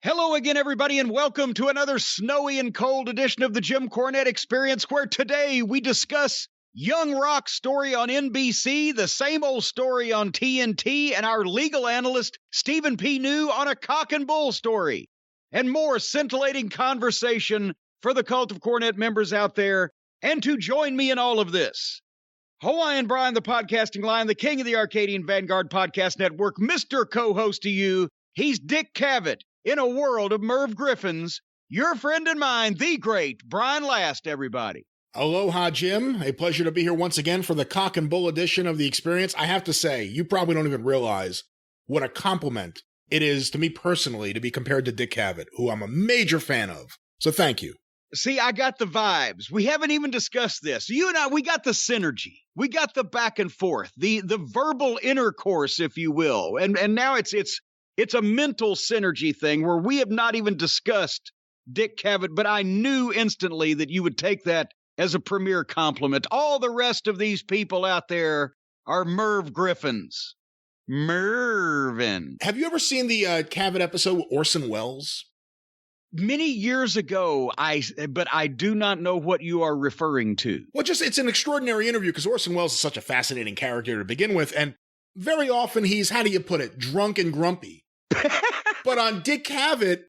Hello again, everybody, and welcome to another snowy and cold edition of the Jim Cornette Experience, where today we discuss Young Rock's story on NBC, the same old story on TNT, and our legal analyst, Stephen P. New, on a cock and bull story, and more scintillating conversation for the Cult of Cornette members out there. And to join me in all of this, Hawaiian Brian, the podcasting lion, the king of the Arcadian Vanguard Podcast Network, Mr. Co-host to you, he's Dick Cavett. In a world of Merv Griffins, your friend and mine, the great Brian Last, everybody. Aloha, Jim. A pleasure to be here once again for the cock and bull edition of the Experience. I have to say, you probably don't even realize what a compliment it is to me personally to be compared to Dick Cavett, who I'm a major fan of. So thank you. See, I got the vibes. We haven't even discussed this. You and I, we got the synergy. We got the back and forth, the verbal intercourse, if you will. And now it's a mental synergy thing where we have not even discussed Dick Cavett, but I knew instantly that you would take that as a premier compliment. All the rest of these people out there are Merv Griffins. Mervin. Have you ever seen the Cavett episode with Orson Welles? Many years ago, but I do not know what you are referring to. Well, it's an extraordinary interview because Orson Welles is such a fascinating character to begin with, and very often he's, how do you put it, drunk and grumpy. But on Dick Cavett,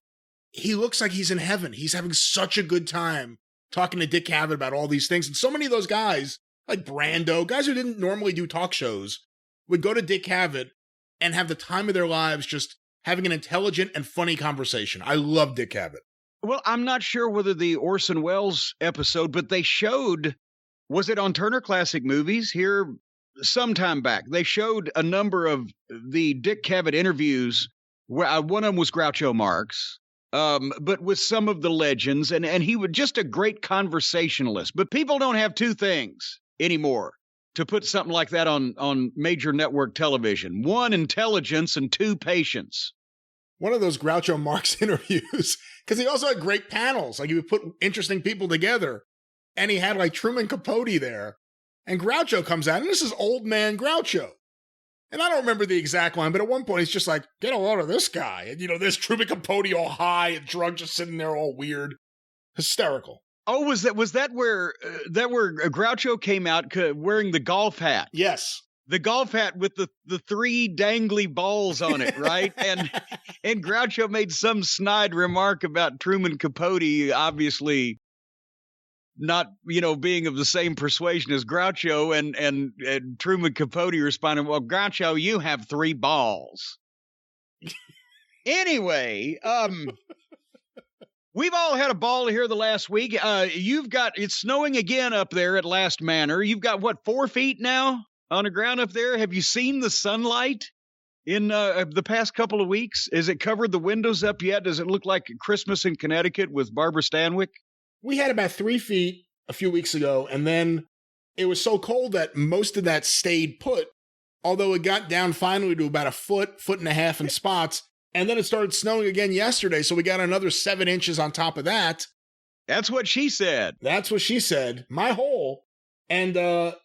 he looks like he's in heaven. He's having such a good time talking to Dick Cavett about all these things. And so many of those guys, like Brando, guys who didn't normally do talk shows, would go to Dick Cavett and have the time of their lives just having an intelligent and funny conversation. I love Dick Cavett. Well, I'm not sure whether the Orson Welles episode, but they showed, was it on Turner Classic Movies here some time back? They showed a number of the Dick Cavett interviews where one of them was Groucho Marx, but with some of the legends, and he was just a great conversationalist. But people don't have two things anymore to put something like that on major network television. One, intelligence, and two, patience. One of those Groucho Marx interviews, because he also had great panels. Like, he would put interesting people together, and he had like Truman Capote there, and Groucho comes out, and this is old man Groucho. And I don't remember the exact line, but at one point he's just like, get a load of this guy. And, this Truman Capote all high and drunk, just sitting there all weird. Hysterical. Oh, was that where Groucho came out wearing the golf hat? Yes. The golf hat with the three dangly balls on it, right? and Groucho made some snide remark about Truman Capote, obviously not, being of the same persuasion as Groucho, and Truman Capote responded, well, Groucho, you have three balls. Anyway, we've all had a ball here the last week. It's snowing again up there at Last Manor. You've got, 4 feet now on the ground up there? Have you seen the sunlight in the past couple of weeks? Has it covered the windows up yet? Does it look like Christmas in Connecticut with Barbara Stanwyck? We had about 3 feet a few weeks ago, and then it was so cold that most of that stayed put, although it got down finally to about a foot and a half in spots, and then it started snowing again yesterday, so we got another 7 inches on top of that. That's what she said. That's what she said. My hole. And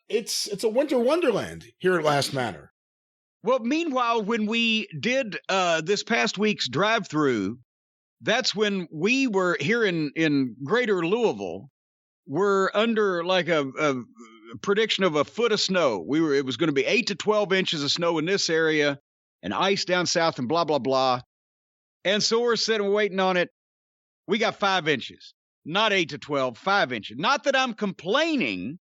it's a winter wonderland here at Last Manor. Well, meanwhile, when we did this past week's drive-through, that's when we were here in greater Louisville. We're under like a prediction of a foot of snow. It was going to be 8 to 12 inches of snow in this area and ice down south and blah, blah, blah. And so we're sitting waiting on it. We got 5 inches, not 8 to 12, 5 inches. Not that I'm complaining,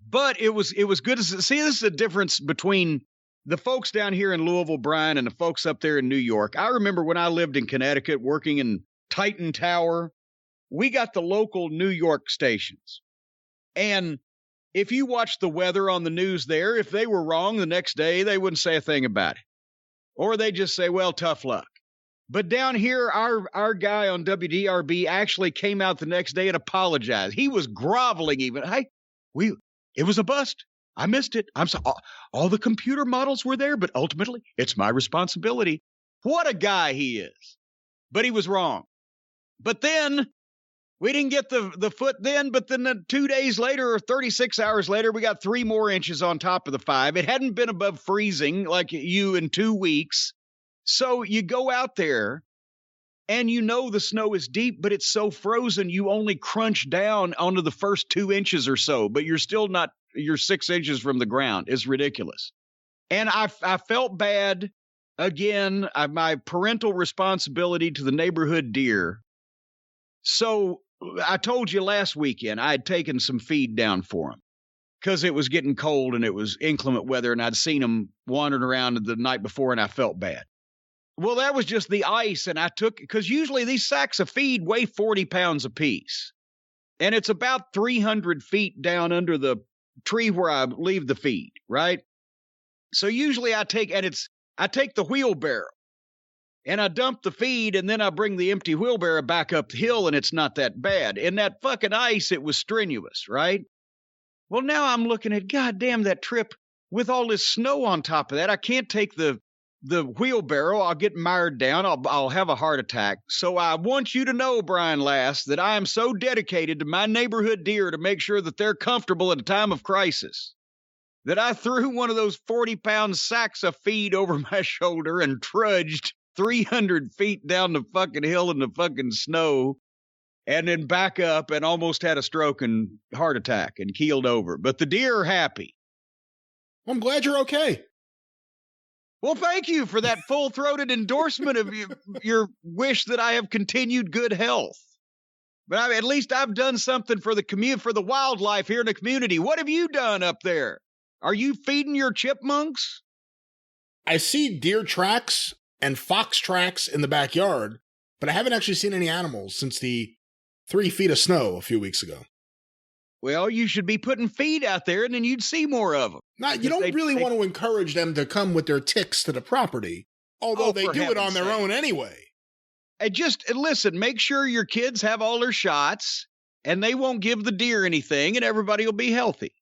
but it was good to see. This is the difference between the folks down here in Louisville, Brian, and the folks up there in New York. I remember when I lived in Connecticut working in Titan Tower, we got the local New York stations. And if you watch the weather on the news there, if they were wrong the next day, they wouldn't say a thing about it. Or they just say, well, tough luck. But down here, our guy on WDRB actually came out the next day and apologized. He was groveling even. Hey, it was a bust. I missed it. I'm sorry. All the computer models were there, but ultimately, it's my responsibility. What a guy he is. But he was wrong. But then, we didn't get the foot then, but then 2 days later or 36 hours later, we got 3 more inches on top of the 5. It hadn't been above freezing like you in 2 weeks. So you go out there, and you know the snow is deep, but it's so frozen you only crunch down onto the first 2 inches or so, but you're still not, you're 6 inches from the ground. It's ridiculous. And I felt bad. Again, my parental responsibility to the neighborhood deer. So I told you last weekend I had taken some feed down for them because it was getting cold and it was inclement weather, and I'd seen them wandering around the night before, and I felt bad. Well, that was just the ice, and I took, because usually these sacks of feed weigh 40 pounds apiece, and it's about 300 feet down under the tree where I leave the feed, right? So usually I take the wheelbarrow, and I dump the feed, and then I bring the empty wheelbarrow back up the hill, and it's not that bad. In that fucking ice, it was strenuous, right? Well, now I'm looking at, goddamn, that trip with all this snow on top of that. I can't take the wheelbarrow. I'll get mired down. I'll have a heart attack. So I want you to know, Brian Last, that I am so dedicated to my neighborhood deer to make sure that they're comfortable at a time of crisis, that I threw one of those 40-pound sacks of feed over my shoulder and trudged 300 feet down the fucking hill in the fucking snow, and then back up and almost had a stroke and heart attack and keeled over. But the deer are happy. I'm glad you're okay. Well, thank you for that full-throated endorsement of your wish that I have continued good health. But at least I've done something for the community, for the wildlife here in the community. What have you done up there? Are you feeding your chipmunks? I see deer tracks and fox tracks in the backyard, but I haven't actually seen any animals since the 3 feet of snow a few weeks ago. Well, you should be putting feed out there, and then you'd see more of them. Now, you don't really want to encourage them to come with their ticks to the property, although they do it on their own anyway. And just listen, make sure your kids have all their shots, and they won't give the deer anything, and everybody will be healthy.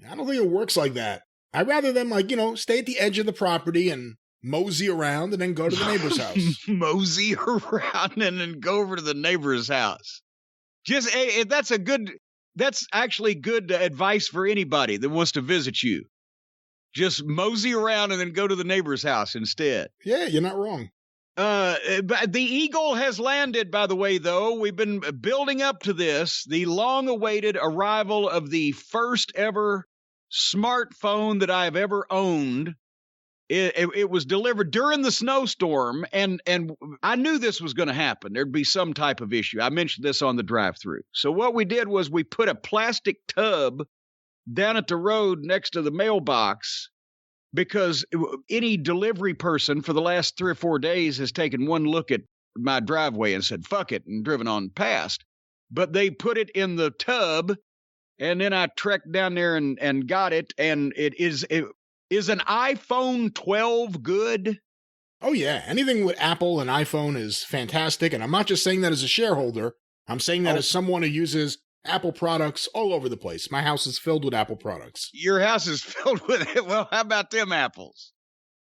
I don't think it works like that. I'd rather them, stay at the edge of the property and mosey around and then go to the neighbor's house. Mosey around and then go over to the neighbor's house. That's actually good advice for anybody that wants to visit you. Just mosey around and then go to the neighbor's house instead. Yeah, you're not wrong. But the Eagle has landed, by the way, though. We've been building up to this, the long-awaited arrival of the first ever smartphone that I've ever owned. It was delivered during the snowstorm, and I knew this was going to happen. There'd be some type of issue. I mentioned this on the drive-thru. So what we did was we put a plastic tub down at the road next to the mailbox, because any delivery person for the last 3 or 4 days has taken one look at my driveway and said, fuck it, and driven on past. But they put it in the tub, and then I trekked down there and got it, and it is an iPhone 12 good? Oh, yeah. Anything with Apple and iPhone is fantastic, and I'm not just saying that as a shareholder. I'm saying that as someone who uses Apple products all over the place. My house is filled with Apple products. Your house is filled with it? Well, how about them apples?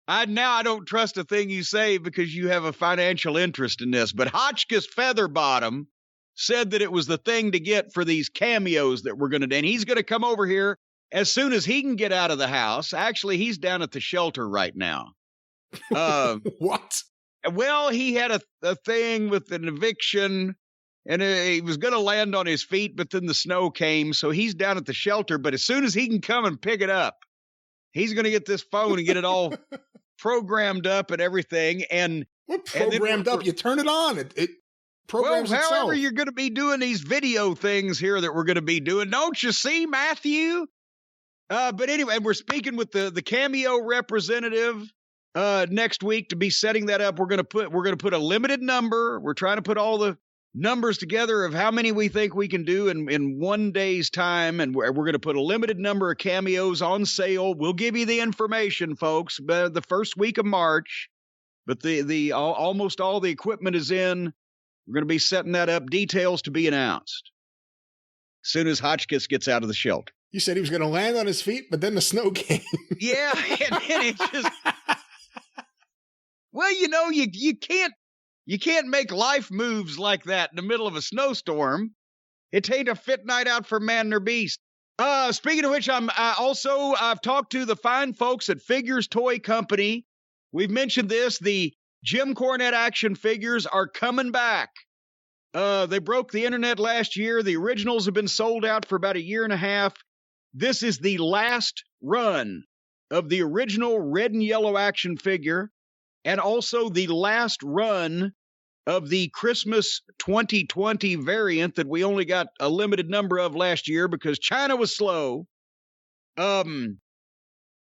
I don't trust a thing you say because you have a financial interest in this, but Hotchkiss Featherbottom said that it was the thing to get for these cameos that we're going to do, and he's going to come over here as soon as he can get out of the house. Actually, he's down at the shelter right now. What? Well, he had a thing with an eviction, and he was going to land on his feet, but then the snow came, so he's down at the shelter. But as soon as he can come and pick it up, he's going to get this phone and get it all programmed up and everything. And what programmed up? You turn it on. It programs itself. However you're going to be doing these video things here that we're going to be doing. Don't you see, Matthew? But anyway, we're speaking with the Cameo representative next week to be setting that up. We're going to put a limited number. We're trying to put all the numbers together of how many we think we can do in 1 day's time, and we're going to put a limited number of cameos on sale. We'll give you the information, folks, by the first week of March. But almost all the equipment is in. We're going to be setting that up. Details to be announced as soon as Hotchkiss gets out of the shelter. You said he was going to land on his feet, but then the snow came. Yeah, and then it just... Well, you can't make life moves like that in the middle of a snowstorm. It ain't a fit night out for man nor beast. Speaking of which, I've talked to the fine folks at Figures Toy Company. We've mentioned this. The Jim Cornette action figures are coming back. They broke the internet last year. The originals have been sold out for about a year and a half. This is the last run of the original red and yellow action figure, and also the last run of the Christmas 2020 variant that we only got a limited number of last year because China was slow. And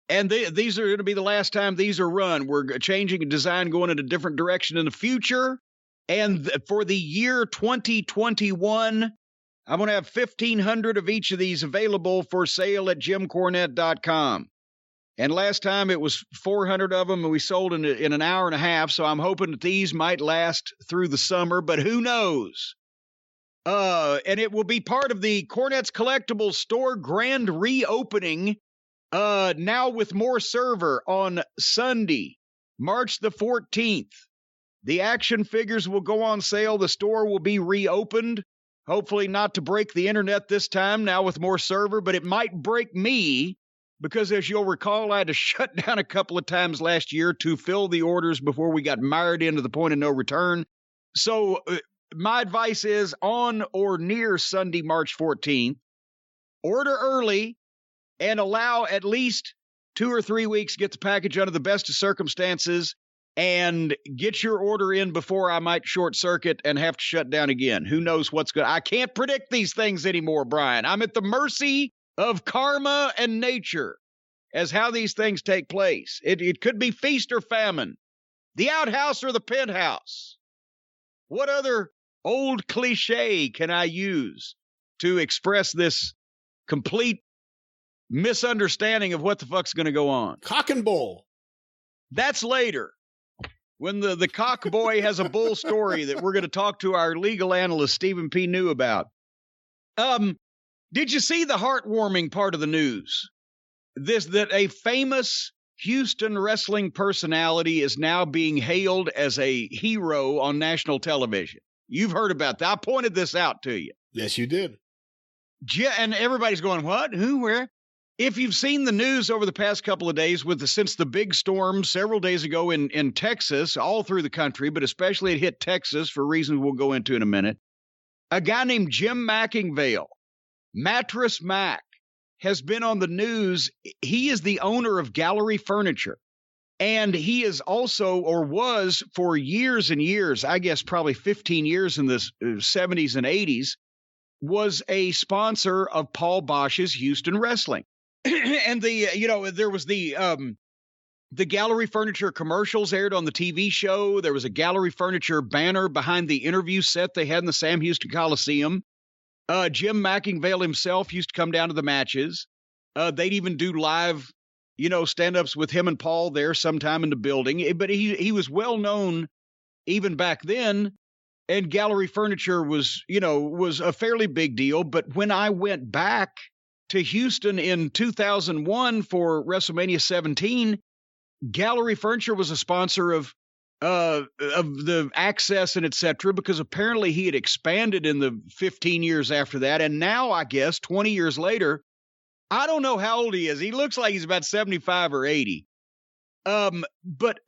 these are going to be the last time these are run. We're changing a design, going in a different direction in the future. And for the year 2021, I'm going to have 1,500 of each of these available for sale at jimcornette.com. And last time it was 400 of them, and we sold in an hour and a half. So I'm hoping that these might last through the summer, but who knows? And it will be part of the Cornette's Collectibles store grand reopening. Now with more server on Sunday, March the 14th. The action figures will go on sale. The store will be reopened. Hopefully not to break the internet this time, now with more server, but it might break me because, as you'll recall, I had to shut down a couple of times last year to fill the orders before we got mired into the point of no return. So my advice is on or near Sunday, March 14th, order early and allow at least 2 or 3 weeks to get the package under the best of circumstances and get your order in before I might short circuit and have to shut down again. Who knows what's going to... I can't predict these things anymore, Brian. I'm at the mercy of karma and nature as how these things take place. It could be feast or famine, the outhouse or the penthouse. What other old cliche can I use to express this complete misunderstanding of what the fuck's going to go on? Cock and bull. That's later, when the cock boy has a bull story that we're going to talk to our legal analyst Stephen P. New about. Did you see the heartwarming part of the news? That a famous Houston wrestling personality is now being hailed as a hero on national television. You've heard about that. I pointed this out to you. Yes, you did. And everybody's going, what? Who? Where? If you've seen the news over the past couple of days since the big storm several days ago in Texas, all through the country, but especially it hit Texas for reasons we'll go into in a minute, a guy named Jim McIngvale, Mattress Mac, has been on the news. He is the owner of Gallery Furniture, and he is also, or was for years and years, I guess probably 15 years in the 70s and 80s, was a sponsor of Paul Bosch's Houston Wrestling. And there was the Gallery Furniture commercials aired on the TV show. There was a Gallery Furniture banner behind the interview set they had in the Sam Houston Coliseum. Jim McIngvale himself used to come down to the matches. They'd even do live, stand-ups with him and Paul there sometime in the building. But he was well known even back then. And Gallery Furniture was a fairly big deal. But when I went back to Houston in 2001 for WrestleMania 17, Gallery Furniture was a sponsor of the access and etc., because apparently he had expanded in the 15 years after that. And now, I guess, 20 years later, I don't know how old he is. He looks like he's about 75 or 80. But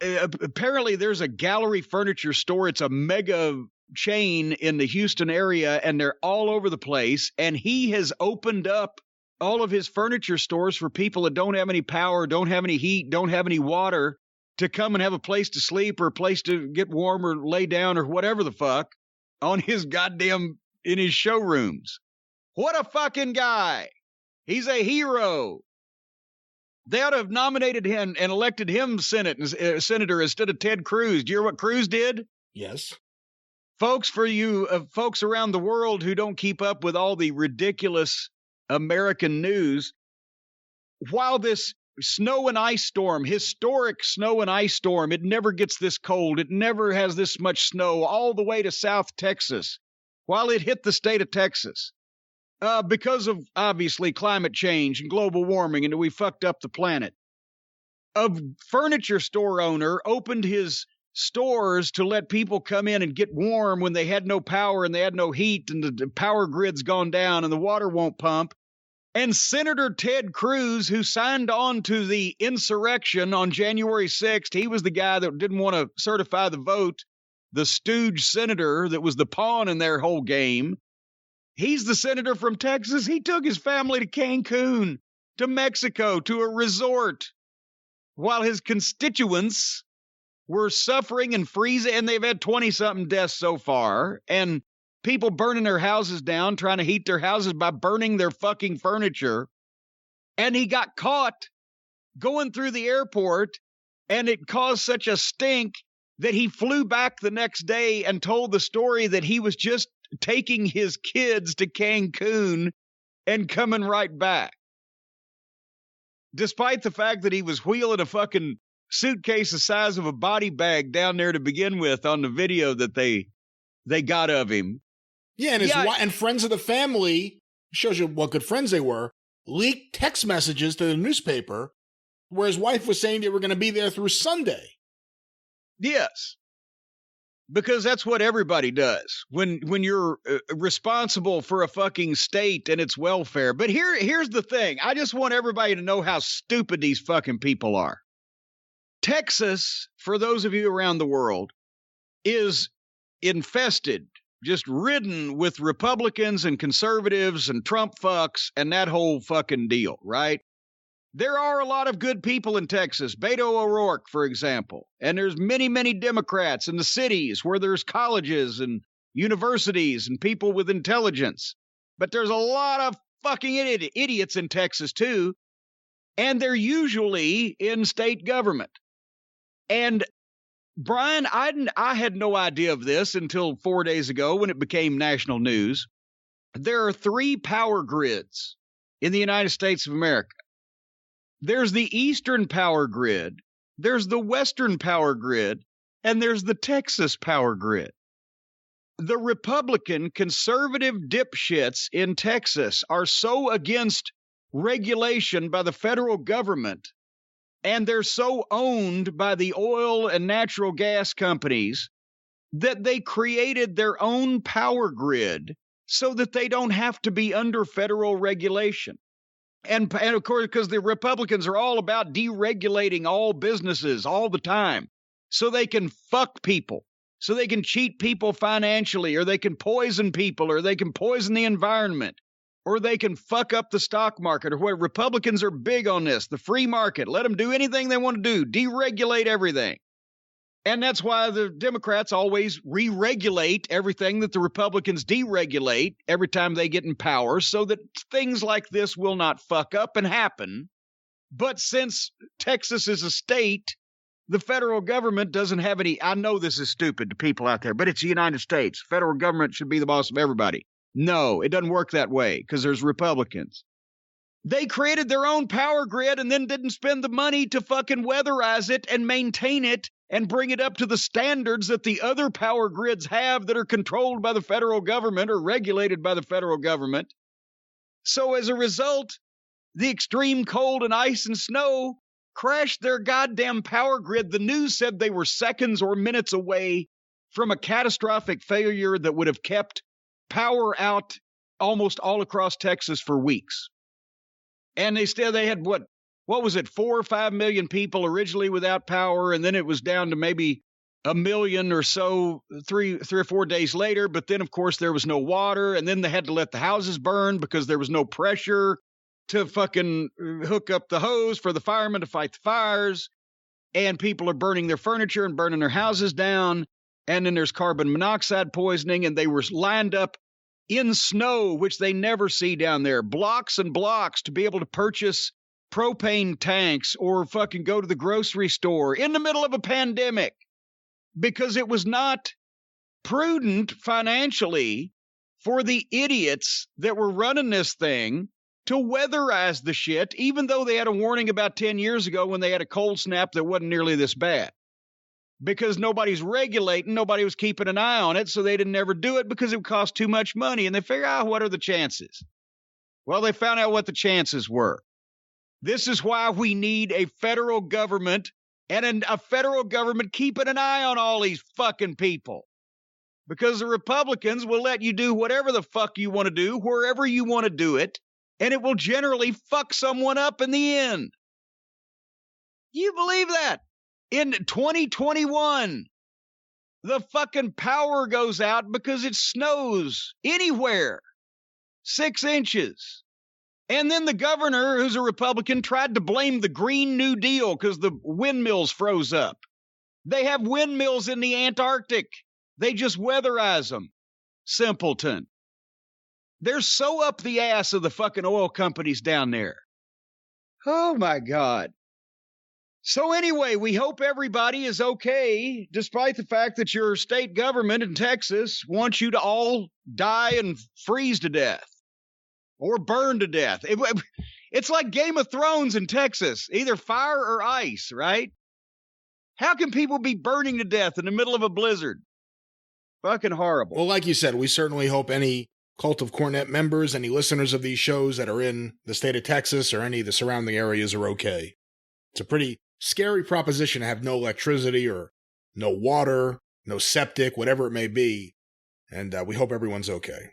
apparently there's a Gallery Furniture store. It's a mega chain in the Houston area, and they're all over the place. And he has opened up all of his furniture stores for people that don't have any power, don't have any heat, don't have any water, to come and have a place to sleep or a place to get warm or lay down or whatever the fuck in his showrooms. What a fucking guy. He's a hero. They ought to have nominated him and elected him senator instead of Ted Cruz. Do you hear what Cruz did? Yes. Folks, for you folks around the world who don't keep up with all the ridiculous American news, while this snow and ice storm, historic snow and ice storm, it never gets this cold, it never has this much snow all the way to South Texas, while it hit the state of Texas, because of obviously climate change and global warming, and we fucked up the planet. A furniture store owner opened his stores to let people come in and get warm when they had no power and they had no heat and the power grid's gone down and the water won't pump. And Senator Ted Cruz, who signed on to the insurrection on January 6th, he was the guy that didn't want to certify the vote, the stooge senator that was the pawn in their whole game. He's the senator from Texas. He took his family to Cancun, to Mexico, to a resort, while his constituents were suffering and freezing, and they've had 20-something deaths so far, and people burning their houses down, trying to heat their houses by burning their fucking furniture. And he got caught going through the airport, and it caused such a stink that he flew back the next day and told the story that he was just taking his kids to Cancun and coming right back. Despite the fact that he was wheeling a fucking suitcase the size of a body bag down there to begin with on the video that they got of him. Yeah, and and friends of the family, shows you what good friends they were, leaked text messages to the newspaper where his wife was saying they were going to be there through Sunday. Yes. Because that's what everybody does when you're responsible for a fucking state and its welfare. But here's the thing. I just want everybody to know how stupid these fucking people are. Texas, for those of you around the world, is infested, just ridden with Republicans and conservatives and Trump fucks and that whole fucking deal, right? There are a lot of good people in Texas. Beto O'Rourke, for example. And there's many, many Democrats in the cities where there's colleges and universities and people with intelligence. But there's a lot of fucking idiots in Texas, too. And they're usually in state government. And Brian, I had no idea of this until 4 days ago when it became national news. There are 3 power grids in the United States of America. There's the Eastern power grid, there's the Western power grid, and there's the Texas power grid. The Republican conservative dipshits in Texas are so against regulation by the federal government, and they're so owned by the oil and natural gas companies that they created their own power grid so that they don't have to be under federal regulation. And of course, because the Republicans are all about deregulating all businesses all the time so they can fuck people, so they can cheat people financially, or they can poison people, or they can poison the environment, or they can fuck up the stock market, or what. Republicans are big on this, the free market. Let them do anything they want to do, deregulate everything. And that's why the Democrats always re-regulate everything that the Republicans deregulate every time they get in power so that things like this will not fuck up and happen. But since Texas is a state, the federal government doesn't have any. I know this is stupid to people out there, but it's the United States. Federal government should be the boss of everybody. No, it doesn't work that way because there's Republicans. They created their own power grid and then didn't spend the money to fucking weatherize it and maintain it and bring it up to the standards that the other power grids have that are controlled by the federal government or regulated by the federal government. So as a result, the extreme cold and ice and snow crashed their goddamn power grid. The news said they were seconds or minutes away from a catastrophic failure that would have kept power out almost all across Texas for weeks. And they had what was it, 4 or 5 million people originally without power, and then it was down to maybe 1 million or so 3 or 4 days later. But then, of course, there was no water, and then they had to let the houses burn because there was no pressure to fucking hook up the hose for the firemen to fight the fires. And people are burning their furniture and burning their houses down. And then there's carbon monoxide poisoning, and they were lined up in snow, which they never see down there, blocks and blocks to be able to purchase propane tanks or fucking go to the grocery store in the middle of a pandemic because it was not prudent financially for the idiots that were running this thing to weatherize the shit, even though they had a warning about 10 years ago when they had a cold snap that wasn't nearly this bad. Because nobody's regulating, nobody was keeping an eye on it, so they didn't ever do it because it would cost too much money. And they figure out, what are the chances? Well, they found out what the chances were. This is why we need a federal government and a federal government keeping an eye on all these fucking people. Because the Republicans will let you do whatever the fuck you want to do, wherever you want to do it, and it will generally fuck someone up in the end. You believe that? In 2021, the fucking power goes out because it snows anywhere. 6 inches. And then the governor, who's a Republican, tried to blame the Green New Deal because the windmills froze up. They have windmills in the Antarctic. They just weatherize them. Simpleton. They're so up the ass of the fucking oil companies down there. Oh, my God. So anyway, we hope everybody is okay, despite the fact that your state government in Texas wants you to all die and freeze to death or burn to death. It's like Game of Thrones in Texas, either fire or ice, right? How can people be burning to death in the middle of a blizzard? Fucking horrible. Well, like you said, we certainly hope any Cult of Cornette members, any listeners of these shows that are in the state of Texas or any of the surrounding areas are okay. It's a pretty scary proposition to have no electricity or no water, no septic, whatever it may be. And we hope everyone's okay.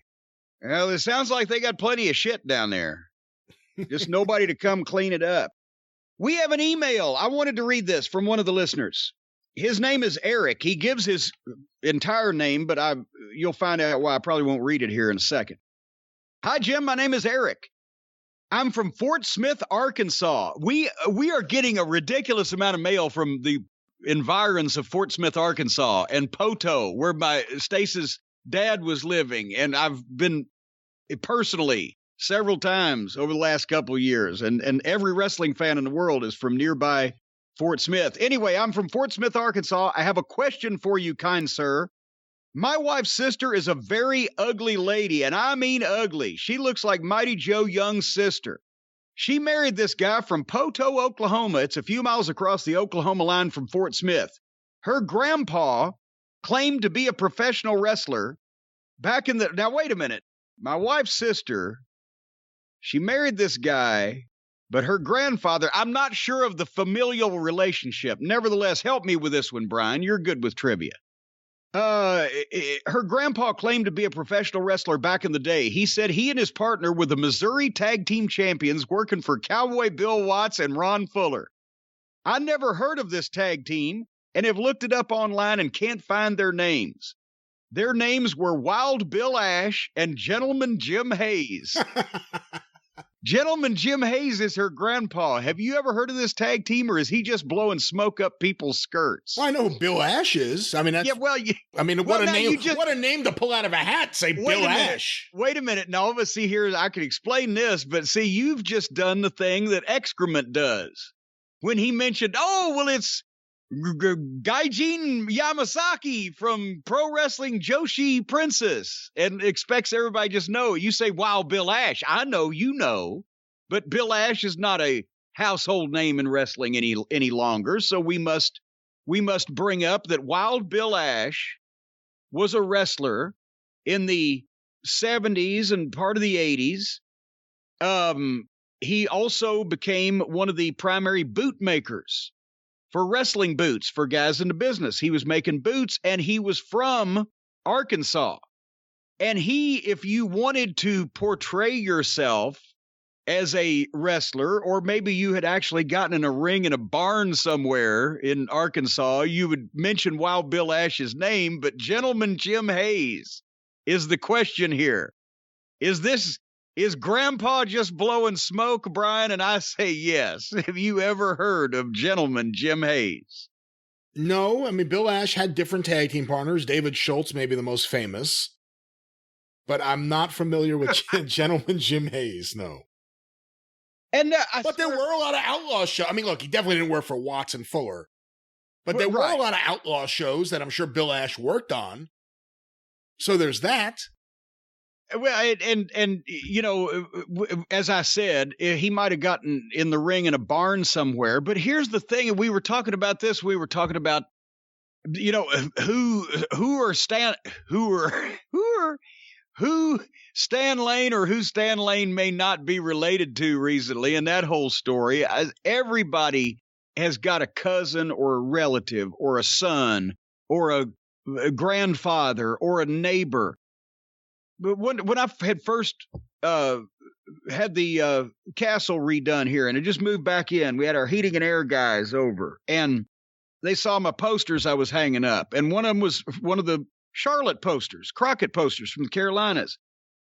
Well, it sounds like they got plenty of shit down there. Just nobody to come clean it up. We have an email. I wanted to read this from one of the listeners. His name is Eric. He gives his entire name, but you'll find out why. I probably won't read it here in a second. Hi, Jim. My name is Eric. I'm from Fort Smith, Arkansas. We are getting a ridiculous amount of mail from the environs of Fort Smith, Arkansas, and Poto, where my Stace's dad was living, and I've been personally several times over the last couple of years, and every wrestling fan in the world is from nearby Fort Smith. Anyway, I'm from Fort Smith, Arkansas. I have a question for you, kind sir. My wife's sister is a very ugly lady, and I mean ugly. She looks like Mighty Joe Young's sister. She married this guy from Poto, Oklahoma. It's a few miles across the Oklahoma line from Fort Smith. Her grandpa claimed to be a professional wrestler back in the... Now, wait a minute. My wife's sister, she married this guy, but her grandfather, I'm not sure of the familial relationship. Nevertheless, help me with this one, Brian. You're good with trivia. Her grandpa claimed to be a professional wrestler back in the day. He said he and his partner were the Missouri Tag Team Champions working for Cowboy Bill Watts and Ron Fuller. I never heard of this tag team and have looked it up online and can't find their names. Their names were Wild Bill Ash and Gentleman Jim Hayes. Gentleman Jim Hayes is her grandpa. Have you ever heard of this tag team, or is he just blowing smoke up people's skirts? Well, I know who Bill Ash is. I mean, that's, yeah. Well, what a name! What a name to pull out of a hat. Say Bill Ash. Wait a minute. No, but see here, I can explain this, but see, you've just done the thing that Excrement does when he mentioned, oh, well, it's Gaijin Yamasaki from Pro Wrestling Joshi Princess, and expects everybody just know. You say, wow, Bill Ash. I know, you know, but Bill Ash is not a household name in wrestling any longer. So we must bring up that Wild Bill Ash was a wrestler in the 70s and part of the 80s. He also became one of the primary boot makers for wrestling boots for guys in the business. He was making boots, and he was from Arkansas. And if you wanted to portray yourself as a wrestler, or maybe you had actually gotten in a ring in a barn somewhere in Arkansas, you would mention Wild Bill Ash's name, but Gentleman Jim Hayes is the question here. Is Grandpa just blowing smoke, Brian? And I say yes. Have you ever heard of Gentleman Jim Hayes? No. I mean, Bill Ash had different tag team partners. David Schultz may be the most famous. But I'm not familiar with Gentleman Jim Hayes, no. And but there were a lot of outlaw shows. I mean, look, he definitely didn't work for Watts and Fuller. But there were a lot of outlaw shows that I'm sure Bill Ash worked on. So there's that. Well, and you know, as I said, he might have gotten in the ring in a barn somewhere. But here's the thing: and we were talking about this. We were talking about, you know, who Stan Lane or who Stan Lane may not be related to recently, and that whole story. Everybody has got a cousin or a relative or a son or a grandfather or a neighbor. But when I had first had the castle redone here, and it just moved back in. We had our heating and air guys over, and they saw my posters I was hanging up, and one of them was one of the Charlotte posters, Crockett posters from the Carolinas.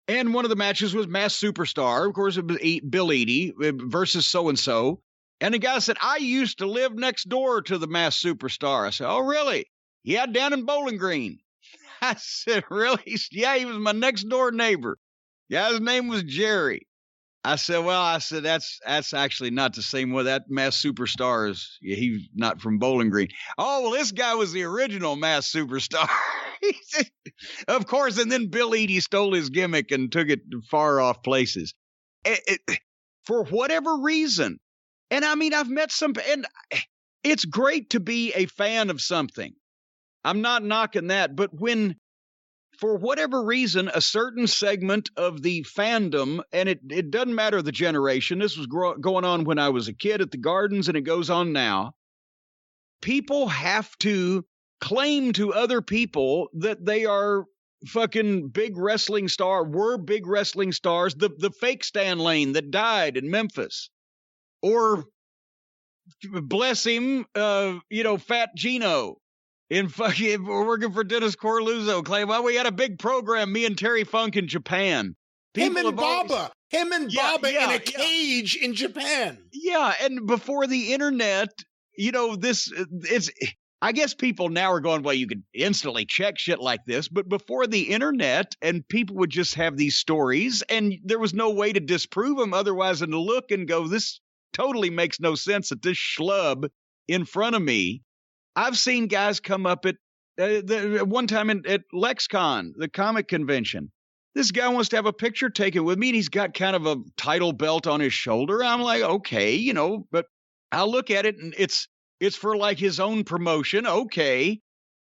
And one of the matches was Masked Superstar. Of course, it was Bill Eadie versus so-and-so. And the guy said, I used to live next door to the Masked Superstar. I said, oh, really? Yeah, down in Bowling Green. I said, really? Yeah, he was my next door neighbor. Yeah, his name was Jerry. I said, that's actually not the same way. That Masked Superstar is, he's not from Bowling Green. Oh, well, this guy was the original Masked Superstar. Of course, and then Bill Eadie stole his gimmick and took it to far off places. For whatever reason. And I mean, I've met some, and it's great to be a fan of something. I'm not knocking that, but when, for whatever reason, a certain segment of the fandom, and it doesn't matter the generation, this was going on when I was a kid at the Gardens, and it goes on now, people have to claim to other people that they are fucking big wrestling were big wrestling stars, the fake Stan Lane that died in Memphis, or bless him, Fat Gino in fucking working for Dennis Corluzzo claim, well, we had a big program, me and Terry Funk in Japan. Him and Baba in a cage in Japan. Yeah, and before the internet, I guess people now are going, well, you could instantly check shit like this. But before the internet, and people would just have these stories, and there was no way to disprove them otherwise than to look and go, this totally makes no sense that this schlub in front of me. I've seen guys come up at one time at LexCon, the comic convention. This guy wants to have a picture taken with me, and he's got kind of a title belt on his shoulder. I'm like, okay, but I'll look at it, and it's for like his own promotion. Okay.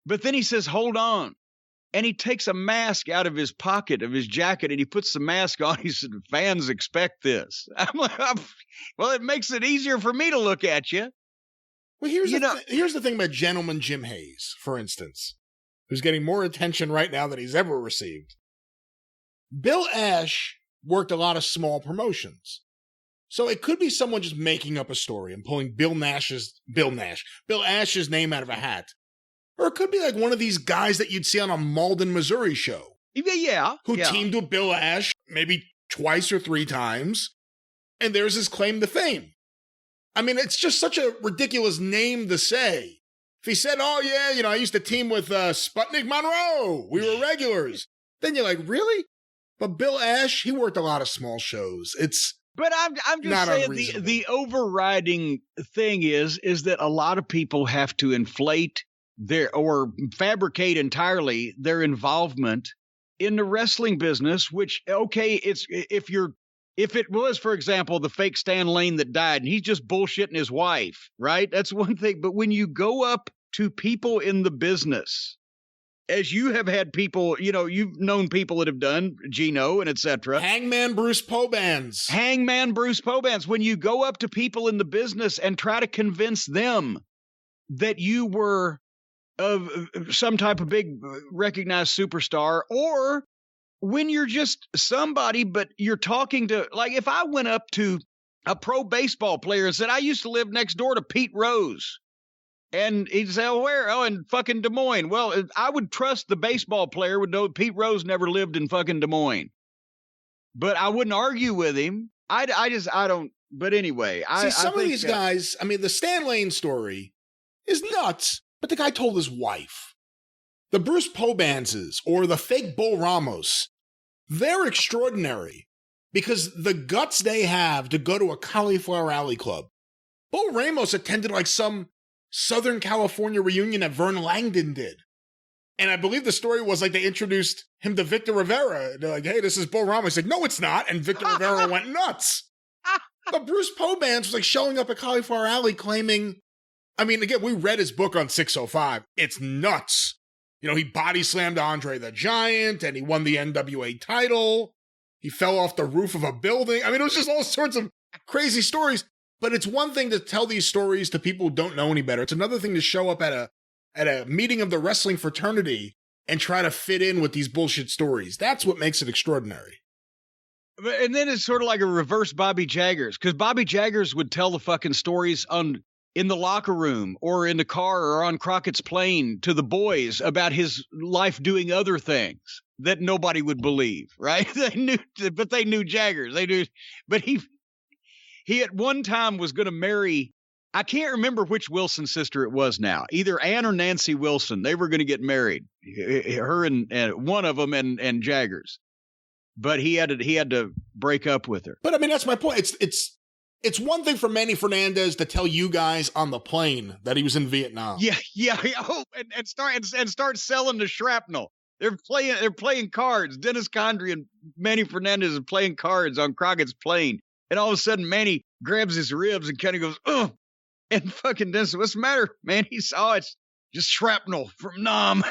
But then he says, hold on. And he takes a mask out of his pocket of his jacket and he puts the mask on. He said, fans expect this. I'm like, well, it makes it easier for me to look at you. Well, here's the thing about Gentleman Jim Hayes, for instance, who's getting more attention right now than he's ever received. Bill Ash worked a lot of small promotions. So it could be someone just making up a story and pulling Bill Ash's name out of a hat. Or it could be like one of these guys that you'd see on a Malden, Missouri show. Yeah. Who teamed with Bill Ash maybe twice or three times. And there's his claim to fame. I mean, it's just such a ridiculous name to say. If he said, oh yeah, I used to team with Sputnik Monroe. We were regulars. Then you're like, really? But Bill Ash, he worked a lot of small shows. But I'm just saying the overriding thing is that a lot of people have to inflate or fabricate entirely their involvement in the wrestling business, which, okay, if it was, for example, the fake Stan Lane that died and he's just bullshitting his wife, right? That's one thing. But when you go up to people in the business, as you have had people, you've known people that have done, Gino and et cetera. Hangman Bruce Pobans. When you go up to people in the business and try to convince them that you were some type of big recognized superstar, or when you're just somebody, but you're talking to, like if I went up to a pro baseball player and said, I used to live next door to Pete Rose. And he'd say, oh, where? Oh, in fucking Des Moines. Well, I would trust the baseball player would know Pete Rose never lived in fucking Des Moines. But I wouldn't argue with him. I don't. But anyway, some of these guys, I mean, the Stan Lane story is nuts, but the guy told his wife. The Bruce Pobanses or the fake Bull Ramos, they're extraordinary because the guts they have to go to a Cauliflower Alley club. Bull Ramos attended like some Southern California reunion that Vern Langdon did. And I believe the story was like they introduced him to Victor Rivera. They're like, hey, this is Bull Ramos. He's like, no, it's not. And Victor Rivera went nuts. But Bruce Pobans was like showing up at Cauliflower Alley claiming, I mean, again, we read his book on 605. It's nuts. He body slammed Andre the Giant and he won the NWA title. He fell off the roof of a building. I mean, it was just all sorts of crazy stories. But it's one thing to tell these stories to people who don't know any better. It's another thing to show up at a meeting of the wrestling fraternity and try to fit in with these bullshit stories. That's what makes it extraordinary. And then it's sort of like a reverse Bobby Jaggers, because Bobby Jaggers would tell the fucking stories in the locker room or in the car or on Crockett's plane to the boys about his life doing other things that nobody would believe, right? They knew Jaggers. They knew, but he at one time was going to marry, I can't remember which Wilson sister it was now, either Ann or Nancy Wilson. They were going to get married, her and one of them and Jaggers. But he had to break up with her. But I mean, that's my point. It's one thing for Manny Fernandez to tell you guys on the plane that he was in Vietnam. Yeah. Oh, and start selling the shrapnel. They're playing cards. Dennis Condrey and Manny Fernandez are playing cards on Crockett's plane. And all of a sudden, Manny grabs his ribs and kind of goes, "Ugh." And fucking Dennis, what's the matter, man? He saw it's just shrapnel from Nam.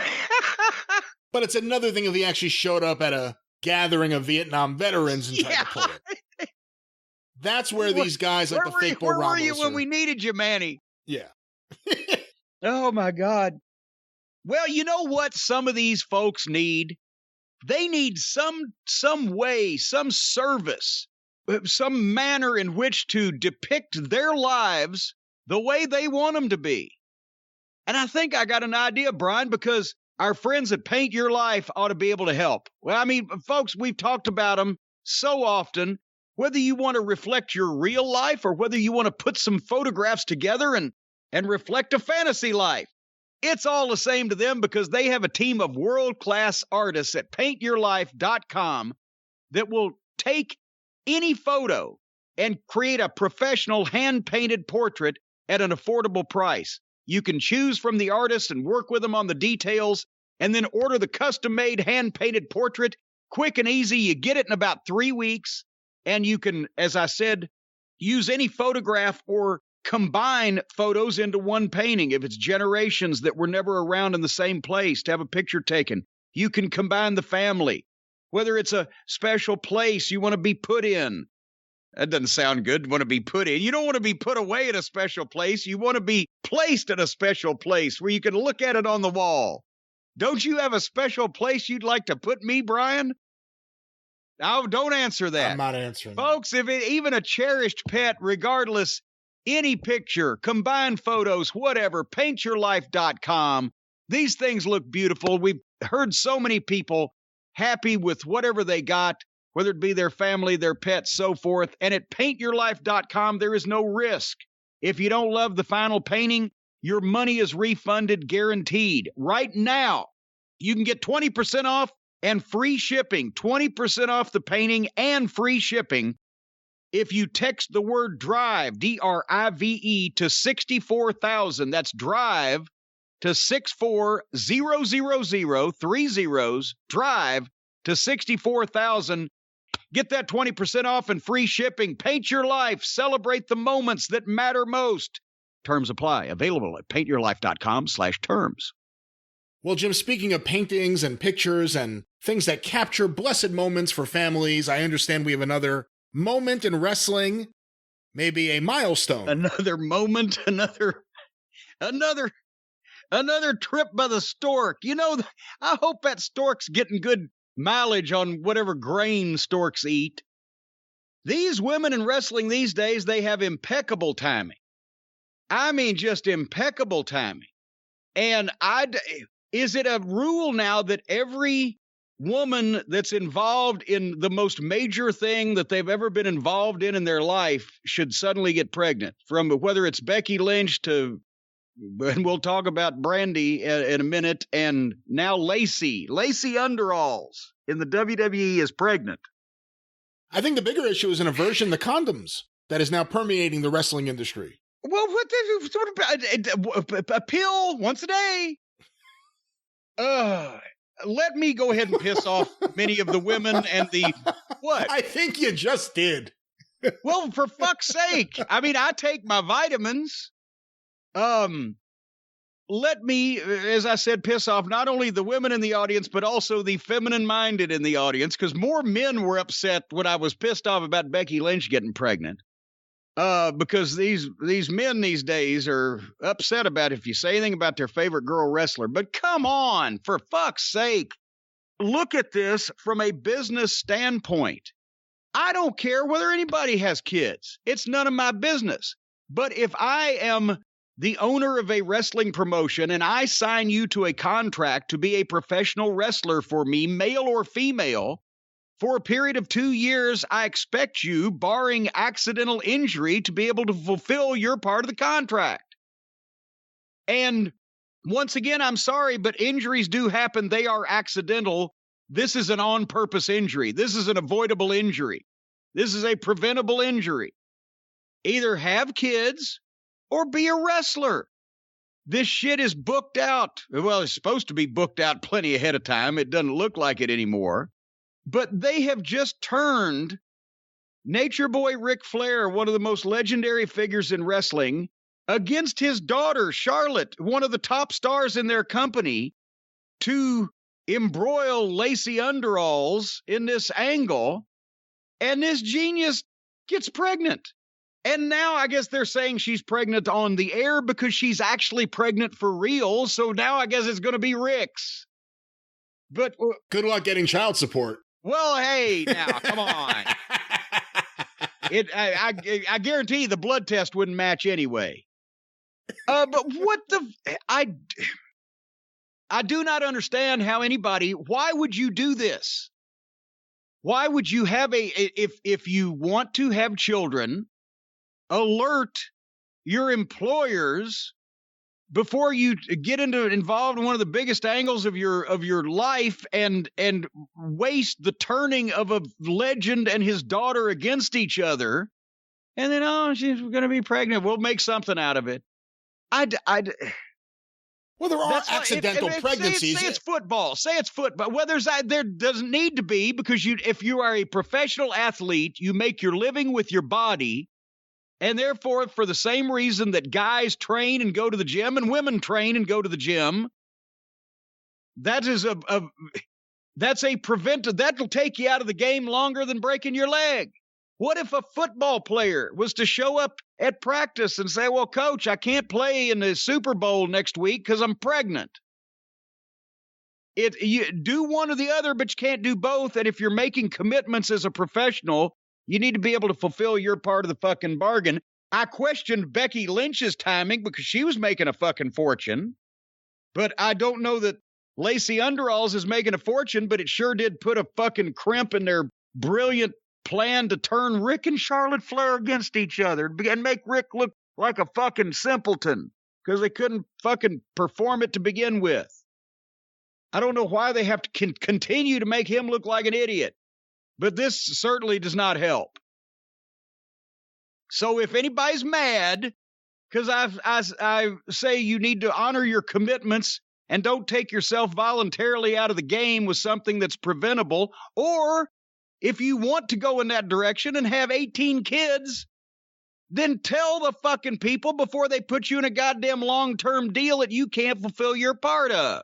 But it's another thing if he actually showed up at a gathering of Vietnam veterans and tried to pull it. That's where these guys like the fake Bull Ramos. Where were you when we needed you, Manny? Yeah. Oh, my God. Well, you know what some of these folks need? They need some way, some service, some manner in which to depict their lives the way they want them to be. And I think I got an idea, Brian, because our friends at Paint Your Life ought to be able to help. Well, I mean, folks, we've talked about them so often, whether you want to reflect your real life or whether you want to put some photographs together and reflect a fantasy life. It's all the same to them because they have a team of world-class artists at paintyourlife.com that will take any photo and create a professional hand-painted portrait at an affordable price. You can choose from the artist and work with them on the details and then order the custom-made hand-painted portrait. Quick and easy. You get it in about 3 weeks. And you can, as I said, use any photograph or combine photos into one painting. If it's generations that were never around in the same place to have a picture taken, you can combine the family. Whether it's a special place you want to be put in. That doesn't sound good, want to be put in. You don't want to be put away at a special place. You want to be placed at a special place where you can look at it on the wall. Don't you have a special place you'd like to put me, Brian? Oh, don't answer that. I'm not answering. Folks, even a cherished pet, regardless, any picture, combined photos, whatever, paintyourlife.com. These things look beautiful. We've heard so many people happy with whatever they got, whether it be their family, their pets, so forth. And at paintyourlife.com, there is no risk. If you don't love the final painting, your money is refunded, guaranteed. Right now, you can get 20% off and free shipping, 20% off the painting and free shipping if you text the word DRIVE, D-R-I-V-E, to 64,000. That's DRIVE to 64000, 3 zeros, DRIVE to 64,000. Get that 20% off and free shipping. Paint your life. Celebrate the moments that matter most. Terms apply. Available at paintyourlife.com/terms. Well, Jim, speaking of paintings and pictures and things that capture blessed moments for families, I understand we have another moment in wrestling, maybe a milestone. Another moment, another trip by the stork. You know, I hope that stork's getting good mileage on whatever grain storks eat. These women in wrestling these days, they have impeccable timing. I mean, just impeccable timing. And is it a rule now that every woman that's involved in the most major thing that they've ever been involved in their life should suddenly get pregnant? From whether it's Becky Lynch to, and we'll talk about Brandy in a minute, and now Lacey Underalls in the WWE is pregnant. I think the bigger issue is an aversion to condoms that is now permeating the wrestling industry. Well, what sort of a pill once a day? Let me go ahead and piss off many of the women and the what? I think you just did. Well, for fuck's sake. I mean, I take my vitamins. Let me, as I said, piss off not only the women in the audience, but also the feminine-minded in the audience, because more men were upset when I was pissed off about Becky Lynch getting pregnant. Because these men these days are upset about if you say anything about their favorite girl wrestler. But come on, for fuck's sake, look at this from a business standpoint. I don't care whether anybody has kids. It's none of my business. But if I am the owner of a wrestling promotion and I sign you to a contract to be a professional wrestler for me, male or female, for a period of 2 years, I expect you, barring accidental injury, to be able to fulfill your part of the contract. And once again, I'm sorry, but injuries do happen. They are accidental. This is an on-purpose injury. This is an avoidable injury. This is a preventable injury. Either have kids or be a wrestler. This shit is booked out. Well, it's supposed to be booked out plenty ahead of time. It doesn't look like it anymore. But they have just turned Nature Boy Ric Flair, one of the most legendary figures in wrestling, against his daughter, Charlotte, one of the top stars in their company, to embroil Lacey Underalls in this angle. And this genius gets pregnant. And now I guess they're saying she's pregnant on the air because she's actually pregnant for real. So now I guess it's going to be Rick's. But good luck getting child support. Well, hey, now, come on. I guarantee the blood test wouldn't match anyway. But what the... I do not understand how anybody... Why would you do this? Why would you have if you want to have children, alert your employers before you get involved in one of the biggest angles of your life and waste the turning of a legend and his daughter against each other, and then, oh, she's going to be pregnant. We'll make something out of it. Well, there are accidental pregnancies. Say it's football. Say it's football. Well, there doesn't need to be, because if you are a professional athlete, you make your living with your body, and therefore, for the same reason that guys train and go to the gym and women train and go to the gym, that's a preventive. That'll take you out of the game longer than breaking your leg. What if a football player was to show up at practice and say, well, coach, I can't play in the Super Bowl next week because I'm pregnant? You do one or the other, but you can't do both. And if you're making commitments as a professional, you need to be able to fulfill your part of the fucking bargain. I questioned Becky Lynch's timing because she was making a fucking fortune. But I don't know that Lacey Underalls is making a fortune, but it sure did put a fucking crimp in their brilliant plan to turn Rick and Charlotte Flair against each other and make Rick look like a fucking simpleton because they couldn't fucking perform it to begin with. I don't know why they have to continue to make him look like an idiot, but this certainly does not help. So if anybody's mad, because I say you need to honor your commitments and don't take yourself voluntarily out of the game with something that's preventable, or if you want to go in that direction and have 18 kids, then tell the fucking people before they put you in a goddamn long-term deal that you can't fulfill your part of.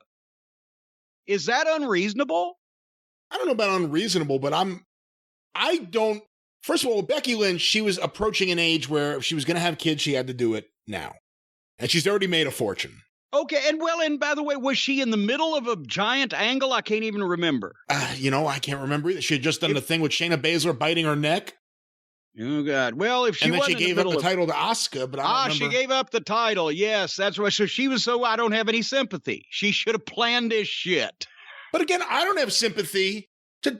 Is that unreasonable? I don't know about unreasonable, but first of all, Becky Lynch, she was approaching an age where if she was going to have kids, she had to do it now. And she's already made a fortune. Okay, and by the way, was she in the middle of a giant angle? I can't even remember. I can't remember either. She had just done the thing with Shayna Baszler biting her neck. Oh, God. Well, if she and then wasn't she gave up the title to Asuka, but I don't remember. She gave up the title. Yes, that's right. So I don't have any sympathy. She should have planned this shit. But again, I don't have sympathy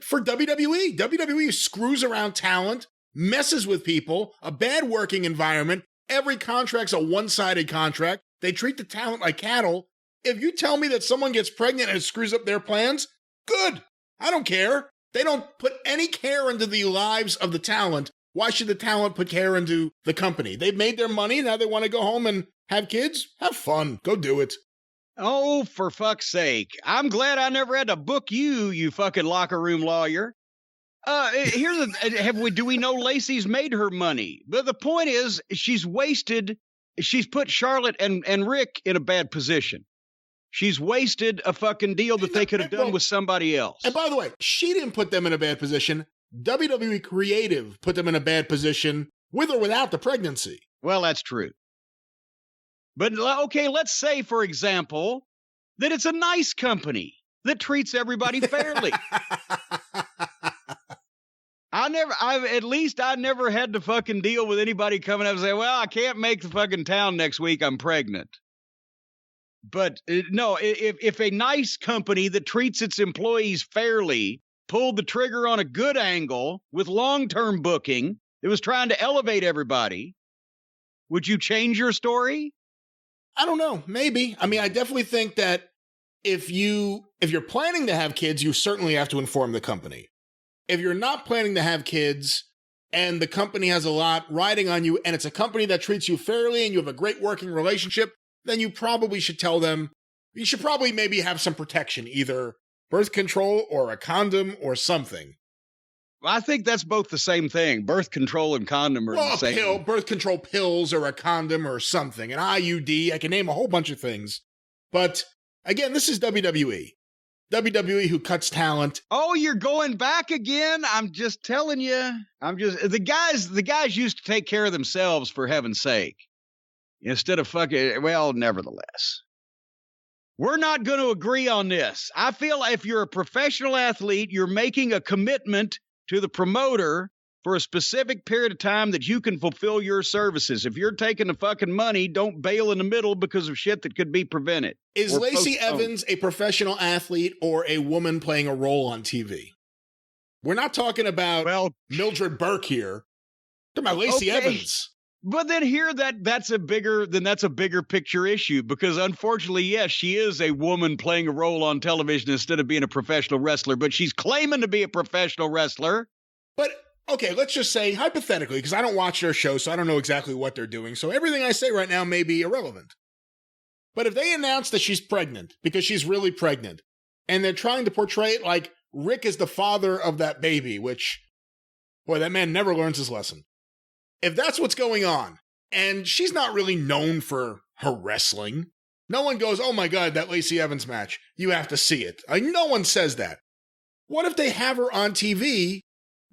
for WWE. WWE screws around talent, messes with people, a bad working environment. Every contract's a one-sided contract. They treat the talent like cattle. If you tell me that someone gets pregnant and it screws up their plans, good. I don't care. They don't put any care into the lives of the talent. Why should the talent put care into the company? They've made their money. Now they want to go home and have kids? Have fun. Go do it. Oh, for fuck's sake. I'm glad I never had to book you fucking locker room lawyer. Do we know Lacey's made her money? But the point is, she's put Charlotte and Rick in a bad position. She's wasted a fucking deal that they could have done with somebody else. And by the way, she didn't put them in a bad position. WWE Creative put them in a bad position with or without the pregnancy. Well, that's true. But okay, let's say, for example, that it's a nice company that treats everybody fairly. I at least I never had to fucking deal with anybody coming up and say, well, I can't make the fucking town next week. I'm pregnant. But no, if a nice company that treats its employees fairly pulled the trigger on a good angle with long-term booking that was trying to elevate everybody, would you change your story? I don't know. Maybe. I mean, I definitely think that if you're planning to have kids, you certainly have to inform the company. If you're not planning to have kids and the company has a lot riding on you and it's a company that treats you fairly and you have a great working relationship, then you probably should tell them, you should probably maybe have some protection, either birth control or a condom or something. Well, I think that's both the same thing. Birth control and condom are the same. Birth control pills or a condom or something, an IUD. I can name a whole bunch of things. But again, this is WWE. WWE who cuts talent. Oh, you're going back again? I'm just telling you. The guys used to take care of themselves, for heaven's sake. Instead of nevertheless. We're not going to agree on this. I feel if you're a professional athlete, you're making a commitment to the promoter for a specific period of time that you can fulfill your services. If you're taking the fucking money, don't bail in the middle because of shit that could be prevented. Is Lacey Evans a professional athlete or a woman playing a role on TV? We're not talking about Mildred Burke here. We're talking about Lacey Evans. But then that's a bigger picture issue because unfortunately, yes, she is a woman playing a role on television instead of being a professional wrestler, but she's claiming to be a professional wrestler. But okay, let's just say hypothetically, because I don't watch their show, so I don't know exactly what they're doing. So everything I say right now may be irrelevant. But if they announce that she's pregnant because she's really pregnant and they're trying to portray it like Rick is the father of that baby, which, boy, that man never learns his lesson. If that's what's going on, and she's not really known for her wrestling, no one goes, oh my God, that Lacey Evans match, you have to see it. No one says that. What if they have her on TV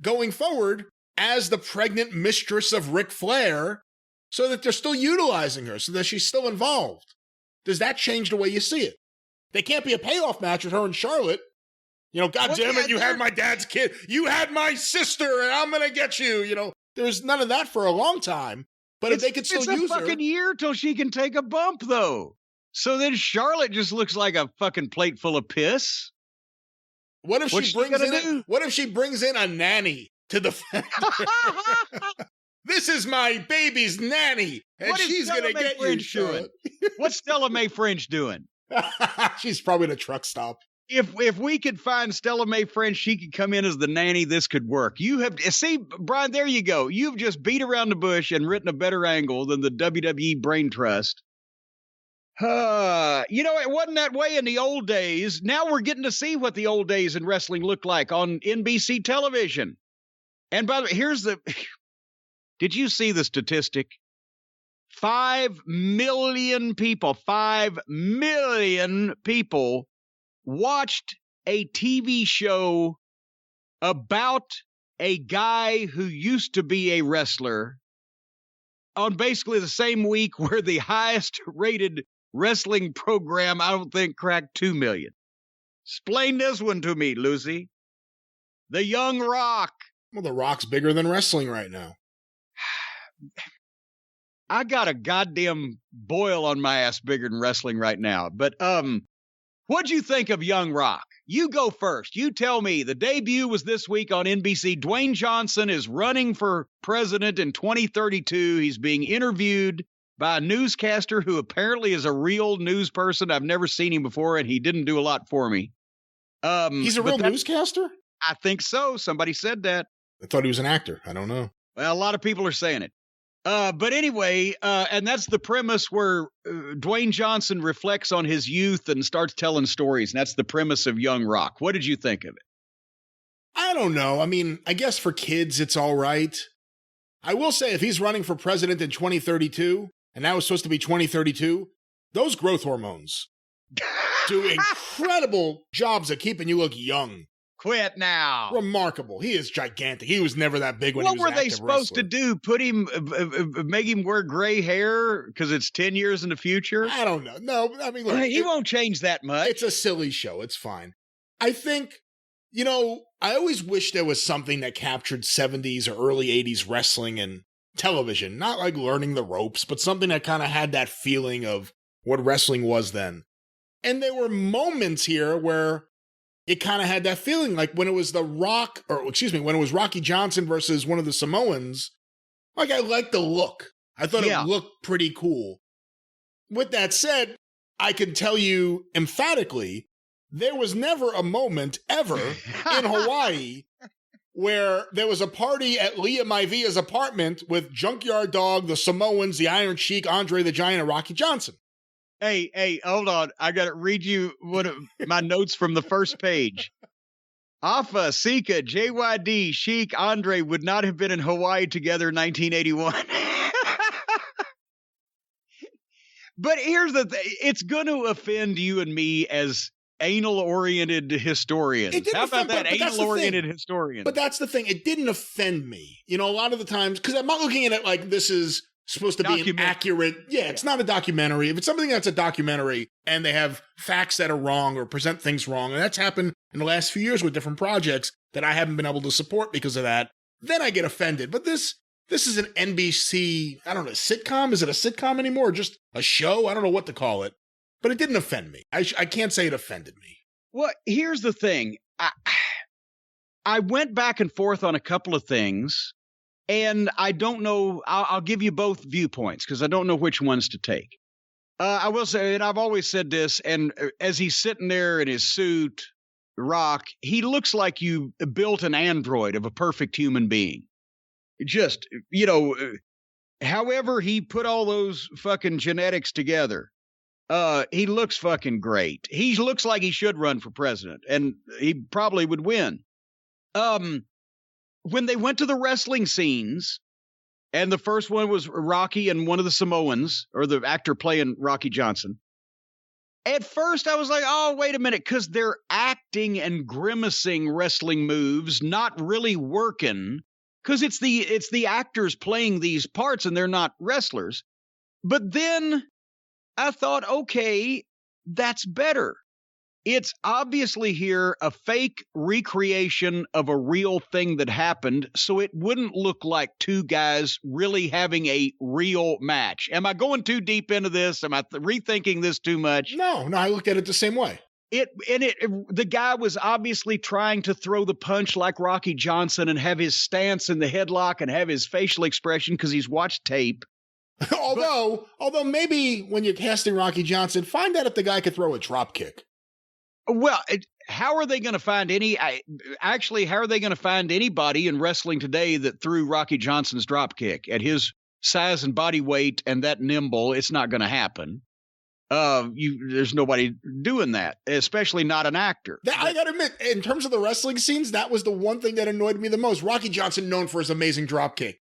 going forward as the pregnant mistress of Ric Flair so that they're still utilizing her, so that she's still involved? Does that change the way you see it? They can't be a payoff match with her and Charlotte. You know, God damn it, you had my dad's kid. You had my sister, and I'm going to get you, you know. There's none of that for a long time, but if they could still use her. It's a fucking year till she can take a bump, though. So then Charlotte just looks like a fucking plate full of piss. What if she brings in a nanny to the family? This is my baby's nanny, and she's going to get you, Charlotte. What's Stella Mae French doing? She's probably at a truck stop. If we could find Stella Mae French, she could come in as the nanny. This could work. Brian, there you go. You've just beat around the bush and written a better angle than the WWE Brain Trust. It wasn't that way in the old days. Now we're getting to see what the old days in wrestling looked like on NBC television. And by the way, did you see the statistic? 5 million people watched a TV show about a guy who used to be a wrestler on basically the same week where the highest rated wrestling program, I don't think, cracked 2 million. Explain this one to me, Lucy. The Young Rock. Well, The Rock's bigger than wrestling right now. I got a goddamn boil on my ass bigger than wrestling right now. But, what'd you think of Young Rock? You go first. You tell me. The debut was this week on NBC. Dwayne Johnson is running for president in 2032. He's being interviewed by a newscaster who apparently is a real news person. I've never seen him before, and he didn't do a lot for me. He's a real newscaster? I think so. Somebody said that. I thought he was an actor. I don't know. Well, a lot of people are saying it. But anyway, and that's the premise where Dwayne Johnson reflects on his youth and starts telling stories. And that's the premise of Young Rock. What did you think of it? I don't know. I mean, I guess for kids, it's all right. I will say if he's running for president in 2032, and now it's supposed to be 2032, those growth hormones do incredible jobs at keeping you look young. Quit now. Remarkable. He is gigantic. He was never that big when he was an active wrestler. What were they supposed to do? Put him, make him wear gray hair because it's 10 years in the future? I don't know. No, I mean, look. He won't change that much. It's a silly show. It's fine. I think You know, I always wish there was something that captured 70s or early 80s wrestling and television. Not like learning the ropes, but something that kind of had that feeling of what wrestling was then. And there were moments here where it kind of had that feeling, like when it was when it was Rocky Johnson versus one of the Samoans. Like, I liked the look. I thought it looked pretty cool. With that said, I can tell you emphatically, there was never a moment ever in Hawaii where there was a party at Leah Maivia's apartment with Junkyard Dog, the Samoans, the Iron Sheik, Andre the Giant, and Rocky Johnson. Hey, hold on. I got to read you one of my notes from the first page. Afa, Sika, JYD, Sheik, Andre would not have been in Hawaii together in 1981. But here's the thing. It's going to offend you and me as anal-oriented historians. How about that, anal-oriented historians? But that's the thing. It didn't offend me. You know, a lot of the times, because I'm not looking at it like this is supposed to be an accurate. Yeah, it's not a documentary. If it's something that's a documentary and they have facts that are wrong or present things wrong, and that's happened in the last few years with different projects that I haven't been able to support because of that, then I get offended. But this is an NBC, I don't know, sitcom? Is it a sitcom anymore? Or just a show? I don't know what to call it. But it didn't offend me. I can't say it offended me. Well, here's the thing. I went back and forth on a couple of things, and I don't know. I'll give you both viewpoints because I don't know which ones to take. I will say, and I've always said this, and as he's sitting there in his suit, Rock, he looks like you built an android of a perfect human being. Just, you know, however he put all those fucking genetics together. He looks fucking great. He looks like he should run for president, and he probably would win. When they went to the wrestling scenes, and the first one was Rocky and one of the Samoans, or the actor playing Rocky Johnson. At first, I was like, oh, wait a minute, because they're acting and grimacing wrestling moves, not really working, because it's the actors playing these parts, and they're not wrestlers. But then I thought, okay, that's better. It's obviously here a fake recreation of a real thing that happened, so it wouldn't look like two guys really having a real match. Am I going too deep into this? Am I rethinking this too much? No, I looked at it the same way. The guy was obviously trying to throw the punch like Rocky Johnson and have his stance in the headlock and have his facial expression because he's watched tape. Although maybe when you're casting Rocky Johnson, find out if the guy could throw a drop kick. Well, how are they going to find how are they going to find anybody in wrestling today that threw Rocky Johnson's drop kick at his size and body weight and that nimble? It's not going to happen. There's nobody doing that, especially not an actor. I got to admit, in terms of the wrestling scenes, that was the one thing that annoyed me the most. Rocky Johnson, known for his amazing drop kick.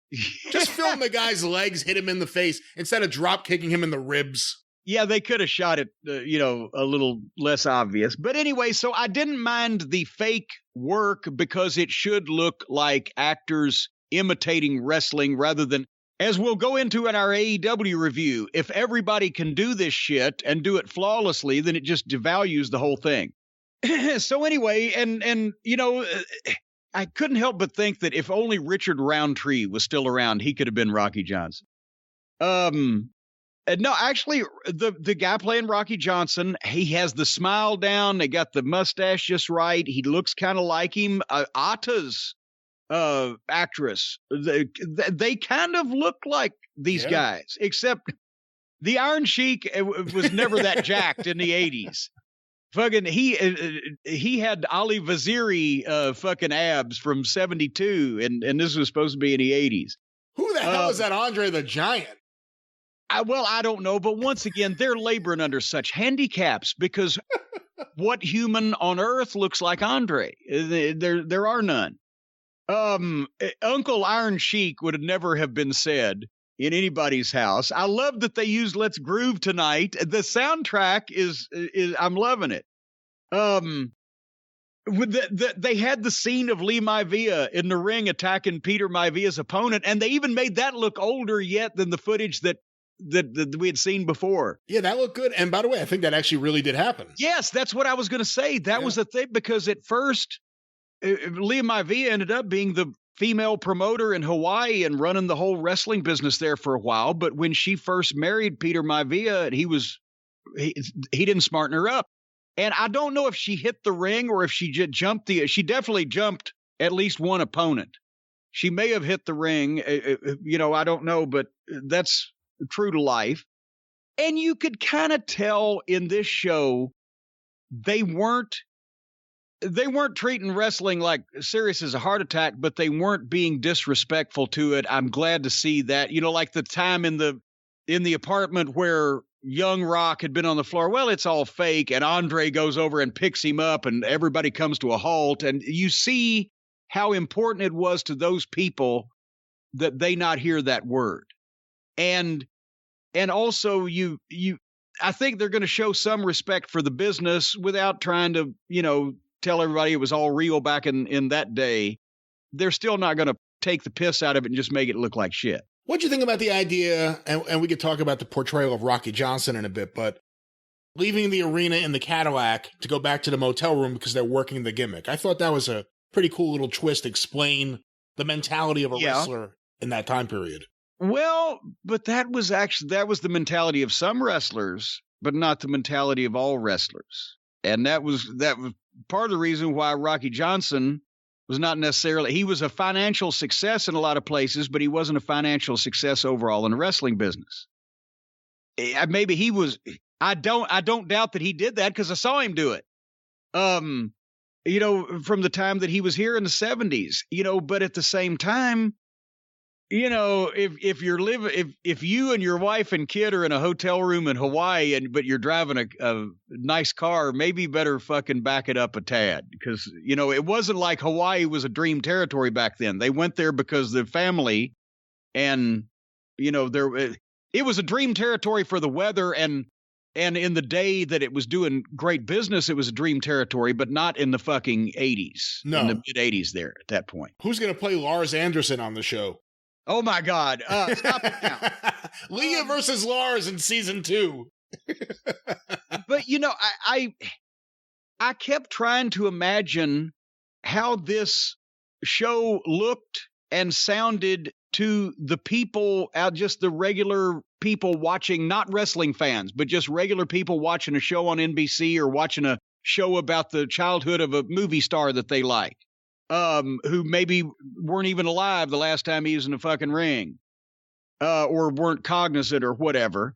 Just film the guy's legs, hit him in the face instead of drop kicking him in the ribs. Yeah, they could have shot it, a little less obvious. But anyway, so I didn't mind the fake work because it should look like actors imitating wrestling rather than, as we'll go into in our AEW review, if everybody can do this shit and do it flawlessly, then it just devalues the whole thing. So anyway, and I couldn't help but think that if only Richard Roundtree was still around, he could have been Rocky Johnson. No, actually, the guy playing Rocky Johnson, he has the smile down. They got the mustache just right. He looks kind of like him. Atta's actress, they kind of look like these guys, except the Iron Sheik was never that jacked in the 80s. Fucking he had Ali Vaziri fucking abs from 72, and this was supposed to be in the 80s. Who the hell is that Andre the Giant? I don't know, but once again, they're laboring under such handicaps because what human on earth looks like Andre? There are none. Uncle Iron Sheik would never have been said in anybody's house. I love that they used Let's Groove Tonight. The soundtrack is I'm loving it. They had the scene of Lee Maivia in the ring attacking Peter Maivia's opponent, and they even made that look older yet than the footage that we had seen before. Yeah, that looked good. And by the way, I think that actually really did happen. Yes, that's what I was going to say. That was the thing, because at first Leah Maivia ended up being the female promoter in Hawaii and running the whole wrestling business there for a while. But when she first married Peter Maivia, he didn't smarten her up. And I don't know if she hit the ring or if she just jumped she definitely jumped at least one opponent. She may have hit the ring, I don't know, but that's true to life. And you could kind of tell in this show, they weren't treating wrestling like serious as a heart attack, but they weren't being disrespectful to it. I'm glad to see that, like the time in the apartment where Young Rock had been on the floor. Well, it's all fake. And Andre goes over and picks him up and everybody comes to a halt. And you see how important it was to those people that they not hear that word. And also I think they're going to show some respect for the business without trying to, tell everybody it was all real back in that day. They're still not going to take the piss out of it and just make it look like shit. What'd you think about the idea, and we could talk about the portrayal of Rocky Johnson in a bit, but leaving the arena in the Cadillac to go back to the motel room because they're working the gimmick? I thought that was a pretty cool little twist to explain the mentality of a wrestler in that time period. Well, but that was the mentality of some wrestlers, but not the mentality of all wrestlers. And that was part of the reason why Rocky Johnson was not necessarily, he was a financial success in a lot of places, but he wasn't a financial success overall in the wrestling business. Maybe he was, I don't doubt that he did that because I saw him do it. From the time that he was here in the 70s, but at the same time, if you're if you and your wife and kid are in a hotel room in Hawaii but you're driving a nice car, maybe better fucking back it up a tad because, it wasn't like Hawaii was a dream territory back then. They went there because the family and, it was a dream territory for the weather and in the day that it was doing great business, it was a dream territory, but not in the fucking 80s. No. In the mid 80s there at that point. Who's going to play Lars Anderson on the show? Oh my God. Stop it now. Leah versus Lars in season 2. But, I kept trying to imagine how this show looked and sounded to the people out, just the regular people watching, not wrestling fans, but just regular people watching a show on NBC or watching a show about the childhood of a movie star that they like. Who maybe weren't even alive the last time he was in the fucking ring, or weren't cognizant or whatever,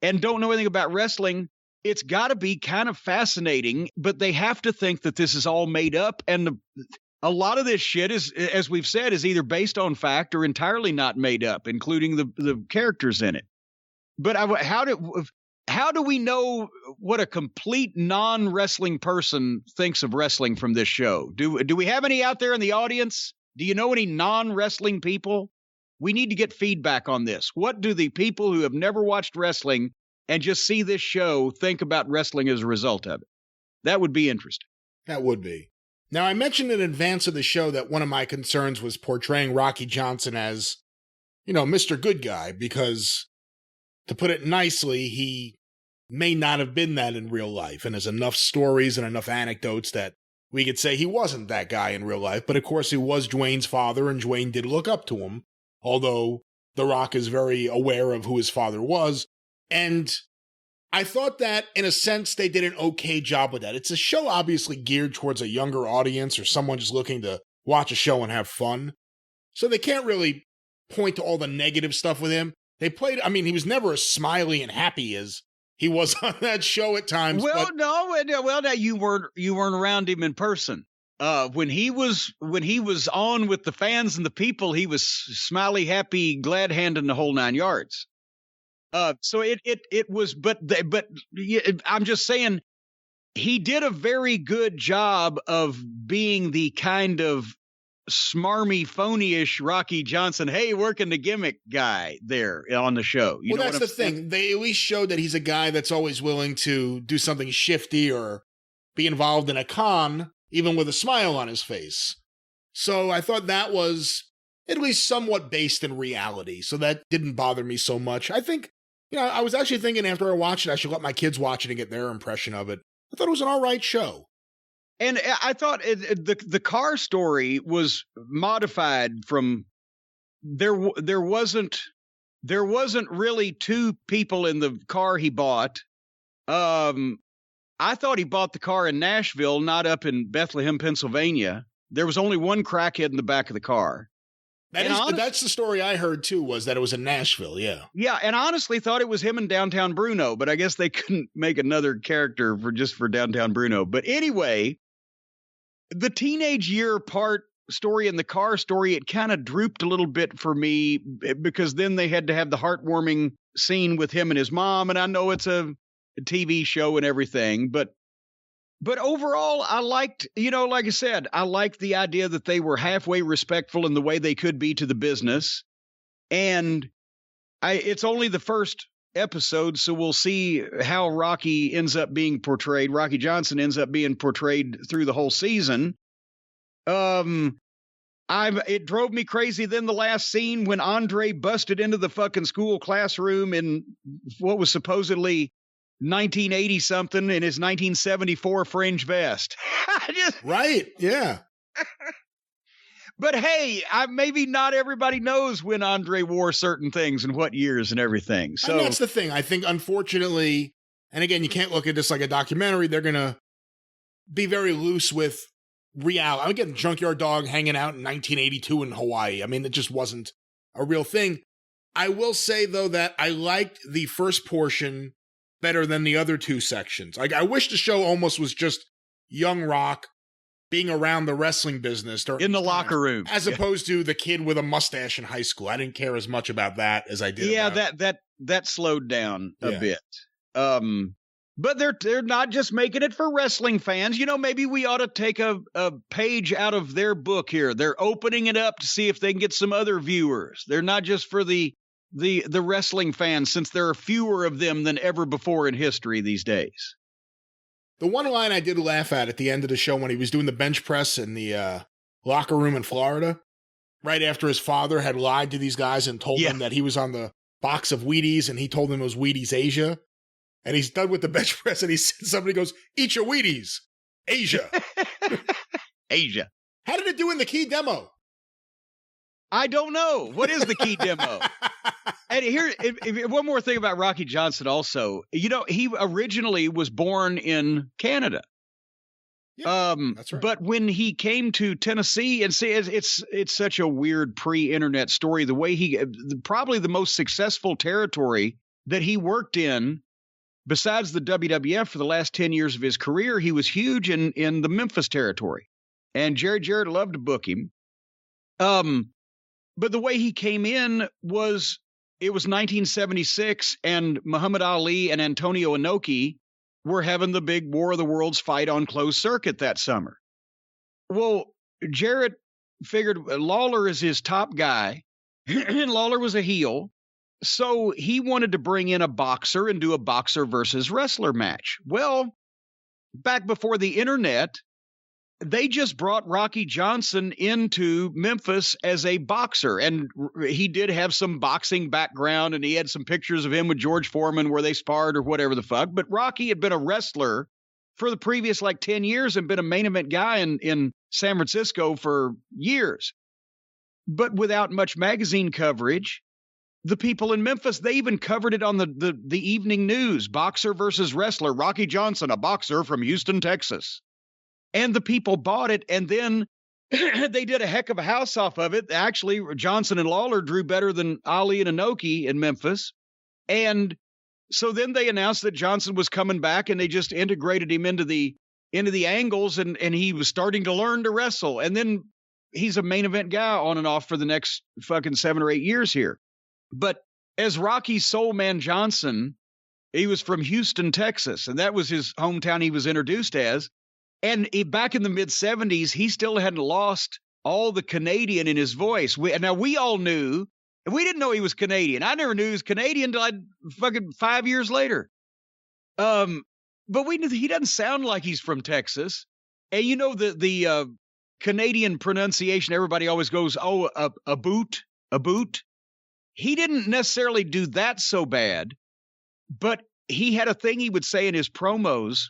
and don't know anything about wrestling. It's got to be kind of fascinating, but they have to think that this is all made up. And a lot of this shit is, as we've said, is either based on fact or entirely not made up, including the characters in it. But how do we know what a complete non-wrestling person thinks of wrestling from this show? Do we have any out there in the audience? Do you know any non-wrestling people? We need to get feedback on this. What do the people who have never watched wrestling and just see this show think about wrestling as a result of it? That would be interesting. That would be. Now, I mentioned in advance of the show that one of my concerns was portraying Rocky Johnson as, Mr. Good Guy, because, to put it nicely, he may not have been that in real life, and there's enough stories and enough anecdotes that we could say he wasn't that guy in real life. But of course, he was Dwayne's father, and Dwayne did look up to him, although The Rock is very aware of who his father was. And I thought that, in a sense, they did an okay job with that. It's a show obviously geared towards a younger audience or someone just looking to watch a show and have fun. So they can't really point to all the negative stuff with him. He was never as smiley and happy as he was on that show at times. Well, now you weren't around him in person. When he was on with the fans and the people, he was smiley, happy, glad handing the whole 9 yards. So it was, but I'm just saying he did a very good job of being the kind of smarmy, phony-ish Rocky Johnson, hey, working the gimmick guy there on the show. Well, that's the thing. They at least showed that he's a guy that's always willing to do something shifty or be involved in a con, even with a smile on his face. So I thought that was at least somewhat based in reality. So that didn't bother me so much. I think, I was actually thinking after I watched it, I should let my kids watch it and get their impression of it. I thought it was an all right show. And I thought the car story was modified from there wasn't really two people in the car he bought. I thought he bought the car in Nashville, not up in Bethlehem, Pennsylvania. There was only one crackhead in the back of the car. That's the story I heard too, was that it was in Nashville. Yeah. Yeah. And honestly thought it was him in downtown Bruno, but I guess they couldn't make another character for downtown Bruno. But anyway, the teenage year part story and the car story, it kind of drooped a little bit for me because then they had to have the heartwarming scene with him and his mom. And I know it's a TV show and everything, but overall, I liked, like I said, I liked the idea that they were halfway respectful in the way they could be to the business. And it's only the first episode, so we'll see how Rocky Johnson ends up being portrayed through the whole season. It drove me crazy then the last scene when Andre busted into the fucking school classroom in what was supposedly 1980 something in his 1974 fringe vest. Right. Yeah. But hey, maybe not everybody knows when Andre wore certain things and what years and everything. So and that's the thing. I think, unfortunately, and again, you can't look at this like a documentary. They're going to be very loose with reality. Again, Junkyard Dog hanging out in 1982 in Hawaii. I mean, it just wasn't a real thing. I will say, though, that I liked the first portion better than the other two sections. Like, I wish the show almost was just Young Rock being around the wrestling business in the locker room, as opposed to the kid with a mustache in high school. I didn't care as much about that as I did. Yeah, that slowed down a bit. But they're not just making it for wrestling fans. Maybe we ought to take a page out of their book here. They're opening it up to see if they can get some other viewers. They're not just for the wrestling fans, since there are fewer of them than ever before in history these days. The one line I did laugh at the end of the show when he was doing the bench press in the locker room in Florida, right after his father had lied to these guys and told them that he was on the box of Wheaties and he told them it was Wheaties Asia. And he's done with the bench press and somebody goes, "Eat your Wheaties, Asia." Asia. How did it do in the key demo? I don't know. What is the key demo? And here, one more thing about Rocky Johnson also. He originally was born in Canada. Yeah, that's right. But when he came to Tennessee, and see, it's such a weird pre-internet story. The way probably the most successful territory that he worked in, besides the WWF for the last 10 years of his career, he was huge in the Memphis territory. And Jerry Jarrett loved to book him. But the way he came in was, it was 1976, and Muhammad Ali and Antonio Inoki were having the big War of the Worlds fight on closed circuit that summer. Well, Jarrett figured Lawler is his top guy, and Lawler was a heel, so he wanted to bring in a boxer and do a boxer versus wrestler match. Well, back before the internet, they just brought Rocky Johnson into Memphis as a boxer, and he did have some boxing background, and he had some pictures of him with George Foreman where they sparred or whatever the fuck. But Rocky had been a wrestler for the previous 10 years and been a main event guy in San Francisco for years. But without much magazine coverage, the people in Memphis, they even covered it on the evening news. Boxer versus wrestler, Rocky Johnson, a boxer from Houston, Texas. And the people bought it, and then they did a heck of a house off of it. Actually, Johnson and Lawler drew better than Ali and Inoki in Memphis. And so then they announced that Johnson was coming back, and they just integrated him into the angles, and he was starting to learn to wrestle. And then he's a main event guy on and off for the next fucking 7 or 8 years here. But as Rocky Soul Man Johnson, he was from Houston, Texas, and that was his hometown he was introduced as. And back in the mid-'70s, he still hadn't lost all the Canadian in his voice. Now, we all knew, and we didn't know he was Canadian. I never knew he was Canadian until fucking 5 years later. But we knew he doesn't sound like he's from Texas. And the Canadian pronunciation, everybody always goes, "Oh, a boot." He didn't necessarily do that so bad, but he had a thing he would say in his promos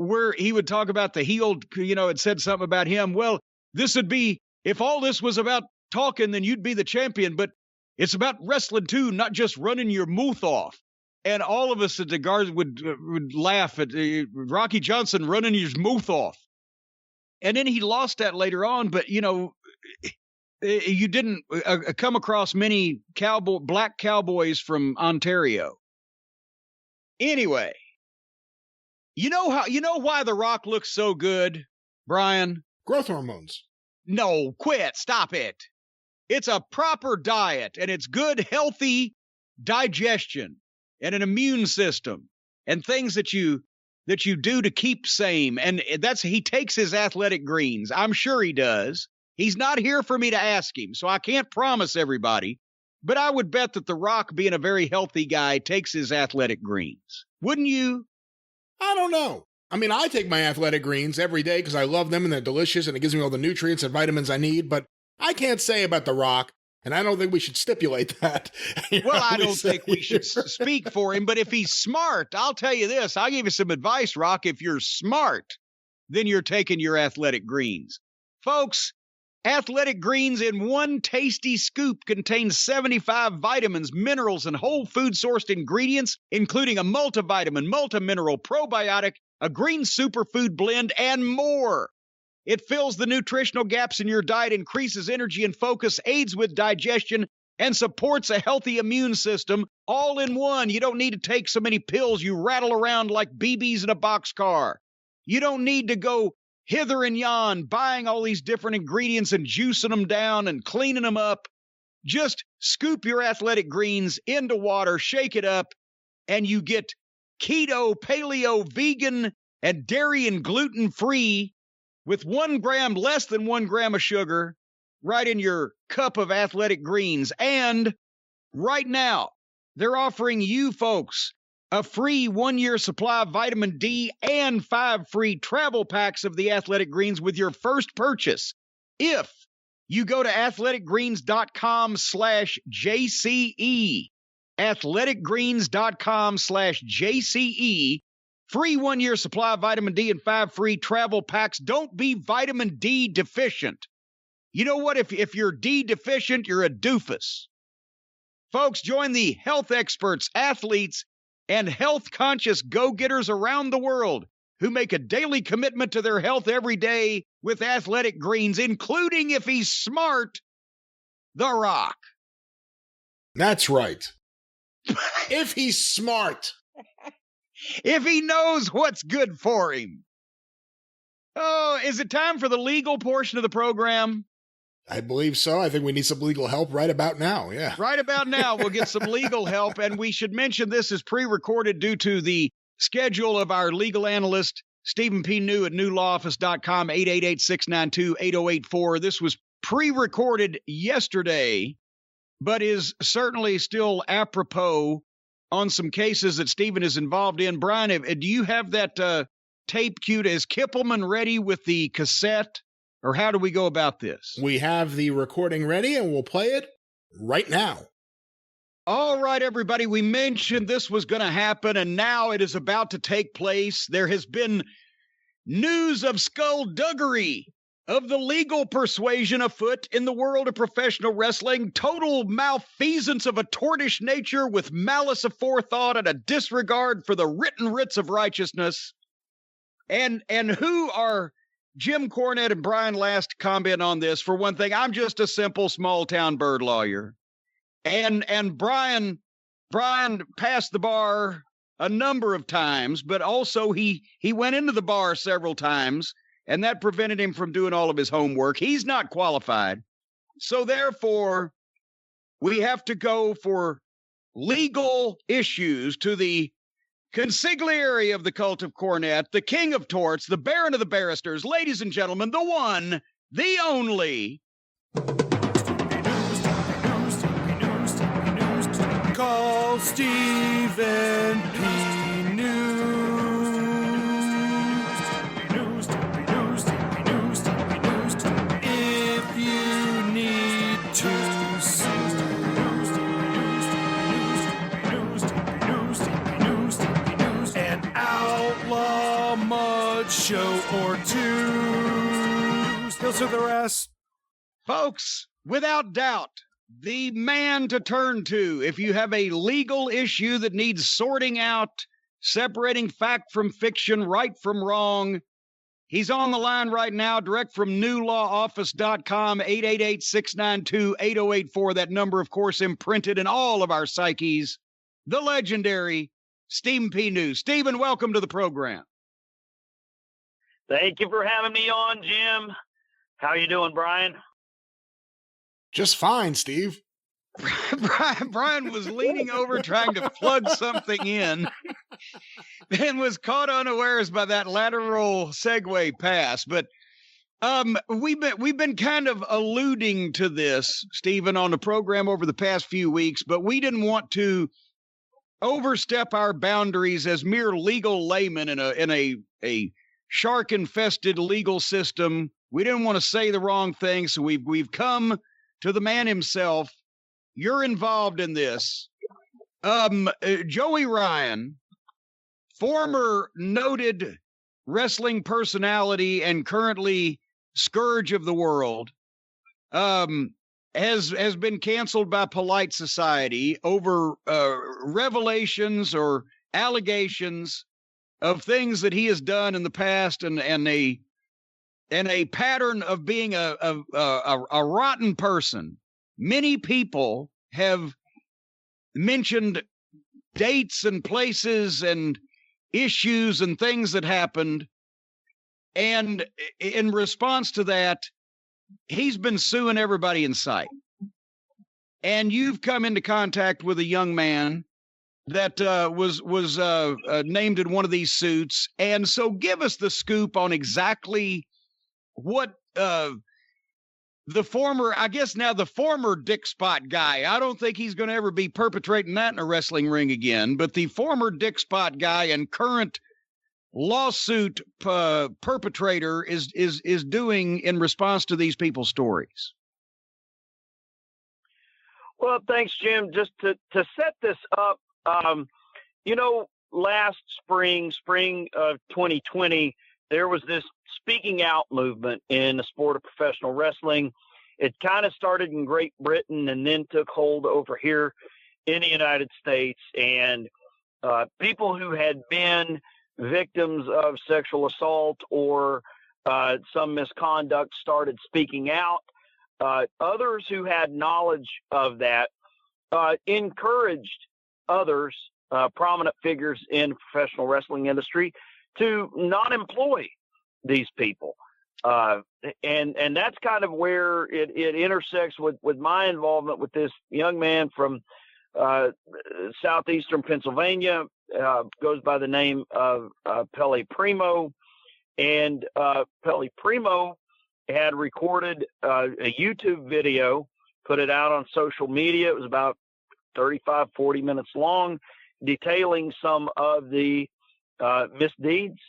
where he would talk about the healed, it said something about him. Well, this would be, if all this was about talking, then you'd be the champion. But it's about wrestling too, not just running your mouth off. And all of us at the Garden would laugh at Rocky Johnson running his mouth off. And then he lost that later on. But, you didn't come across many black cowboys from Ontario. Anyway, you know why The Rock looks so good, Brian? Growth hormones. No, quit. Stop it. It's a proper diet, and it's good, healthy digestion and an immune system and things that you do to keep sane. And he takes his athletic greens. I'm sure he does. He's not here for me to ask him, so I can't promise everybody. But I would bet that The Rock, being a very healthy guy, takes his athletic greens. Wouldn't you? I don't know. I mean, I take my athletic greens every day because I love them and they're delicious and it gives me all the nutrients and vitamins I need. But I can't say about The Rock, and I don't think we should stipulate that. Well, I don't think we should speak for him. But if he's smart, I'll tell you this. I'll give you some advice, Rock. If you're smart, then you're taking your athletic greens. Folks, athletic greens in one tasty scoop contains 75 vitamins, minerals, and whole food sourced ingredients, including a multivitamin, multimineral, probiotic, a green superfood blend, and more. It fills the nutritional gaps in your diet, increases energy and focus, aids with digestion, and supports a healthy immune system all in one. You don't need to take so many pills you rattle around like BBs in a boxcar. You don't need to go hither and yon, buying all these different ingredients and juicing them down and cleaning them up. Just scoop your athletic greens into water, shake it up, and you get keto, paleo, vegan, and dairy and gluten-free with 1 gram, less than 1 gram of sugar, right in your cup of athletic greens. And right now, they're offering you folks a free 1-year supply of vitamin D and 5 free travel packs of the athletic greens with your first purchase. If you go to athleticgreens.com/JCE, athleticgreens.com/JCE, free 1-year supply of vitamin D and 5 free travel packs. Don't be vitamin D deficient. You know what? If you're D deficient, you're a doofus. Folks, join the health experts, athletes, and health-conscious go-getters around the world who make a daily commitment to their health every day with athletic greens, including, if he's smart, The Rock. That's right. If he's smart. If he knows what's good for him. Oh, is it time for the legal portion of the program? I believe so. I think we need some legal help right about now, yeah. Right about now, we'll get some legal help, and we should mention this is pre-recorded due to the schedule of our legal analyst, Stephen P. New at newlawoffice.com, 888-692-8084. This was pre-recorded yesterday, but is certainly still apropos on some cases that Stephen is involved in. Brian, do you have that tape queued? Is Kippelman ready with the cassette? Or how do we go about this? We have the recording ready, and we'll play it right now. All right, everybody. We mentioned this was going to happen, and now it is about to take place. There has been news of skullduggery, of the legal persuasion afoot in the world of professional wrestling, total malfeasance of a tortoise nature with malice aforethought and a disregard for the written writs of righteousness. And who are Jim Cornette and Brian Last comment on this? For one thing, I'm just a simple small-town bird lawyer. And Brian passed the bar a number of times, but also he went into the bar several times, and that prevented him from doing all of his homework. He's not qualified. So therefore, we have to go for legal issues to the consigliere of the cult of Cornette, the king of torts, the baron of the barristers, ladies and gentlemen, the one, the only. Call Stephen P. News. If you need to sue. Outlaw must show or two. Skills to the rest. Folks, without doubt, the man to turn to if you have a legal issue that needs sorting out, separating fact from fiction, right from wrong. He's on the line right now, direct from newlawoffice.com, 888-692-8084. That number, of course, imprinted in all of our psyches. The legendary Stephen P. New. Stephen, welcome to the program. Thank you for having me on, Jim. How you doing, Brian? Just fine, Steve. Brian was leaning over trying to plug something in and was caught unawares by that lateral segue pass. But we've been kind of alluding to this, Stephen, on the program over the past few weeks, but we didn't want to overstep our boundaries as mere legal laymen in a shark-infested legal system. We didn't want to say the wrong thing, so we've come to the man himself. You're involved in this. Joey Ryan, former noted wrestling personality and currently scourge of the world, has been canceled by polite society over revelations or allegations of things that he has done in the past and a pattern of being a rotten person. Many people have mentioned dates and places and issues and things that happened. And in response to that, he's been suing everybody in sight. And you've come into contact with a young man that was named in one of these suits. And so give us the scoop on exactly what the former Dick Spot guy. I don't think he's going to ever be perpetrating that in a wrestling ring again. But the former Dick Spot guy and current lawsuit perpetrator is doing in response to these people's stories. Well, thanks, Jim. Just to set this up, last spring of 2020, there was this speaking out movement in the sport of professional wrestling. It kind of started in Great Britain and then took hold over here in the United States. And people who had been victims of sexual assault or some misconduct started speaking out. Others who had knowledge of that encouraged others, prominent figures in the professional wrestling industry, to not employ these people. And that's kind of where it intersects with my involvement with this young man from southeastern Pennsylvania, goes by the name of Pelle Primo. And Pelle Primo had recorded a YouTube video, put it out on social media. It was about 35, 40 minutes long, detailing some of the misdeeds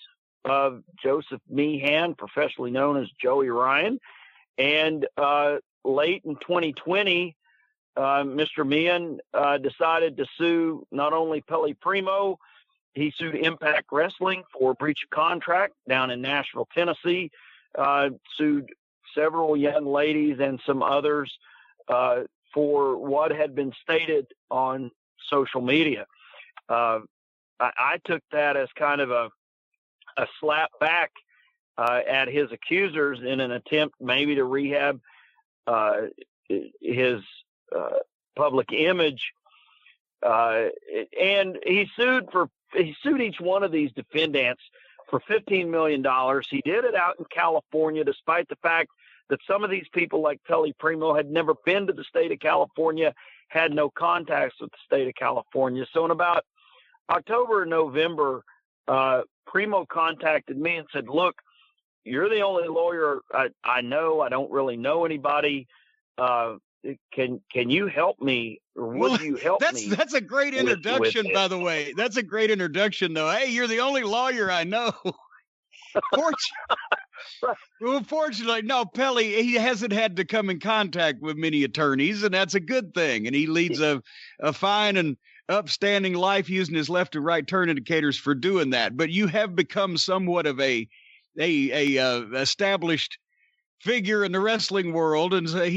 of Joseph Meehan, professionally known as Joey Ryan. And late in 2020, Mr. Meehan decided to sue not only Pelle Primo, he sued Impact Wrestling for breach of contract down in Nashville, Tennessee, sued several young ladies and some others for what had been stated on social media. I took that as kind of a slap back at his accusers in an attempt maybe to rehab his public image. And he sued each one of these defendants for $15 million. He did it out in California, despite the fact that some of these people, like Pelle Primo, had never been to the state of California, had no contacts with the state of California. So in about October or November, Primo contacted me and said, "Look, you're the only lawyer I know. I don't really know anybody. Can you help me? Or would you help me?" That's a great introduction, by the way. That's a great introduction, though. Hey, you're the only lawyer I know. Fortunately, no, Pelle, he hasn't had to come in contact with many attorneys, and that's a good thing. And he leads a fine and upstanding life using his left and right turn indicators for doing that. But you have become somewhat of a established figure in the wrestling world, and so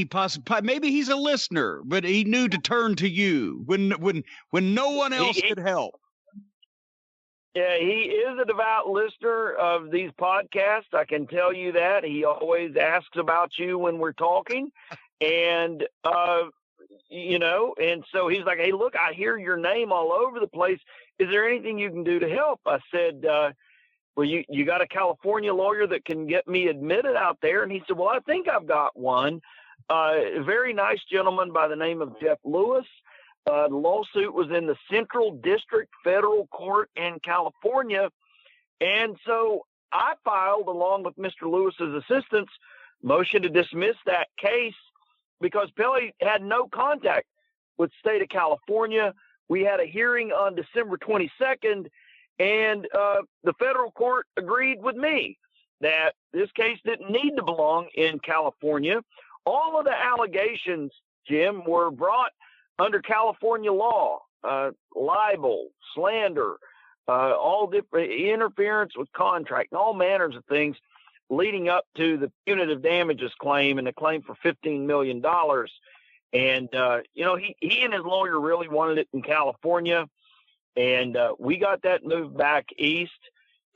maybe he's a listener, but he knew to turn to you when no one else could help. Yeah, he is a devout listener of these podcasts. I can tell you that. He always asks about you when we're talking. And, and so he's like, hey, look, I hear your name all over the place. Is there anything you can do to help? I said, well, you got a California lawyer that can get me admitted out there? And he said, well, I think I've got one. A very nice gentleman by the name of Jeff Lewis. The lawsuit was in the Central District Federal Court in California. And so I filed, along with Mr. Lewis's assistants, motion to dismiss that case because Pele had no contact with the state of California. We had a hearing on December 22nd, and the federal court agreed with me that this case didn't need to belong in California. All of the allegations, Jim, were brought under California law, libel, slander, all different interference with contract, and all manners of things leading up to the punitive damages claim and the claim for $15 million. And, he and his lawyer really wanted it in California. And we got that moved back east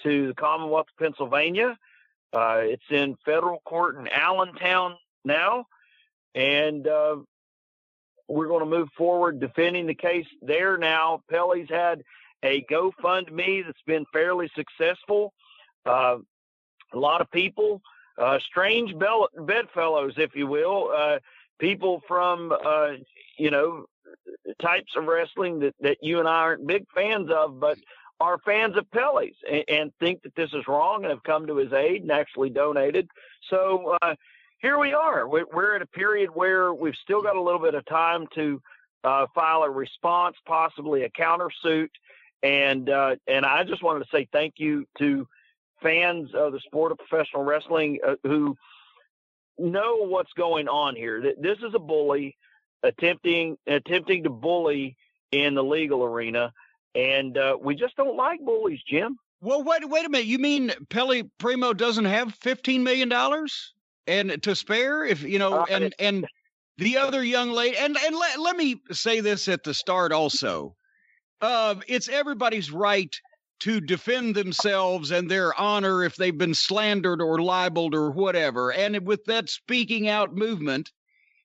to the Commonwealth of Pennsylvania. It's in federal court in Allentown now. And we're going to move forward defending the case there now. Pele's had a GoFundMe that's been fairly successful. A lot of people, strange bedfellows, if you will, people from, types of wrestling that you and I aren't big fans of, but are fans of Pele's and think that this is wrong and have come to his aid and actually donated. So, here we are. We're at a period where we've still got a little bit of time to file a response, possibly a countersuit. And I just wanted to say thank you to fans of the sport of professional wrestling who know what's going on here. This is a bully attempting to bully in the legal arena. And we just don't like bullies, Jim. Well, wait a minute. You mean Pele Primo doesn't have $15 million? And to spare, if and the other young lady, and let me say this at the start also, it's everybody's right to defend themselves and their honor if they've been slandered or libeled or whatever. And with that speaking out movement,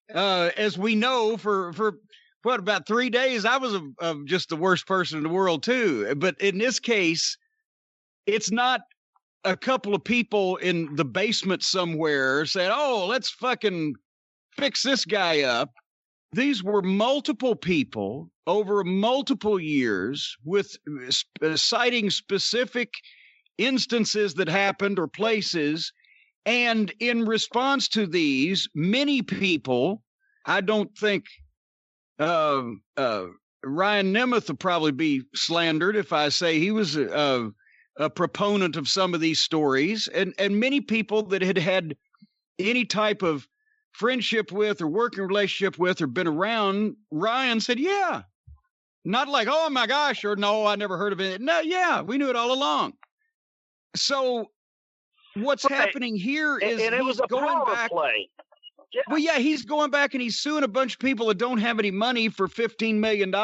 as we know, for about 3 days, I was just the worst person in the world too. But in this case, it's not a couple of people in the basement somewhere said, oh, let's fucking fix this guy up. These were multiple people over multiple years with citing specific instances that happened or places. And in response to these, many people, I don't think Ryan Nemeth will probably be slandered if I say he was a proponent of some of these stories, and many people that had any type of friendship with or working relationship with or been around Ryan said, yeah, not like, oh my gosh, or no, I never heard of it. No, yeah, we knew it all along. So what's happening here is and it was a going back. Play. Yeah. Well, yeah, he's going back and he's suing a bunch of people that don't have any money for $15 million.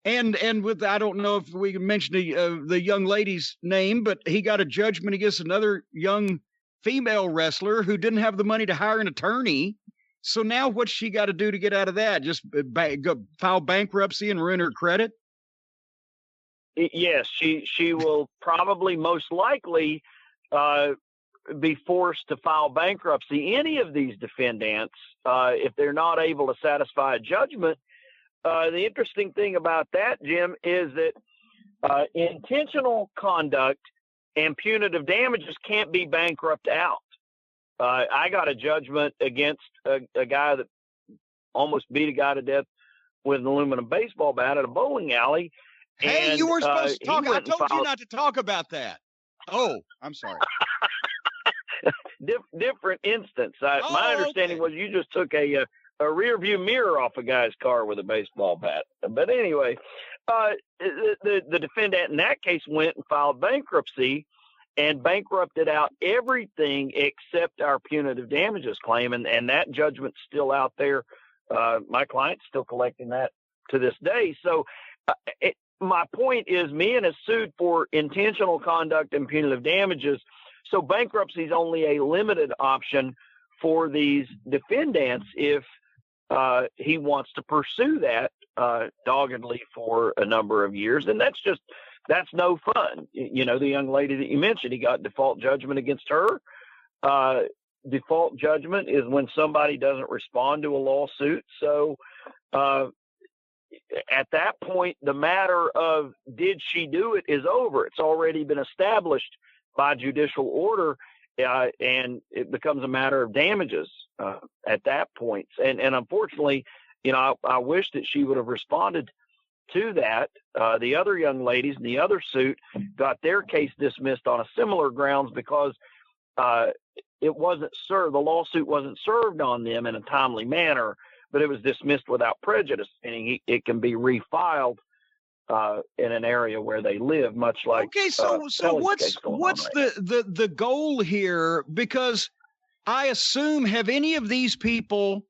And with, I don't know if we can mention the young lady's name, but he got a judgment against another young female wrestler who didn't have the money to hire an attorney. So now what's she got to do to get out of that? Just go file bankruptcy and ruin her credit? Yes, she will probably most likely be forced to file bankruptcy. Any of these defendants, if they're not able to satisfy a judgment. The interesting thing about that, Jim, is that intentional conduct and punitive damages can't be bankrupt out. I got a judgment against a guy that almost beat a guy to death with an aluminum baseball bat at a bowling alley. Hey, and, you were supposed to talk. I told you not to talk about that. Oh, I'm sorry. Different instance. My understanding was you just took a rear view mirror off a guy's car with a baseball bat. But anyway, the defendant in that case went and filed bankruptcy, and bankrupted out everything except our punitive damages claim. And that judgment's still out there. My client's still collecting that to this day. So my point is, Meehan is sued for intentional conduct and punitive damages. So bankruptcy is only a limited option for these defendants if he wants to pursue that doggedly for a number of years. And that's no fun. You know, the young lady that you mentioned, he got default judgment against her. Default judgment is when somebody doesn't respond to a lawsuit. So at that point, the matter of did she do it is over. It's already been established by judicial order, and it becomes a matter of damages at that point. And unfortunately, you know, I wish that she would have responded to that. The other young ladies in the other suit got their case dismissed on a similar grounds because it wasn't served. The lawsuit wasn't served on them in a timely manner, but it was dismissed without prejudice, meaning it can be refiled in an area where they live, much like. Okay, so what's the goal here? Because I assume, have any of these people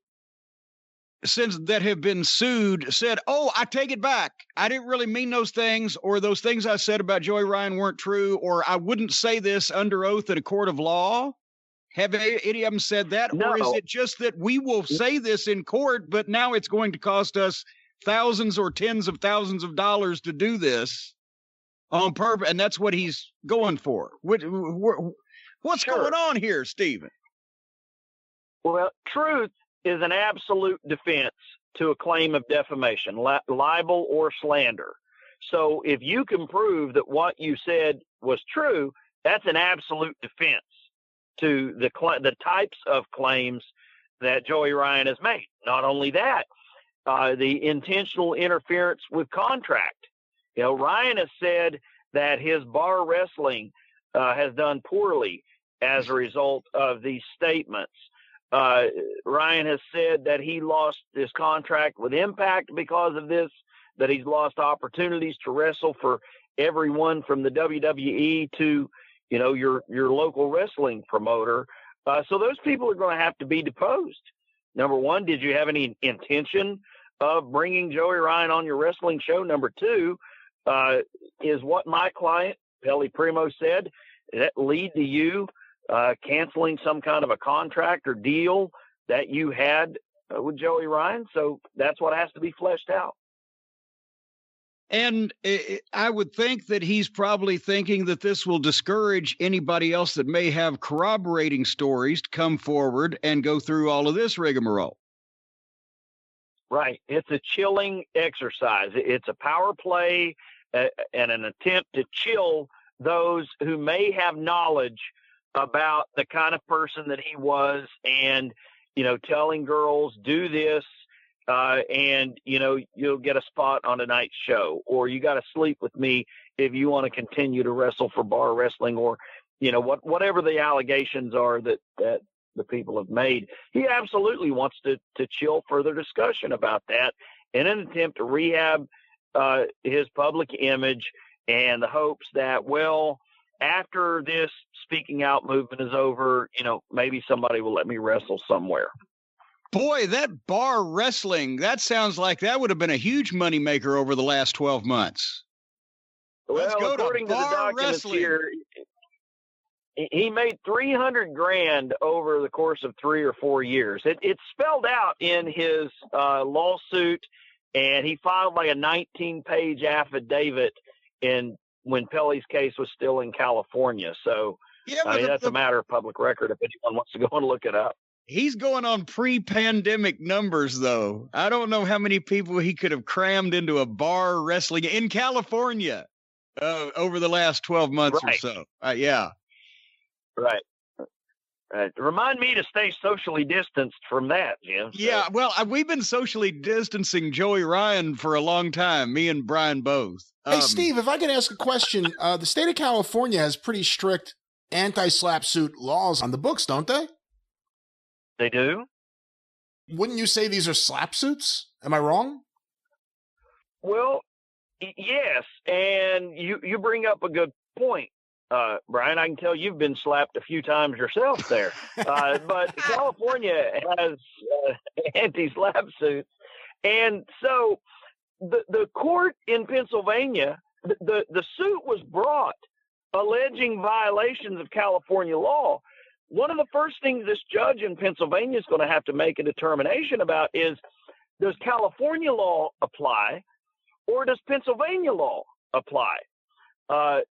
since that have been sued said, "Oh, I take it back. I didn't really mean those things," or "Those things I said about Joey Ryan weren't true," or "I wouldn't say this under oath in a court of law"? Have any of them said that? No. Or is it just that we will say this in court, but now it's going to cost us thousands or tens of thousands of dollars to do this on purpose, and that's what he's going for? What's going on here, Stephen? Well, truth is an absolute defense to a claim of defamation, libel, or slander. So if you can prove that what you said was true, that's an absolute defense to the types of claims that Joey Ryan has made. Not only that, the intentional interference with contract. You know, Ryan has said that his bar wrestling has done poorly as a result of these statements. Ryan has said that he lost his contract with Impact because of this, that he's lost opportunities to wrestle for everyone from the WWE to, you know, your local wrestling promoter. So those people are going to have to be deposed. Number one, did you have any intention of bringing Joey Ryan on your wrestling show? Number two, is what my client, Pelly Primo, said, that lead to you canceling some kind of a contract or deal that you had with Joey Ryan? So that's what has to be fleshed out. And I would think that he's probably thinking that this will discourage anybody else that may have corroborating stories to come forward and go through all of this rigmarole. Right. It's a chilling exercise. It's a power play and an attempt to chill those who may have knowledge about the kind of person that he was, and, you know, telling girls, do this, and, you know, you'll get a spot on tonight's show, or you got to sleep with me if you want to continue to wrestle for bar wrestling, or, you know, whatever the allegations are that the people have made. He absolutely wants to chill further discussion about that in an attempt to rehab his public image, and the hopes that, well, after this speaking out movement is over, you know, maybe somebody will let me wrestle somewhere. Boy, that bar wrestling, that sounds like that would have been a huge moneymaker over the last 12 months. Well, according to the documents here, he made $300,000 over the course of 3 or 4 years. It's spelled out in his lawsuit, and he filed like a 19-page affidavit when Pelly's case was still in California. So, yeah, I mean, that's a matter of public record if anyone wants to go and look it up. He's going on pre-pandemic numbers, though. I don't know how many people he could have crammed into a bar wrestling in California over the last 12 months or so. Yeah. Right. Remind me to stay socially distanced from that, Jim. So. Yeah, well, we've been socially distancing Joey Ryan for a long time, me and Brian both. Hey, Steve, if I could ask a question, the state of California has pretty strict anti-slap suit laws on the books, don't they? They do? Wouldn't you say these are slap suits? Am I wrong? Well, yes, and you bring up a good point. Brian, I can tell you've been slapped a few times yourself there. But California has anti-slap suits. And so the court in Pennsylvania, the suit was brought alleging violations of California law. One of the first things this judge in Pennsylvania is going to have to make a determination about is, does California law apply or does Pennsylvania law apply?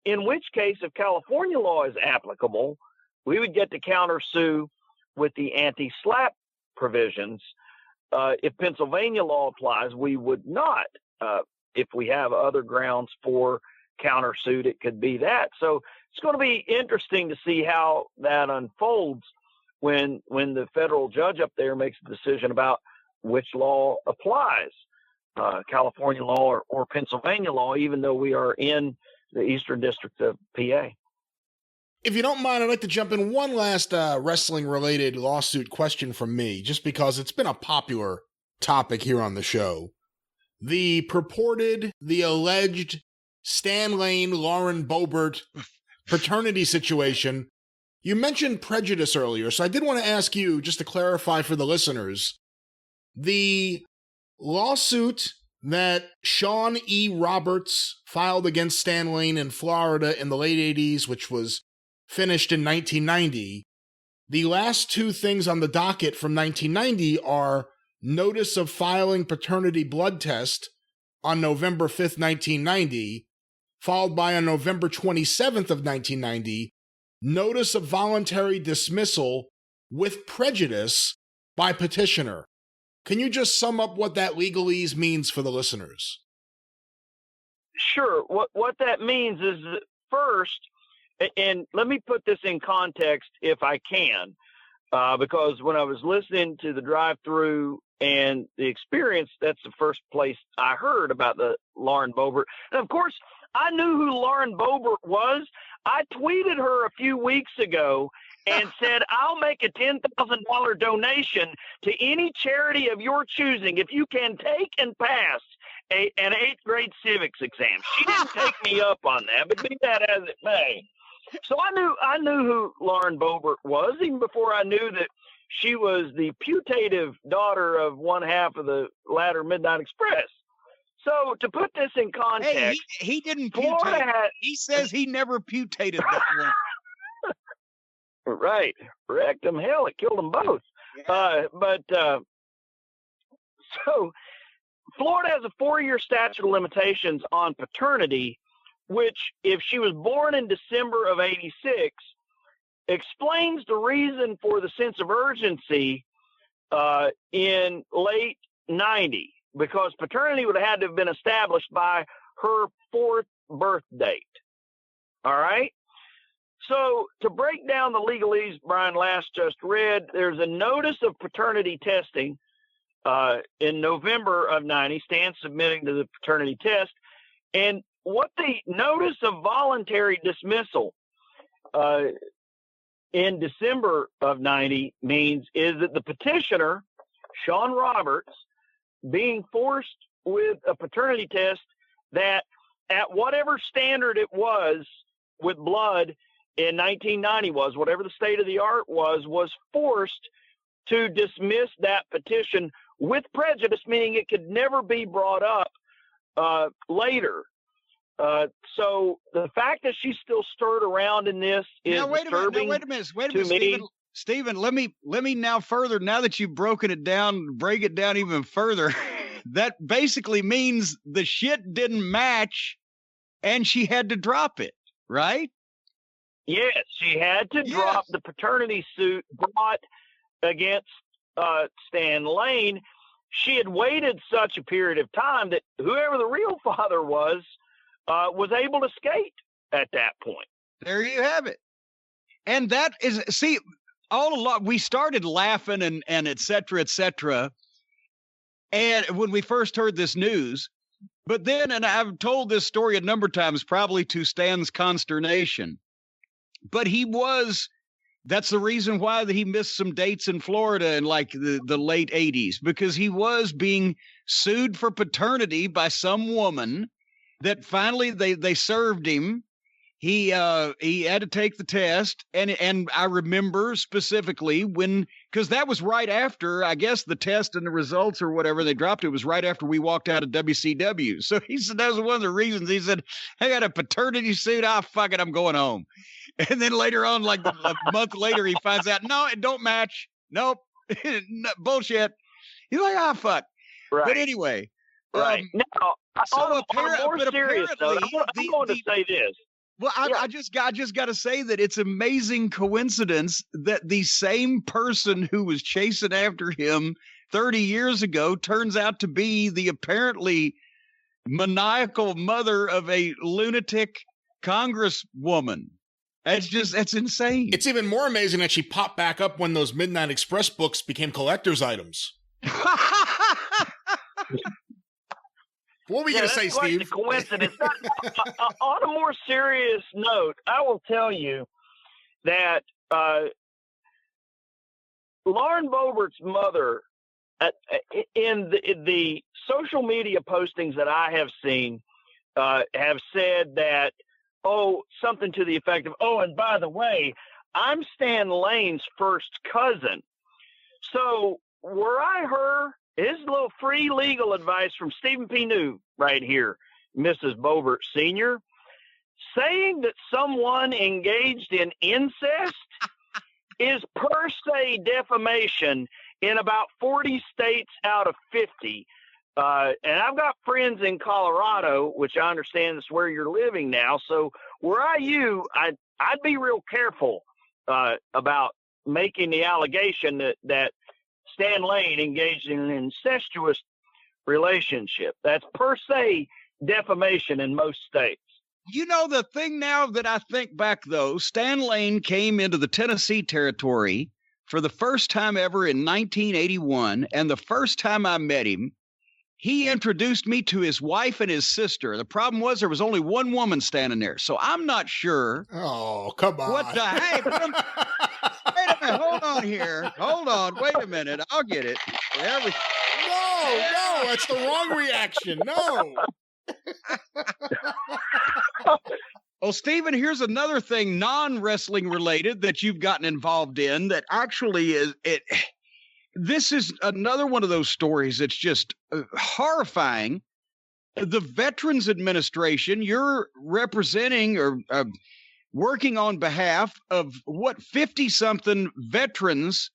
In which case, if California law is applicable, we would get to countersue with the anti-slap provisions. If Pennsylvania law applies, we would not. If we have other grounds for countersuit, it could be that. So it's going to be interesting to see how that unfolds when the federal judge up there makes a decision about which law applies, California law or Pennsylvania law, even though we are in the Eastern District of PA. If you don't mind, I'd like to jump in one last wrestling-related lawsuit question from me, just because it's been a popular topic here on the show. The alleged Stan Lane, Lauren Boebert paternity situation. You mentioned prejudice earlier, so I did want to ask you, just to clarify for the listeners, the lawsuit that Sean E. Roberts filed against Stan Lane in Florida in the late 80s, which was finished in 1990, the last two things on the docket from 1990 are notice of filing paternity blood test on November 5th, 1990, followed by on November 27th of 1990, notice of voluntary dismissal with prejudice by petitioner. Can you just sum up what that legalese means for the listeners? Sure. What that means is that first, and let me put this in context if I can, because when I was listening to the drive-through and the experience, that's the first place I heard about the Lauren Boebert. And of course, I knew who Lauren Boebert was. I tweeted her a few weeks ago and said, I'll make a $10,000 donation to any charity of your choosing if you can take and pass an 8th grade civics exam. She didn't take me up on that, but be that as it may. So I knew who Lauren Boebert was, even before I knew that she was the putative daughter of one half of the latter Midnight Express. So to put this in context, hey, he didn't putate. He says he never putated that one. Right, wrecked them. Hell, it killed them both. Yeah. So Florida has a 4-year statute of limitations on paternity, which, if she was born in December of 86, explains the reason for the sense of urgency in late 90, because paternity would have had to have been established by her 4th birth date. All right? So to break down the legalese Brian last just read, there's a notice of paternity testing in November of 90, Stan submitting to the paternity test. And what the notice of voluntary dismissal in December of 90 means is that the petitioner, Sean Roberts, being forced with a paternity test that at whatever standard it was with blood in 1990 was, whatever the state of the art was forced to dismiss that petition with prejudice, meaning it could never be brought up later. So the fact that she's still stirred around in this is disturbing. Wait a minute, Stephen, let me now further, now that you've broken it down, break it down even further. That basically means the shit didn't match and she had to drop it, right? Yes, she had to drop the paternity suit brought against Stan Lane. She had waited such a period of time that whoever the real father was able to skate at that point. There you have it. And that is, see, all along, we started laughing and et cetera, and when we first heard this news, but then, and I've told this story a number of times, probably to Stan's consternation, but that's the reason why he missed some dates in Florida in like the late 80s, because he was being sued for paternity by some woman that finally they served him. he had to take the test, and I remember specifically because that was right after, I guess, the test and the results or whatever they dropped. It was right after we walked out of WCW. So he said that was one of the reasons. He said, "I got a paternity suit. Fuck it, I'm going home." And then later on, like a month later, he finds out, no, it don't match. Nope, bullshit. He's like, fuck. Right. But anyway, right now, so on a more serious note, I'm going to say this. Well, I just got to say that it's amazing coincidence that the same person who was chasing after him 30 years ago turns out to be the apparently maniacal mother of a lunatic congresswoman. That's insane. It's even more amazing that she popped back up when those Midnight Express books became collector's items. What were you going to say, Steve? That's quite the coincidence. On a more serious note, I will tell you that Lauren Boebert's mother, in the social media postings that I have seen, have said that, something to the effect of, and by the way, I'm Stan Lane's first cousin. So were I her, here's a little free legal advice from Stephen P. New right here, Mrs. Boebert Sr., saying that someone engaged in incest is per se defamation in about 40 states out of 50. And I've got friends in Colorado, which I understand is where you're living now. So were I you, I'd be real careful about making the allegation that Stan Lane engaged in an incestuous relationship. That's per se defamation in most states. You know, the thing now that I think back, though, Stan Lane came into the Tennessee territory for the first time ever in 1981. And the first time I met him, he introduced me to his wife and his sister. The problem was there was only one woman standing there. So I'm not sure. Oh, come on. What the heck? Wait a minute. Hold on here. Hold on. Wait a minute. I'll get it. There we No, that's the wrong reaction. No. Oh, Stephen, here's another thing non-wrestling related that you've gotten involved in that actually is it. This is another one of those stories that's just horrifying. The Veterans Administration, you're representing or working on behalf of 50-something veterans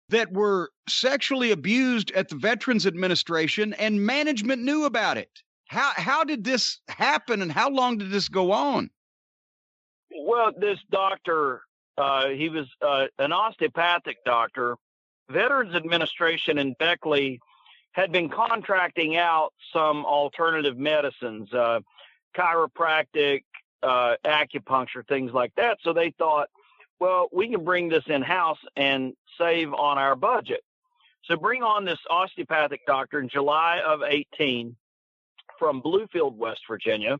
that were sexually abused at the Veterans Administration, and management knew about it. How did this happen, and how long did this go on? Well, this doctor, he was an osteopathic doctor. Veterans Administration in Beckley had been contracting out some alternative medicines, chiropractic, acupuncture, things like that. So they thought, well, we can bring this in-house and save on our budget. So bring on this osteopathic doctor in July of 18 from Bluefield, West Virginia,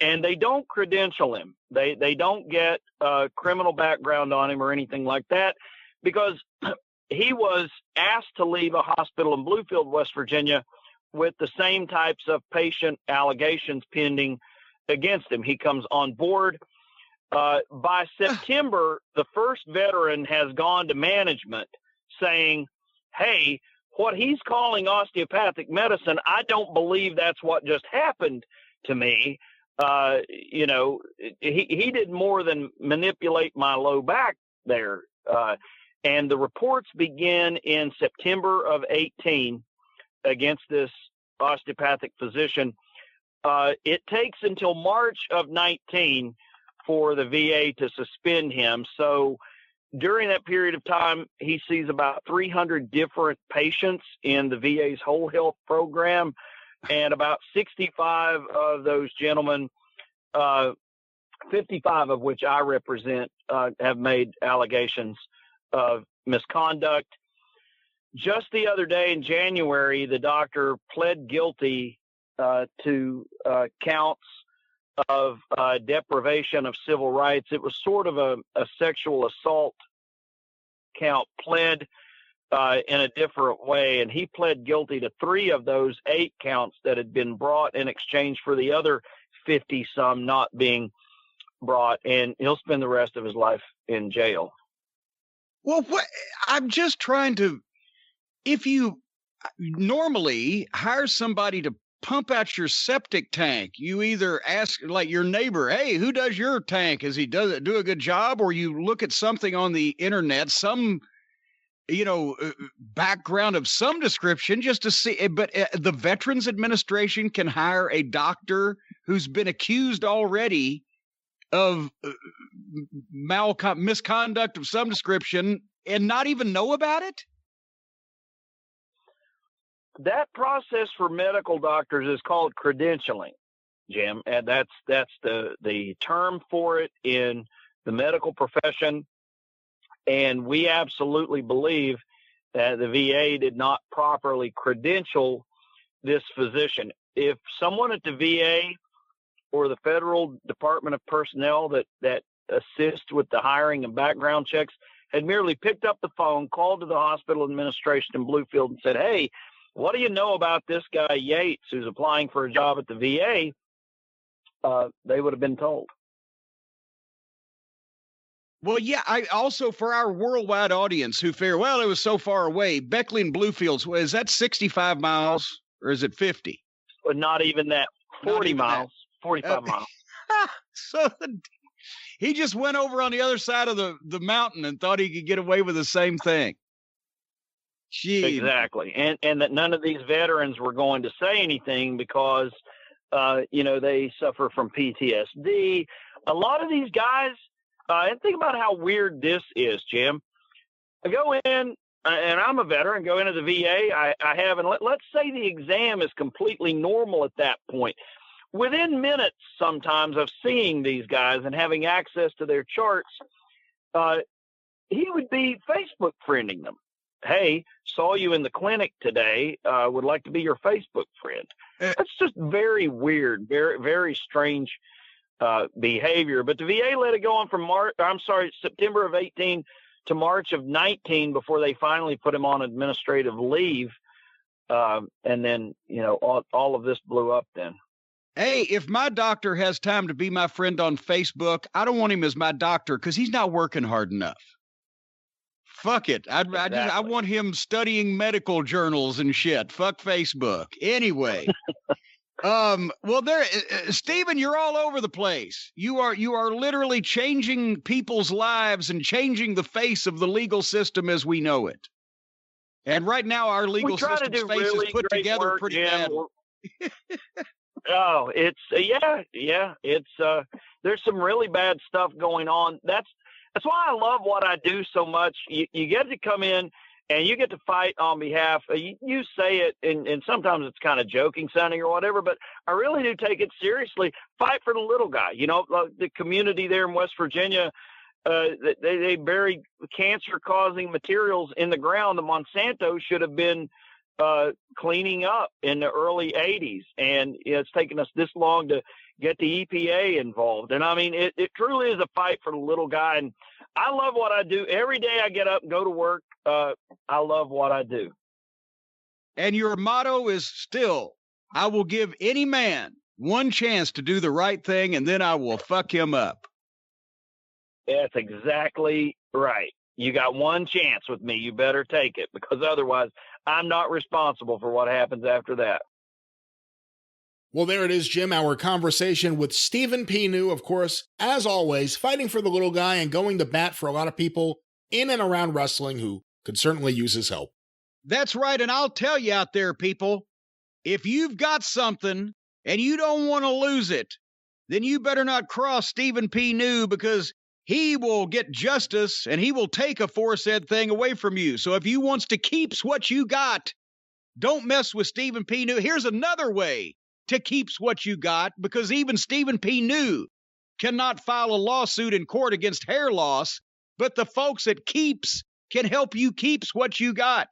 and they don't credential him. They don't get a criminal background on him or anything like that, because he was asked to leave a hospital in Bluefield, West Virginia, with the same types of patient allegations pending against him. He comes on board. By September, the first veteran has gone to management saying, hey, what he's calling osteopathic medicine, I don't believe that's what just happened to me. He did more than manipulate my low back there. And the reports begin in September of 18 against this osteopathic physician. It takes until March of 19 for the VA to suspend him. So during that period of time, he sees about 300 different patients in the VA's whole health program, and about 65 of those gentlemen, 55 of which I represent, have made allegations of misconduct. Just the other day in January, the doctor pled guilty to counts of deprivation of civil rights. It was sort of a sexual assault count pled in a different way, and he pled guilty to 3 of those 8 counts that had been brought in exchange for the other 50-some not being brought, and he'll spend the rest of his life in jail. Well, I'm just trying to, if you normally hire somebody to pump out your septic tank, you either ask like your neighbor, hey, who does your tank? Is he do a good job? Or you look at something on the internet, some, background of some description just to see. But the Veterans Administration can hire a doctor who's been accused already of misconduct of some description and not even know about it? That process for medical doctors is called credentialing, Jim, and that's the term for it in the medical profession. And we absolutely believe that the VA did not properly credential this physician. If someone at the VA or the Federal Department of Personnel that assist with the hiring and background checks had merely picked up the phone, called to the hospital administration in Bluefield and said, hey, what do you know about this guy Yates who's applying for a job at the VA? They would have been told. Well, yeah, I also, for our worldwide audience who fear, well, it was so far away, Beckley and Bluefields, is that 65 miles or is it 50? But not even that, 40 miles. 45 miles. So he just went over on the other side of the mountain and thought he could get away with the same thing. Gee. Exactly. And that none of these veterans were going to say anything because, they suffer from PTSD. A lot of these guys, and think about how weird this is, Jim. I go in, and I'm a veteran, go into the VA. I have, and let's say the exam is completely normal at that point. Within minutes, sometimes, of seeing these guys and having access to their charts, he would be Facebook friending them. Hey, saw you in the clinic today, would like to be your Facebook friend. That's just very weird, very, very strange behavior. But the VA let it go on from September of 18 to March of 19 before they finally put him on administrative leave. And then, all of this blew up then. Hey, if my doctor has time to be my friend on Facebook, I don't want him as my doctor because he's not working hard enough. Fuck it. I want him studying medical journals and shit. Fuck Facebook. Anyway. Well, Stephen, you're all over the place. You are literally changing people's lives and changing the face of the legal system as we know it. And right now, our legal system's face is put together pretty bad. Oh, it's it's there's some really bad stuff going on. That's why I love what I do so much. You get to come in and you get to fight on behalf. You say it, and sometimes it's kind of joking sounding or whatever, but I really do take it seriously. Fight for the little guy. The community there in West Virginia, they bury cancer-causing materials in the ground. The Monsanto should have been cleaning up in the early 80s, and it's taken us this long to get the EPA involved. And I mean, it truly is a fight for the little guy. And I love what I do. Every day I get up and go to work. I love what I do. And your motto is still, I will give any man one chance to do the right thing, and then I will fuck him up. That's exactly right. You got one chance with me. You better take it, because otherwise I'm not responsible for what happens after that. Well, there it is, Jim, our conversation with Stephen P. New, of course, as always, fighting for the little guy and going to bat for a lot of people in and around wrestling who could certainly use his help. That's right, and I'll tell you out there, people, if you've got something and you don't want to lose it, then you better not cross Stephen P. New, because he will get justice and he will take aforesaid thing away from you. So if you wants to keeps what you got, don't mess with Stephen P. New. Here's another way to keeps what you got, because even Stephen P. New cannot file a lawsuit in court against hair loss, but the folks at Keeps can help you keeps what you got.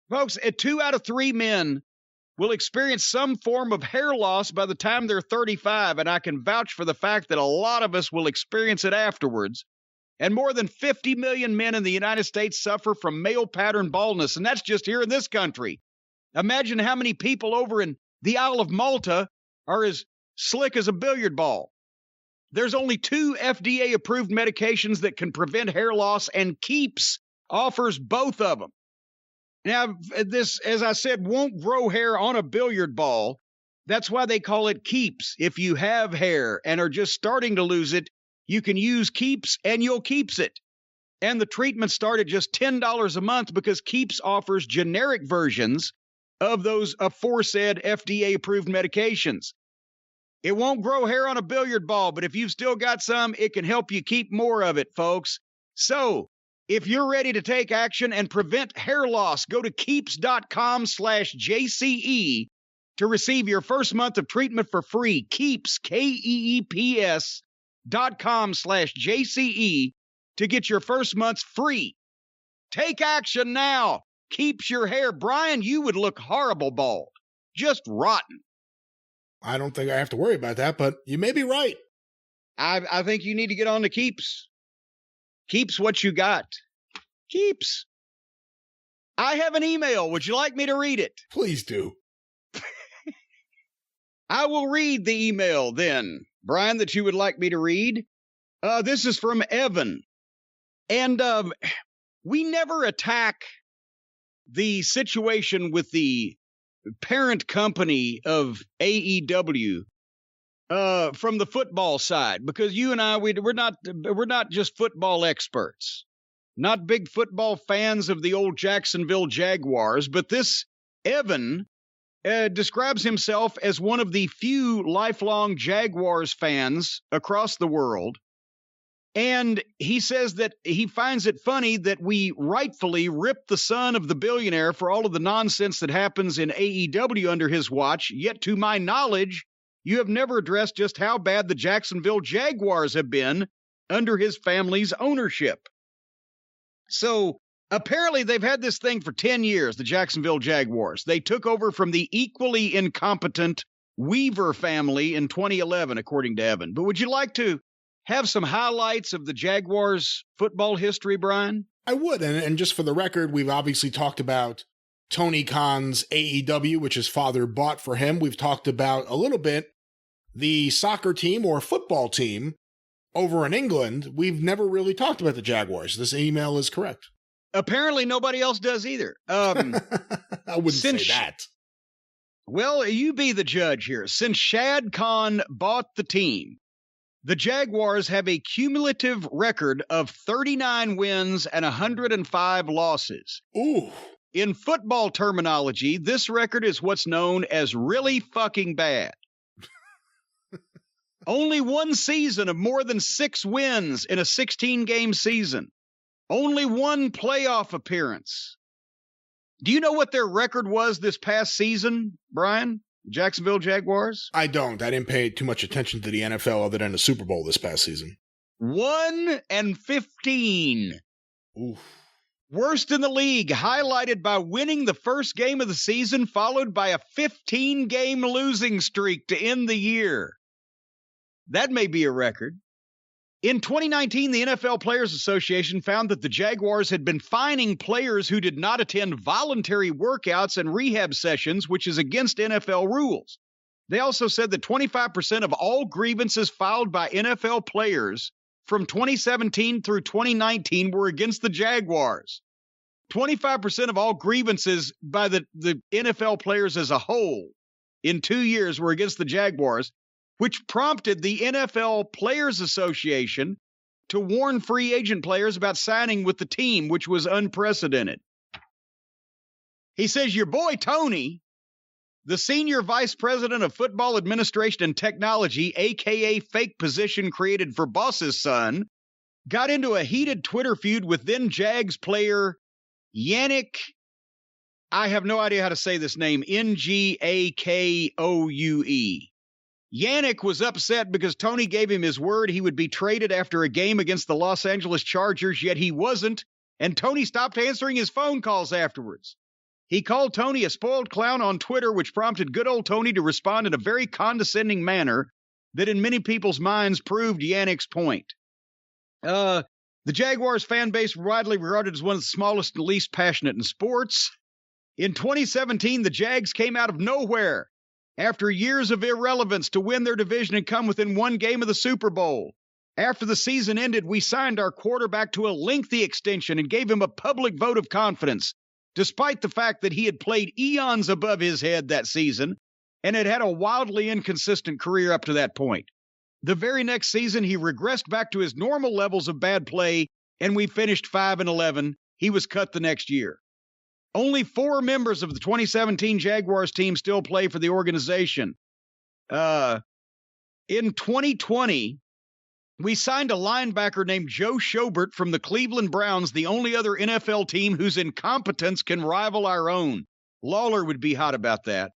Folks, 2 out of 3 men will experience some form of hair loss by the time they're 35, and I can vouch for the fact that a lot of us will experience it afterwards. And more than 50 million men in the United States suffer from male pattern baldness, and that's just here in this country. Imagine how many people over in the Isle of Malta are as slick as a billiard ball. There's only 2 FDA-approved medications that can prevent hair loss, and Keeps offers both of them. Now, this, as I said, won't grow hair on a billiard ball. That's why they call it Keeps. If you have hair and are just starting to lose it, you can use Keeps and you'll keeps it. And the treatment start at just $10 a month because Keeps offers generic versions of those aforesaid FDA-approved medications. It won't grow hair on a billiard ball, but if you've still got some, it can help you keep more of it, folks. So, if you're ready to take action and prevent hair loss, go to keeps.com/JCE to receive your first month of treatment for free. Keeps, KEEPS.com/JCE to get your first month's free. Take action now. Keeps your hair. Brian, you would look horrible bald. Just rotten. I don't think I have to worry about that, but you may be right. I think you need to get on to Keeps. Keeps what you got. Keeps. I have an email. Would you like me to read it? Please do. I will read the email then, Brian, that you would like me to read. This is from Evan. And we never attack the situation with the parent company of AEW from the football side, because you and I, we're not just football experts, not big football fans of the old Jacksonville Jaguars, but this Evan describes himself as one of the few lifelong Jaguars fans across the world. And he says that he finds it funny that we rightfully rip the son of the billionaire for all of the nonsense that happens in AEW under his watch, yet to my knowledge, you have never addressed just how bad the Jacksonville Jaguars have been under his family's ownership. So apparently they've had this thing for 10 years, the Jacksonville Jaguars. They took over from the equally incompetent Weaver family in 2011, according to Evan. But would you like to have some highlights of the Jaguars football history, Brian? I would, and just for the record, we've obviously talked about Tony Khan's AEW, which his father bought for him. We've talked about a little bit the soccer team or football team over in England. We've never really talked about the Jaguars. This email is correct. Apparently nobody else does either. I wouldn't say that. Well, you be the judge here. Since Shad Khan bought the team, the Jaguars have a cumulative record of 39 wins and 105 losses. Ooh. In football terminology, this record is what's known as really fucking bad. Only one season of more than 6 wins in a 16-game season. Only one playoff appearance. Do you know what their record was this past season, Brian? Jacksonville Jaguars? I don't. I didn't pay too much attention to the NFL other than the Super Bowl this past season. 1-15. Oof. Worst in the league, highlighted by winning the first game of the season, followed by a 15-game losing streak to end the year. That may be a record. In 2019, the NFL Players Association found that the Jaguars had been fining players who did not attend voluntary workouts and rehab sessions, which is against NFL rules. They also said that 25% of all grievances filed by NFL players from 2017 through 2019 were against the Jaguars. 25% of all grievances by the NFL players as a whole in 2 years were against the Jaguars, which prompted the NFL Players Association to warn free agent players about signing with the team, which was unprecedented. He says, your boy Tony, the senior vice president of football administration and technology, a.k.a. fake position created for Boss's son, got into a heated Twitter feud with then Jags player Yannick, I have no idea how to say this name, Ngakoue. Yannick was upset because Tony gave him his word he would be traded after a game against the Los Angeles Chargers, yet he wasn't, and Tony stopped answering his phone calls afterwards. He called Tony a spoiled clown on Twitter, which prompted good old Tony to respond in a very condescending manner that in many people's minds proved Yannick's point. The Jaguars fan base widely regarded as one of the smallest and least passionate in sports. In 2017, the Jags came out of nowhere after years of irrelevance to win their division and come within one game of the Super Bowl. After the season ended, we signed our quarterback to a lengthy extension and gave him a public vote of confidence, despite the fact that he had played eons above his head that season and had had a wildly inconsistent career up to that point. The very next season, he regressed back to his normal levels of bad play, and we finished 5-11. He was cut the next year. Only 4 members of the 2017 Jaguars team still play for the organization. In 2020, we signed a linebacker named Joe Schobert from the Cleveland Browns, the only other NFL team whose incompetence can rival our own. Lawler would be hot about that.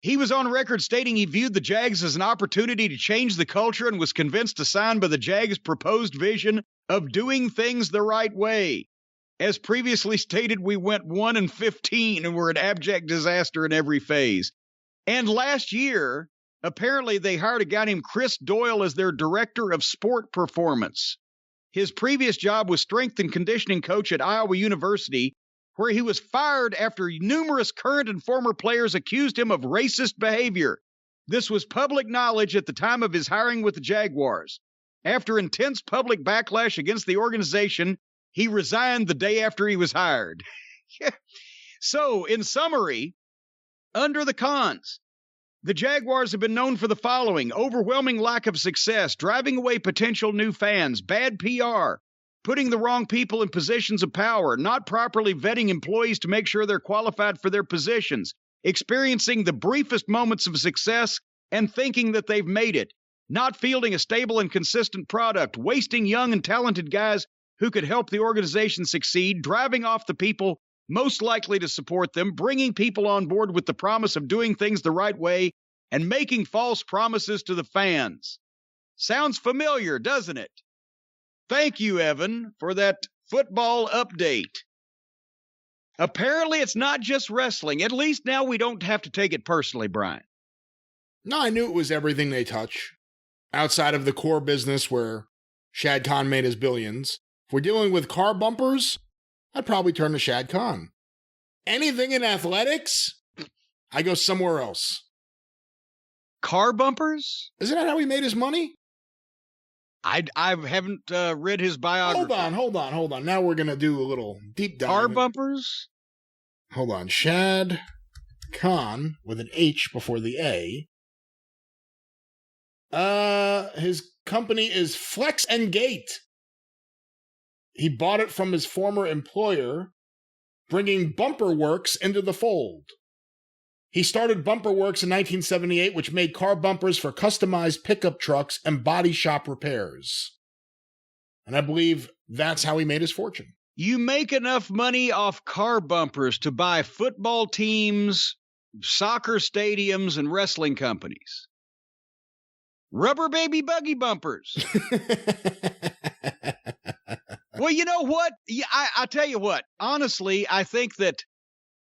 He was on record stating he viewed the Jags as an opportunity to change the culture and was convinced to sign by the Jags' proposed vision of doing things the right way. As previously stated, we went 1-15 and were an abject disaster in every phase. And last year, apparently they hired a guy named Chris Doyle as their director of sport performance. His previous job was strength and conditioning coach at Iowa University, where he was fired after numerous current and former players accused him of racist behavior. This was public knowledge at the time of his hiring with the Jaguars. After intense public backlash against the organization, he resigned the day after he was hired. So, in summary, under the cons, the Jaguars have been known for the following: overwhelming lack of success, driving away potential new fans, bad PR, putting the wrong people in positions of power, not properly vetting employees to make sure they're qualified for their positions, experiencing the briefest moments of success and thinking that they've made it, not fielding a stable and consistent product, wasting young and talented guys who could help the organization succeed, driving off the people most likely to support them, bringing people on board with the promise of doing things the right way, and making false promises to the fans. Sounds familiar, doesn't it? Thank you, Evan, for that football update. Apparently, it's not just wrestling. At least now we don't have to take it personally, Brian. No, I knew it was everything they touch. Outside of the core business where Shad Khan made his billions. If we're dealing with car bumpers, I'd probably turn to Shad Khan. Anything in athletics, I go somewhere else. Car bumpers? Isn't that how he made his money? I haven't read his biography. Hold on. Now we're going to do a little deep dive. Car bumpers? Hold on. Shad Khan with an H before the A. His company is Flex and Gate. He bought it from his former employer, bringing Bumper Works into the fold. He started Bumper Works in 1978, which made car bumpers for customized pickup trucks and body shop repairs. And I believe that's how he made his fortune. You make enough money off car bumpers to buy football teams, soccer stadiums, and wrestling companies. Rubber baby buggy bumpers. Well, you know what? I tell you what. Honestly, I think that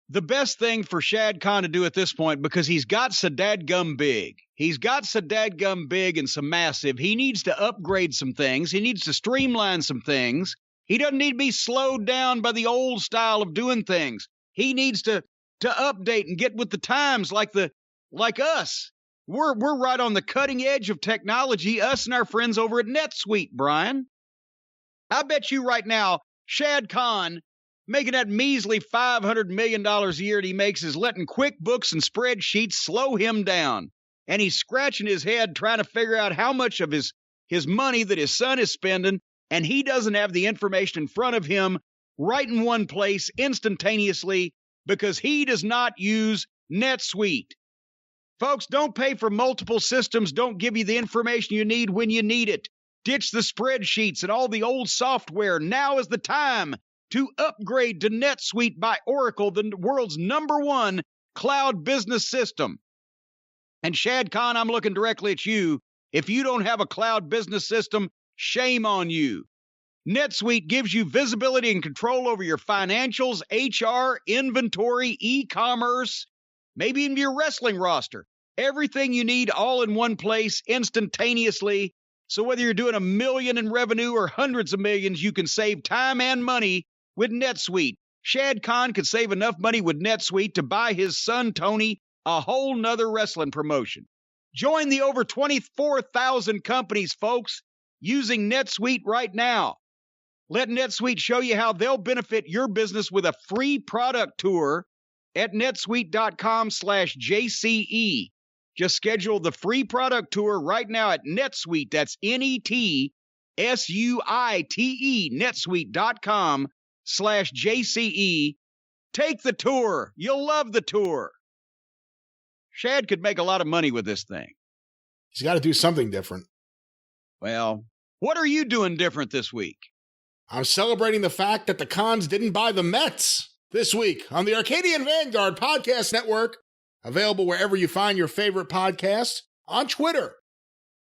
the best thing for Shad Khan to do at this point, because he's got so dadgum big. He's got so dadgum big and so massive. He needs to upgrade some things. He needs to streamline some things. He doesn't need to be slowed down by the old style of doing things. He needs to update and get with the times like us. We're right on the cutting edge of technology, us and our friends over at NetSuite, Brian. I bet you right now, Shad Khan, making that measly $500 million a year that he makes, is letting QuickBooks and spreadsheets slow him down. And he's scratching his head trying to figure out how much of his money that his son is spending, and he doesn't have the information in front of him right in one place instantaneously because he does not use NetSuite. Folks, don't pay for multiple systems. Don't give you the information you need when you need it. Ditch the spreadsheets and all the old software. Now is the time to upgrade to NetSuite by Oracle, the world's #1 cloud business system. And Shad Khan, I'm looking directly at you. If you don't have a cloud business system, shame on you. NetSuite gives you visibility and control over your financials, HR, inventory, e-commerce, maybe even your wrestling roster. Everything you need all in one place instantaneously. So whether you're doing $1 million in revenue or hundreds of millions, you can save time and money with NetSuite. Shad Khan could save enough money with NetSuite to buy his son, Tony, a whole nother wrestling promotion. Join the over 24,000 companies, folks, using NetSuite right now. Let NetSuite show you how they'll benefit your business with a free product tour at netsuite.com/JCE. Just schedule the free product tour right now at NetSuite. That's NETSUITE, netsuite.com/JCE. Take the tour. You'll love the tour. Shad could make a lot of money with this thing. He's got to do something different. Well, what are you doing different this week? I'm celebrating the fact that the Cons didn't buy the Mets this week on the Arcadian Vanguard Podcast Network, available wherever you find your favorite podcasts, on Twitter,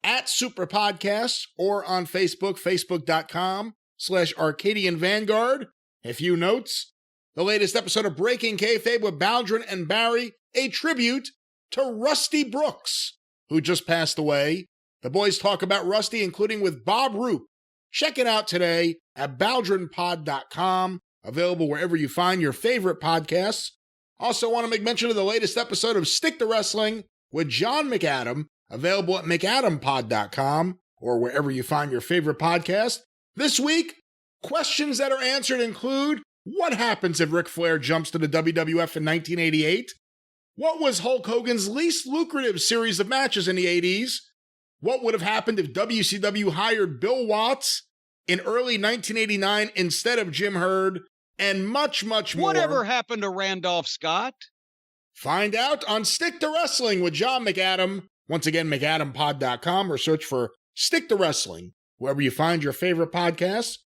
at Superpodcast, or on Facebook, facebook.com/Arcadian Vanguard. A few notes. The latest episode of Breaking Kayfabe with Baldwin and Barry, a tribute to Rusty Brooks, who just passed away. The boys talk about Rusty, including with Bob Roop. Check it out today at baldwinpod.com, available wherever you find your favorite podcasts. Also want to make mention of the latest episode of Stick to Wrestling with John McAdam, available at mcadampod.com or wherever you find your favorite podcast. This week, questions that are answered include: what happens if Ric Flair jumps to the WWF in 1988? What was Hulk Hogan's least lucrative series of matches in the 80s? What would have happened if WCW hired Bill Watts in early 1989 instead of Jim Herd? And much, much more. Whatever happened to Randolph Scott? Find out on Stick to Wrestling with John McAdam. Once again, mcadampod.com, or search for Stick to Wrestling wherever you find your favorite podcasts.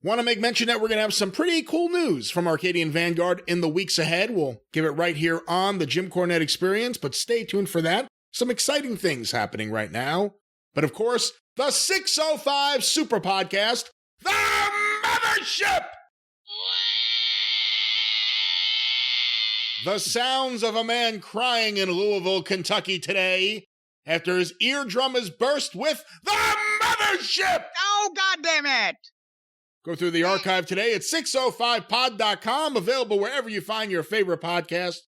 Want to make mention that we're going to have some pretty cool news from Arcadian Vanguard in the weeks ahead. We'll give it right here on the Jim Cornette Experience, but stay tuned for that. Some exciting things happening right now. But of course, the 605 Super Podcast, The Mothership! The sounds of a man crying in Louisville, Kentucky today after his eardrum is burst with The Mothership! Oh, goddammit! Go through the archive today at 605pod.com, available wherever you find your favorite podcast.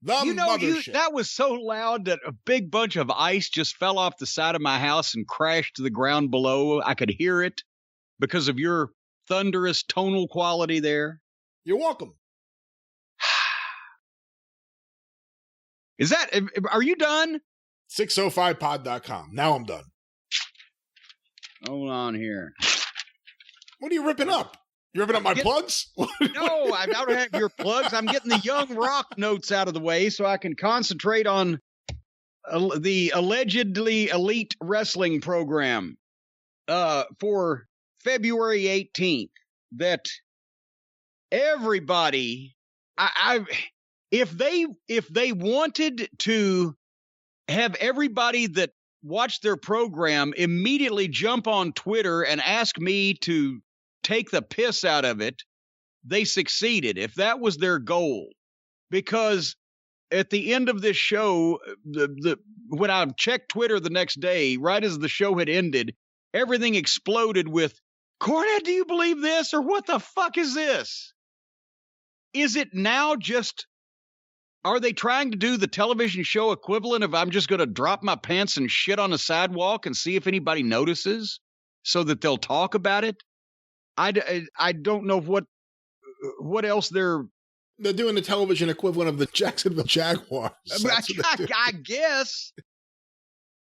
The Mothership. That was so loud that a big bunch of ice just fell off the side of my house and crashed to the ground below. I could hear it because of your thunderous tonal quality there. You're welcome. Are you done? 605pod.com. Now I'm done. Hold on here. What are you ripping up? You ripping up my plugs? No, I don't have your plugs. I'm getting the Young Rock notes out of the way so I can concentrate on the allegedly elite wrestling program for February 18th. That everybody, if they wanted to have everybody that watched their program immediately jump on Twitter and ask me to take the piss out of it, they succeeded, if that was their goal. Because at the end of this show, when I checked Twitter the next day, right as the show had ended, everything exploded with, Cornette, do you believe this? Or what the fuck is this? Is it now just, are they trying to do the television show equivalent of I'm just going to drop my pants and shit on the sidewalk and see if anybody notices so that they'll talk about it? I don't know what else they're doing the television equivalent of the Jacksonville Jaguars. I guess.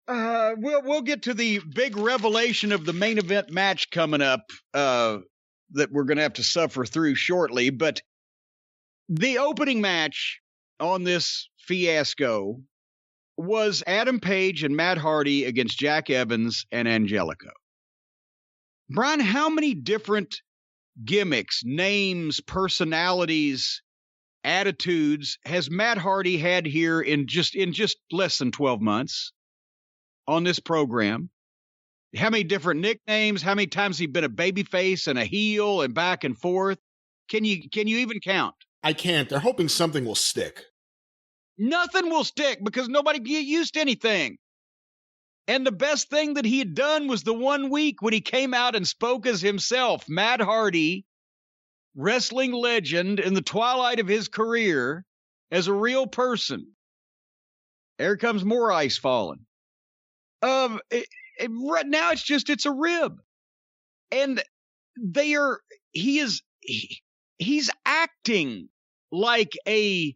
We'll get to the big revelation of the main event match coming up that we're going to have to suffer through shortly. But the opening match on this fiasco was Adam Page and Matt Hardy against Jack Evans and Angelico. Brian, how many different gimmicks, names, personalities, attitudes has Matt Hardy had here in just less than 12 months on this program? How many different nicknames? How many times he been a babyface and a heel and back and forth? Can you even count? I can't. They're hoping something will stick. Nothing will stick because nobody get used to anything. And the best thing that he had done was the 1 week when he came out and spoke as himself, Matt Hardy, wrestling legend in the twilight of his career as a real person. There comes more ice falling. Right now it's a rib. And he's acting like a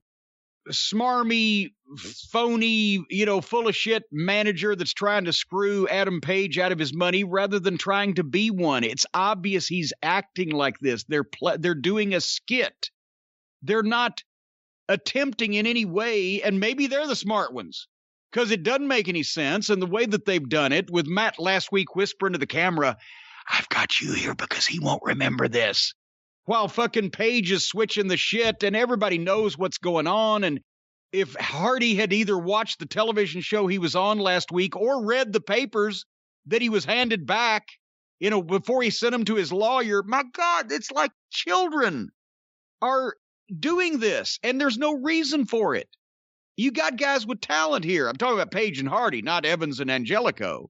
smarmy, phony, full of shit manager that's trying to screw Adam Page out of his money rather than trying to be one. It's obvious he's acting like this. They're doing a skit. They're not attempting in any way, and maybe they're the smart ones, because it doesn't make any sense. And the way that they've done it, with Matt last week whispering to the camera, I've got you here because he won't remember this, while fucking Page is switching the shit and everybody knows what's going on. And if Hardy had either watched the television show he was on last week or read the papers that he was handed back, before he sent them to his lawyer, my God, it's like children are doing this and there's no reason for it. You got guys with talent here. I'm talking about Page and Hardy, not Evans and Angelico.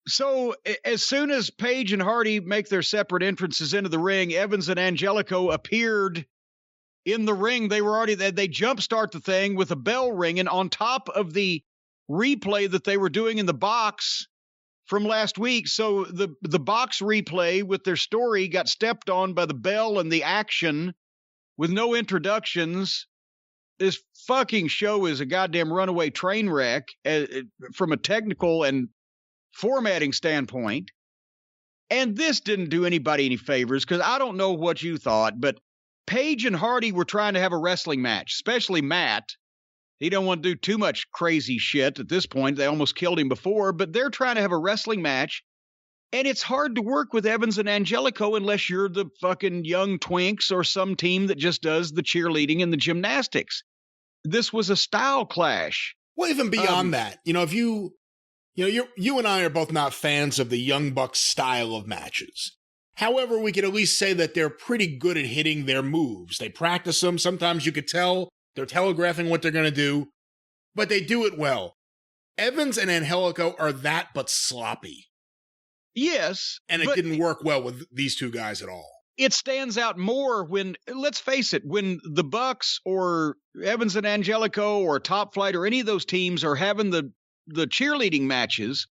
So as soon as Page and Hardy make their separate entrances into the ring, Evans and Angelico appeared in the ring. They jumpstart the thing with a bell ringing on top of the replay that they were doing in the box from last week. So the box replay with their story got stepped on by the bell and the action with no introductions. This fucking show is a goddamn runaway train wreck from a technical and formatting standpoint. And this didn't do anybody any favors, because I don't know what you thought, but Page and Hardy were trying to have a wrestling match, especially Matt. He don't want to do too much crazy shit at this point. They almost killed him before, but they're trying to have a wrestling match. And it's hard to work with Evans and Angelico unless you're the fucking Young Twinks or some team that just does the cheerleading and the gymnastics. This was a style clash. Well, even beyond that, if you and I are both not fans of the Young Bucks style of matches. However, we could at least say that they're pretty good at hitting their moves. They practice them. Sometimes you could tell they're telegraphing what they're going to do, but they do it well. Evans and Angelico are that but sloppy. Yes. And it didn't work well with these two guys at all. It stands out more when, let's face it, when the Bucks or Evans and Angelico or Top Flight or any of those teams are having the cheerleading matches,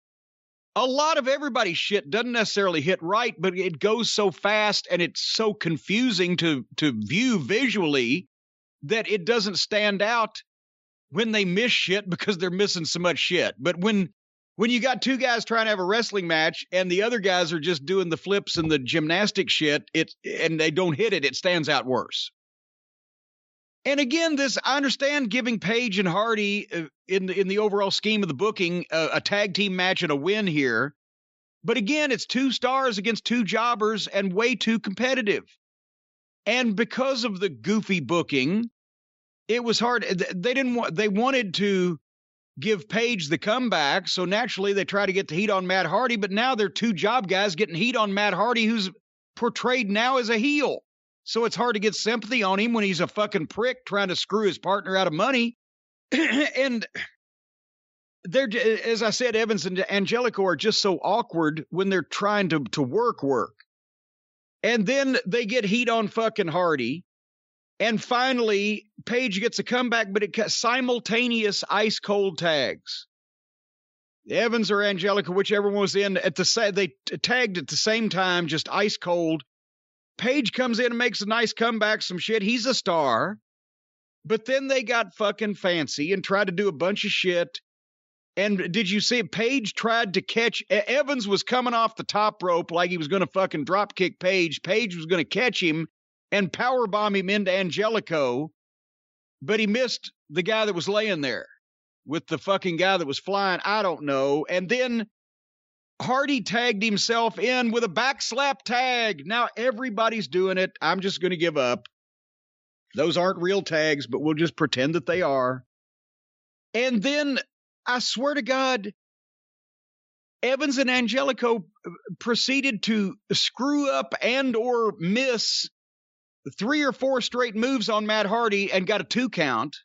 a lot of everybody's shit doesn't necessarily hit right, but it goes so fast and it's so confusing to view visually that it doesn't stand out when they miss shit because they're missing so much shit. But when you got two guys trying to have a wrestling match and the other guys are just doing the flips and the gymnastic shit, and they don't hit it stands out worse. And again, I understand giving Page and Hardy in the overall scheme of the booking a tag team match and a win here. But again, it's two stars against two jobbers and way too competitive. And because of the goofy booking, it was hard. They wanted to give Page the comeback, so naturally they try to get the heat on Matt Hardy, but now they're two job guys getting heat on Matt Hardy, who's portrayed now as a heel. So it's hard to get sympathy on him when he's a fucking prick trying to screw his partner out of money. And they're, as I said, Evans and Angelico are just so awkward when they're trying to work. And then they get heat on fucking Hardy. And finally, Page gets a comeback, but it simultaneous ice cold tags. Evans or Angelico, whichever one was in, they tagged at the same time, just ice cold. Page comes in and makes a nice comeback, some shit. He's a star. But then they got fucking fancy and tried to do a bunch of shit. And did you see Page tried to catch, Evans was coming off the top rope like he was going to fucking drop kick Page. Page was going to catch him and powerbomb him into Angelico, but he missed the guy that was laying there with the fucking guy that was flying. I don't know. And then Hardy tagged himself in with a backslap tag. Now everybody's doing it. I'm just going to give up. Those aren't real tags, but we'll just pretend that they are. And then, I swear to God, Evans and Angelico proceeded to screw up and or miss 3 or 4 straight moves on Matt Hardy and got a 2 count.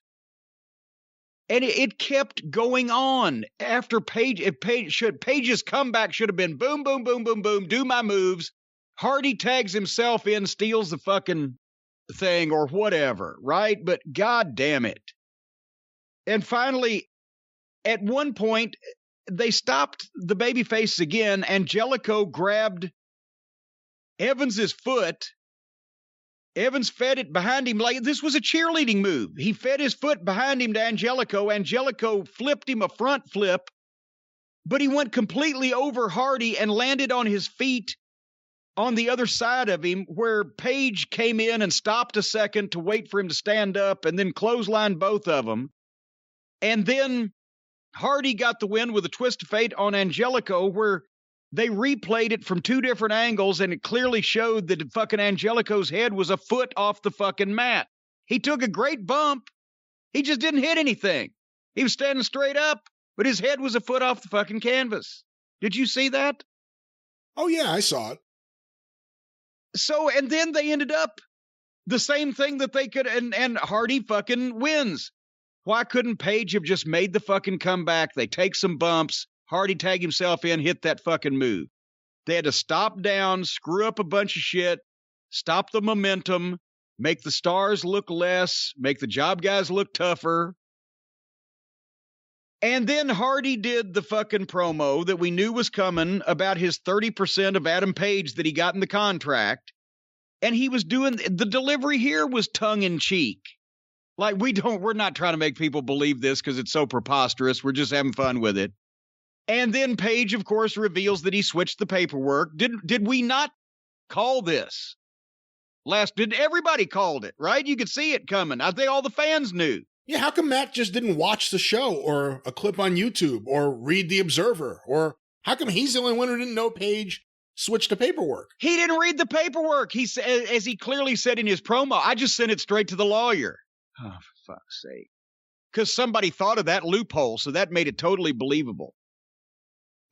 And it kept going on after Page's comeback should have been boom, boom, boom, boom, boom, do my moves. Hardy tags himself in, steals the fucking thing or whatever, right? But God damn it. And finally, at one point, they stopped the baby faces again. Angelico grabbed Evans's foot. Evans fed it behind him like this was a cheerleading move. He fed his foot behind him to Angelico. Angelico flipped him a front flip, but he went completely over Hardy and landed on his feet on the other side of him, where Page came in and stopped a second to wait for him to stand up and then clotheslined both of them. And then Hardy got the win with a twist of fate on Angelico, where they replayed it from two different angles, and it clearly showed that fucking Angelico's head was a foot off the fucking mat. He took a great bump. He just didn't hit anything. He was standing straight up, but his head was a foot off the fucking canvas. Did you see that? Oh, yeah, I saw it. So, and then they ended up the same thing that they could, and Hardy fucking wins. Why couldn't Page have just made the fucking comeback? They take some bumps. Hardy tag himself in, hit that fucking move. They had to stop down, screw up a bunch of shit, stop the momentum, make the stars look less, make the job guys look tougher. And then Hardy did the fucking promo that we knew was coming about his 30% of Adam Page that he got in the contract. And he was doing, the delivery here was tongue in cheek. Like we're not trying to make people believe this because it's so preposterous. We're just having fun with it. And then Page, of course, reveals that he switched the paperwork. Did we not call this? Did everybody called it, right? You could see it coming. I think all the fans knew. Yeah, how come Matt just didn't watch the show or a clip on YouTube or read The Observer? Or how come he's the only one who didn't know Page switched the paperwork? He didn't read the paperwork. He said, as he clearly said in his promo, I just sent it straight to the lawyer. Oh, for fuck's sake. Because somebody thought of that loophole, so that made it totally believable.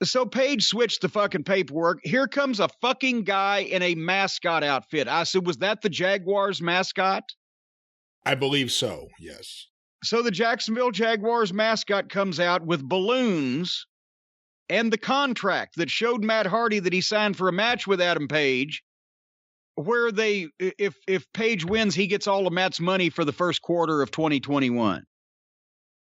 So Page switched the fucking paperwork. Here comes a fucking guy in a mascot outfit. I said, was that the Jaguars mascot? I believe so, yes. So the Jacksonville Jaguars mascot comes out with balloons and the contract that showed Matt Hardy that he signed for a match with Adam Page, where if Page wins, he gets all of Matt's money for the first quarter of 2021.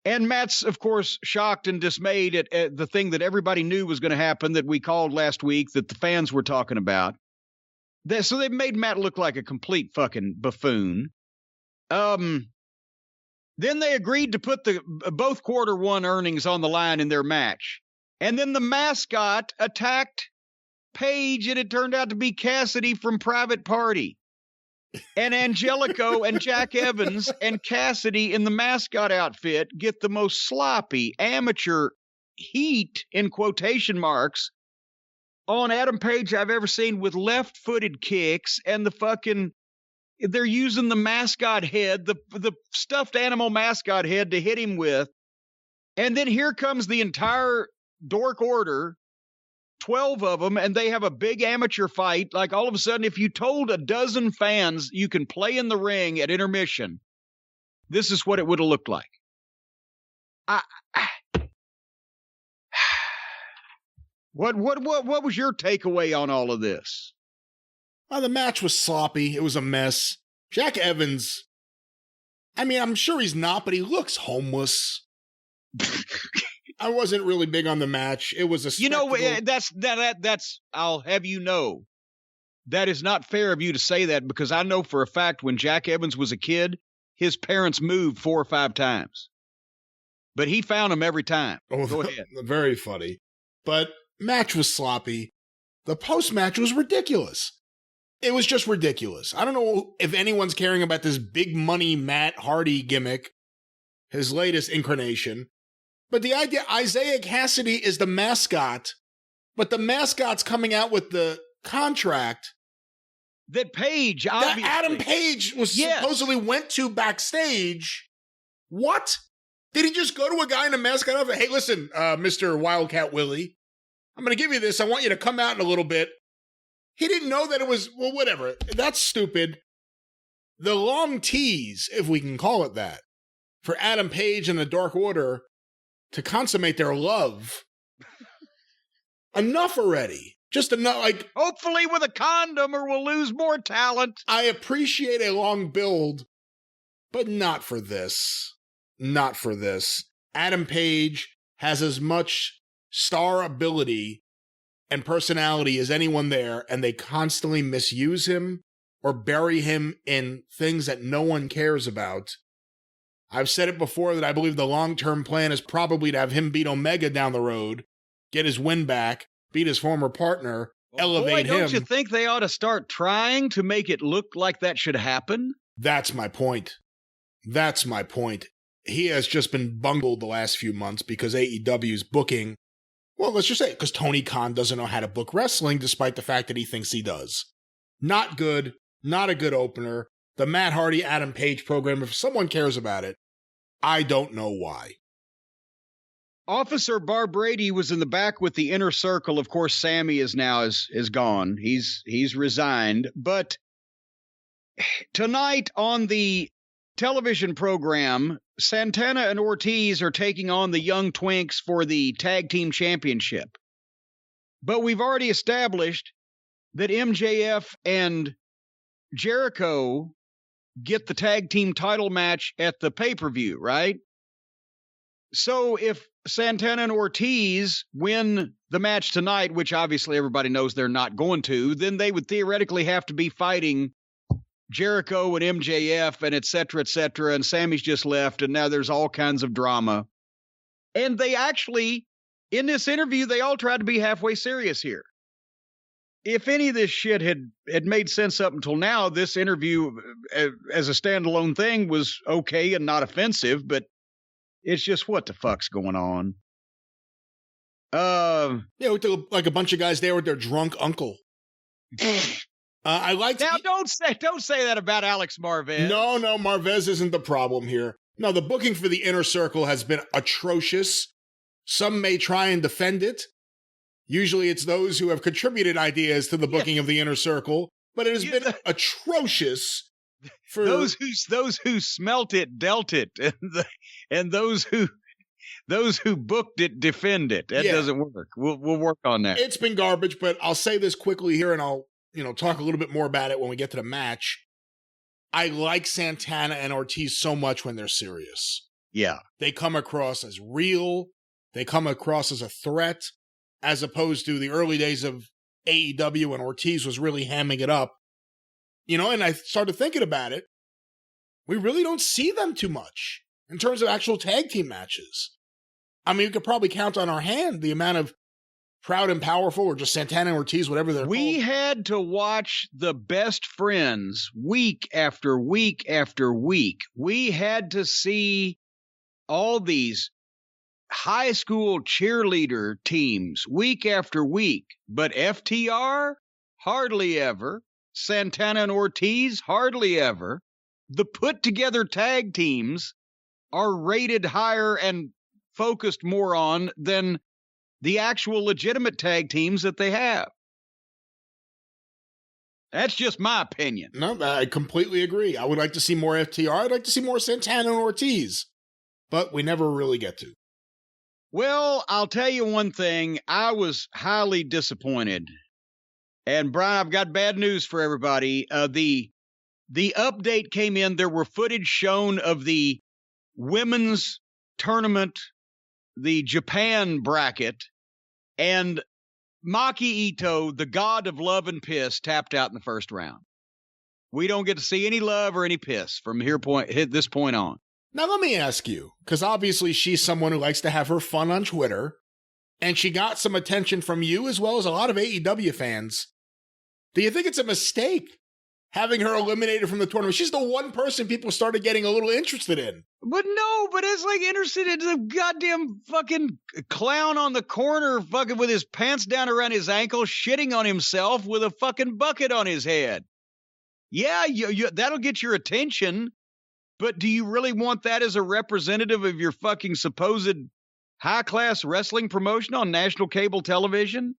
And Matt's, of course, shocked and dismayed at the thing that everybody knew was going to happen that we called last week that the fans were talking about. So they made Matt look like a complete fucking buffoon. Then they agreed to put both quarter one earnings on the line in their match. And then the mascot attacked Page, and it turned out to be Cassidy from Private Party. And Angelico and Jack Evans and Cassidy in the mascot outfit get the most sloppy amateur heat, in quotation marks, on Adam Page I've ever seen, with left-footed kicks and the fucking... They're using the mascot head, the stuffed animal mascot head to hit him with. And then here comes the entire Dork Order, 12 of them, and they have a big amateur fight. Like all of a sudden, if you told a dozen fans you can play in the ring at intermission, this is what it would have looked like. What was your takeaway on all of this? Well, the match was sloppy. It was a mess. Jack Evans, I mean, I'm sure he's not, but he looks homeless. I wasn't really big on the match. It was a spectacle. You know, that's I'll have you know, that is not fair of you to say that, because I know for a fact when Jack Evans was a kid, his parents moved 4 or 5 times. But he found them every time. Oh, go ahead. Very funny. But match was sloppy. The post-match was ridiculous. It was just ridiculous. I don't know if anyone's caring about this big money Matt Hardy gimmick, his latest incarnation. But the idea, Isaiah Cassidy is the mascot, but the mascot's coming out with the contract that Page, obviously. That Adam Page supposedly went to backstage. What? Did he just go to a guy in a mascot outfit? Hey, listen, Mr. Wildcat Willie, I'm going to give you this. I want you to come out in a little bit. He didn't know that it was, well, whatever. That's stupid. The long tease, if we can call it that, for Adam Page and the Dark Order to consummate their love. Enough already. Just enough, like, hopefully with a condom or we'll lose more talent. I appreciate a long build, but not for this. Not for this. Adam Page has as much star ability and personality as anyone there, and they constantly misuse him or bury him in things that no one cares about. I've said it before that I believe the long-term plan is probably to have him beat Omega down the road, get his win back, beat his former partner, elevate him. Don't you think they ought to start trying to make it look like that should happen? That's my point. That's my point. He has just been bungled the last few months because AEW's booking, well, let's just say, because Tony Khan doesn't know how to book wrestling despite the fact that he thinks he does. Not good, not a good opener. The Matt Hardy, Adam Page program, if someone cares about it, I don't know why. Officer Bar Brady was in the back with the Inner Circle. Of course, Sammy is gone. He's resigned. But tonight on the television program, Santana and Ortiz are taking on the Young Twinks for the Tag Team Championship. But we've already established that MJF and Jericho get the tag team title match at the pay-per-view, right? So if Santana and Ortiz win the match tonight, which obviously everybody knows they're not going to, then they would theoretically have to be fighting Jericho and MJF and et cetera, and Sammy's just left, and now there's all kinds of drama. And they actually, in this interview, they all tried to be halfway serious here. If any of this shit had made sense up until now, this interview as a standalone thing was okay and not offensive, but it's just what the fuck's going on. Yeah, with like a bunch of guys there with their drunk uncle. I like now. Don't say that about Alex Marvez. No, Marvez isn't the problem here. No, the booking for the Inner Circle has been atrocious. Some may try and defend it. Usually it's those who have contributed ideas to the booking of the Inner Circle, but it has been atrocious for those who smelt it, dealt it, and those who booked it, defend it. That doesn't work. We'll work on that. It's been garbage, but I'll say this quickly here, and I'll talk a little bit more about it when we get to the match. I like Santana and Ortiz so much when they're serious. Yeah. They come across as real. They come across as a threat, as opposed to the early days of AEW when Ortiz was really hamming it up. And I started thinking about it. We really don't see them too much in terms of actual tag team matches. I mean, we could probably count on our hand the amount of Proud and Powerful or just Santana and Ortiz, whatever they're called. We had to watch the Best Friends week after week after week. We had to see all these high school cheerleader teams week after week. But FTR, hardly ever. Santana and Ortiz, hardly ever. The put-together tag teams are rated higher and focused more on than the actual legitimate tag teams that they have. That's just my opinion. No, I completely agree. I would like to see more FTR. I'd like to see more Santana and Ortiz. But we never really get to. Well, I'll tell you one thing. I was highly disappointed. And Brian, I've got bad news for everybody. The update came in. There were footage shown of the women's tournament, the Japan bracket, and Maki Ito, the god of love and piss, tapped out in the first round. We don't get to see any love or any piss from this point on. Now, let me ask you, because obviously she's someone who likes to have her fun on Twitter, and she got some attention from you as well as a lot of AEW fans. Do you think it's a mistake having her eliminated from the tournament? She's the one person people started getting a little interested in. But it's like interested in the goddamn fucking clown on the corner fucking with his pants down around his ankles, shitting on himself with a fucking bucket on his head. Yeah, that'll get your attention. But do you really want that as a representative of your fucking supposed high-class wrestling promotion on national cable television?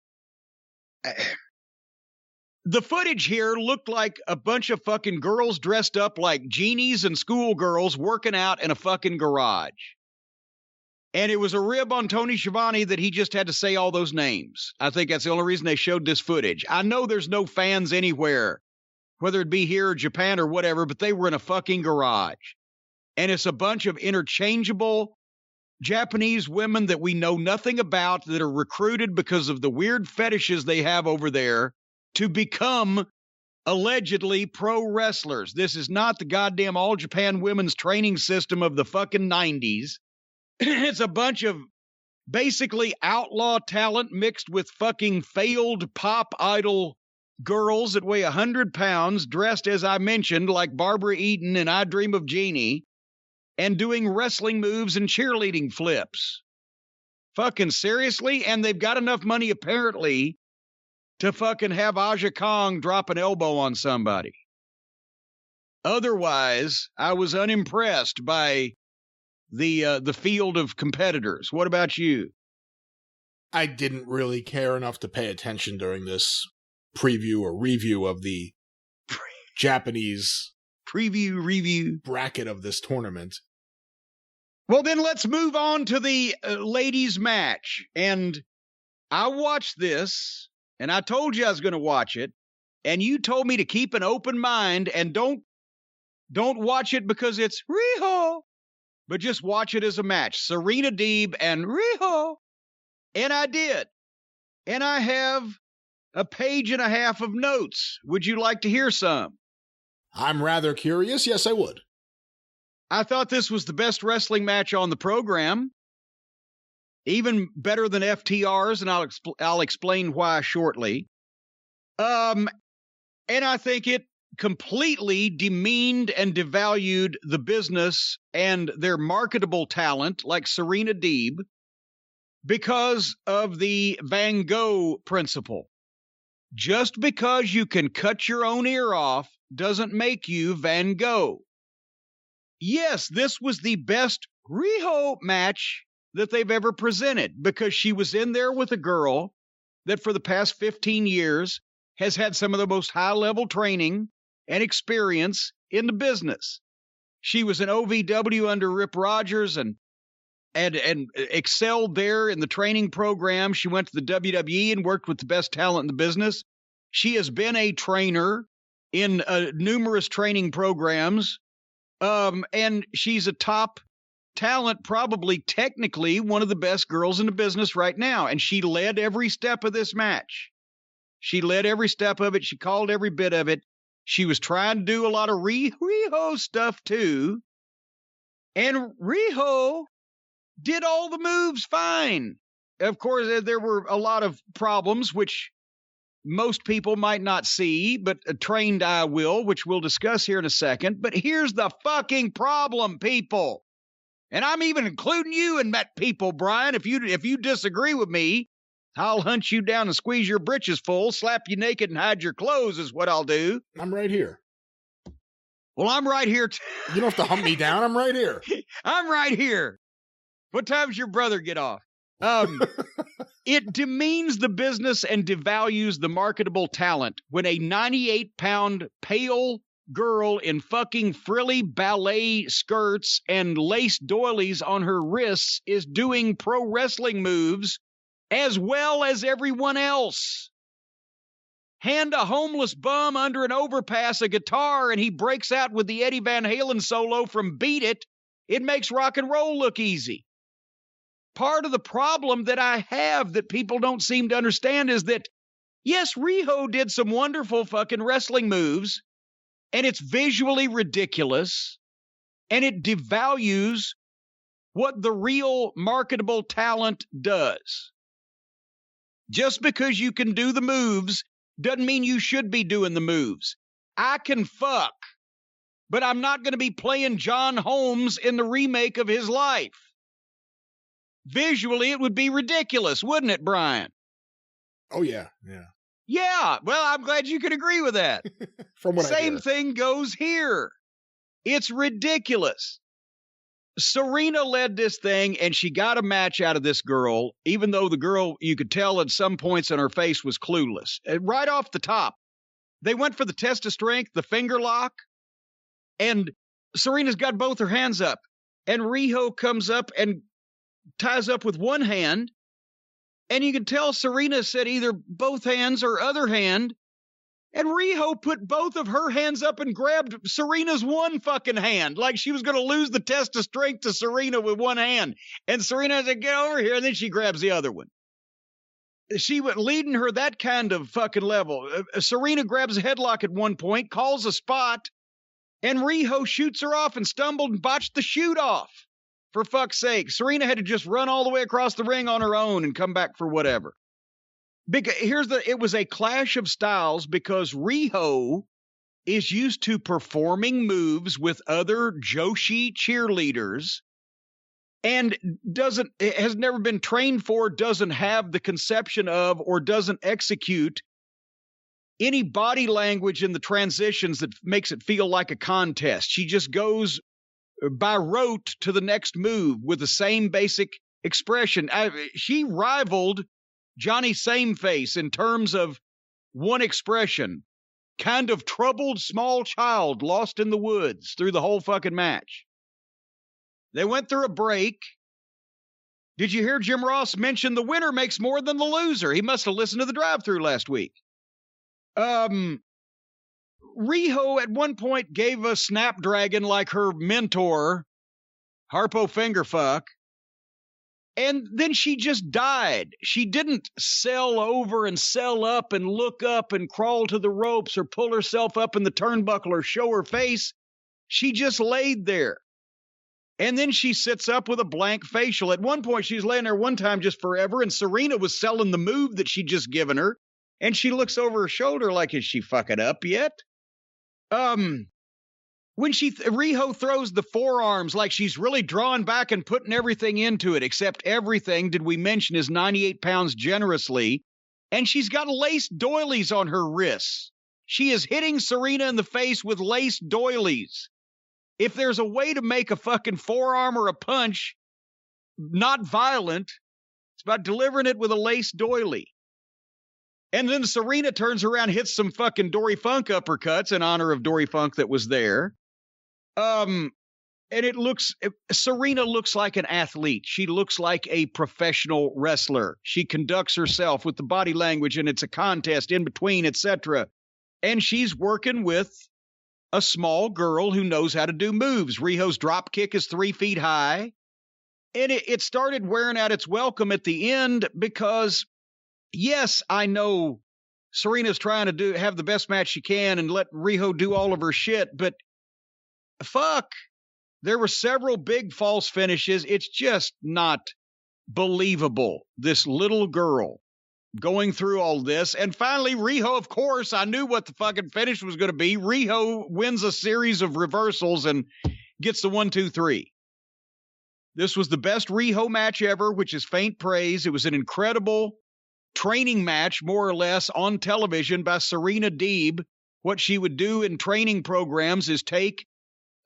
The footage here looked like a bunch of fucking girls dressed up like genies and schoolgirls working out in a fucking garage. And it was a rib on Tony Schiavone that he just had to say all those names. I think that's the only reason they showed this footage. I know there's no fans anywhere, whether it be here or Japan or whatever, but they were in a fucking garage. And it's a bunch of interchangeable Japanese women that we know nothing about that are recruited because of the weird fetishes they have over there to become allegedly pro wrestlers. This is not the goddamn All Japan women's training system of the fucking 90s. It's a bunch of basically outlaw talent mixed with fucking failed pop idol girls that weigh 100 pounds, dressed, as I mentioned, like Barbara Eden and I Dream of Jeannie, and doing wrestling moves and cheerleading flips. Fucking seriously? And they've got enough money, apparently, to fucking have Aja Kong drop an elbow on somebody. Otherwise, I was unimpressed by the field of competitors. What about you? I didn't really care enough to pay attention during this preview or review of the Japanese review bracket of this tournament. Well, then let's move on to the ladies' match. And I watched this, and I told you I was going to watch it, and you told me to keep an open mind and don't watch it because it's Riho, but just watch it as a match. Serena Deeb and Riho. And I did. And I have a page and a half of notes. Would you like to hear some? I'm rather curious. Yes, I would. I thought this was the best wrestling match on the program. Even better than FTR's, and I'll explain why shortly. And I think it completely demeaned and devalued the business and their marketable talent like Serena Deeb because of the Van Gogh principle. Just because you can cut your own ear off doesn't make you Van Gogh. Yes, this was the best Riho match that they've ever presented because she was in there with a girl that for the past 15 years has had some of the most high-level training and experience in the business. She was an OVW under Rip Rogers and excelled there in the training program. She went to the WWE and worked with the best talent in the business. She has been a trainer in numerous training programs. And she's a top talent, probably technically one of the best girls in the business right now. And she led every step of this match. She led every step of it. She called every bit of it. She was trying to do a lot of Riho stuff too. And Riho did all the moves fine. Of course, there were a lot of problems, which most people might not see, but a trained eye will, which we'll discuss here in a second. But here's the fucking problem, people. And I'm even including you in that, people, Brian. If you disagree with me, I'll hunt you down and squeeze your britches full, slap you naked and hide your clothes is what I'll do. I'm right here. Well, I'm right here. You don't have to hunt me down. I'm right here. I'm right here. What time's your brother get off? It demeans the business and devalues the marketable talent when a 98-pound pale girl in fucking frilly ballet skirts and lace doilies on her wrists is doing pro wrestling moves as well as everyone else. Hand a homeless bum under an overpass a guitar and he breaks out with the Eddie Van Halen solo from Beat It. It makes rock and roll look easy. Part of the problem that I have that people don't seem to understand is that, yes, Riho did some wonderful fucking wrestling moves, and it's visually ridiculous, and it devalues what the real marketable talent does. Just because you can do the moves doesn't mean you should be doing the moves. I can fuck, but I'm not going to be playing John Holmes in the remake of his life. Visually, it would be ridiculous, wouldn't it, Brian? Oh, yeah, yeah. Yeah, well, I'm glad you could agree with that. From what I hear. Same thing goes here. It's ridiculous. Serena led this thing, and she got a match out of this girl, even though the girl, you could tell at some points on her face, was clueless. Right off the top, they went for the test of strength, the finger lock, and Serena's got both her hands up, and Riho comes up and ties up with one hand, and you can tell Serena said either both hands or other hand, and Riho put both of her hands up and grabbed Serena's one fucking hand, like she was going to lose the test of strength to Serena with one hand. And Serena said, get over here, and then she grabs the other one. She went leading her that kind of fucking level. Serena grabs a headlock at one point, calls a spot, and Riho shoots her off and stumbled and botched the shoot off. For fuck's sake, Serena had to just run all the way across the ring on her own and come back for whatever. It was a clash of styles because Riho is used to performing moves with other Joshi cheerleaders and has never been trained for, doesn't have the conception of, or doesn't execute any body language in the transitions that makes it feel like a contest. She just goes by rote to the next move with the same basic expression. She rivaled Johnny Sameface in terms of one expression, kind of troubled small child lost in the woods through the whole fucking match. They went through a break. Did you hear Jim Ross mention the winner makes more than the loser? He must have listened to the drive-thru last week. Riho at one point gave a Snapdragon like her mentor, Harpo Fingerfuck, and then she just died. She didn't sell over and sell up and look up and crawl to the ropes or pull herself up in the turnbuckle or show her face. She just laid there. And then she sits up with a blank facial. At one point, she's laying there one time just forever, and Serena was selling the move that she'd just given her. And she looks over her shoulder like, is she fucking up yet? When Riho throws the forearms like she's really drawing back and putting everything into it, except everything, did we mention, is 98 pounds generously. And she's got lace doilies on her wrists. She is hitting Serena in the face with lace doilies. If there's a way to make a fucking forearm or a punch not violent, it's about delivering it with a lace doily. And then Serena turns around, hits some fucking Dory Funk uppercuts in honor of Dory Funk that was there. And Serena looks like an athlete. She looks like a professional wrestler. She conducts herself with the body language, and it's a contest in between, etc. And she's working with a small girl who knows how to do moves. Riho's drop kick is 3 feet high. And it started wearing out its welcome at the end because, yes, I know Serena's trying to have the best match she can and let Riho do all of her shit, but fuck, there were several big false finishes. It's just not believable. This little girl going through all this. And finally, Riho, of course, I knew what the fucking finish was going to be. Riho wins a series of reversals and gets the 1, 2, 3. This was the best Riho match ever, which is faint praise. It was an incredible training match, more or less, on television by Serena Deeb. What she would do in training programs is take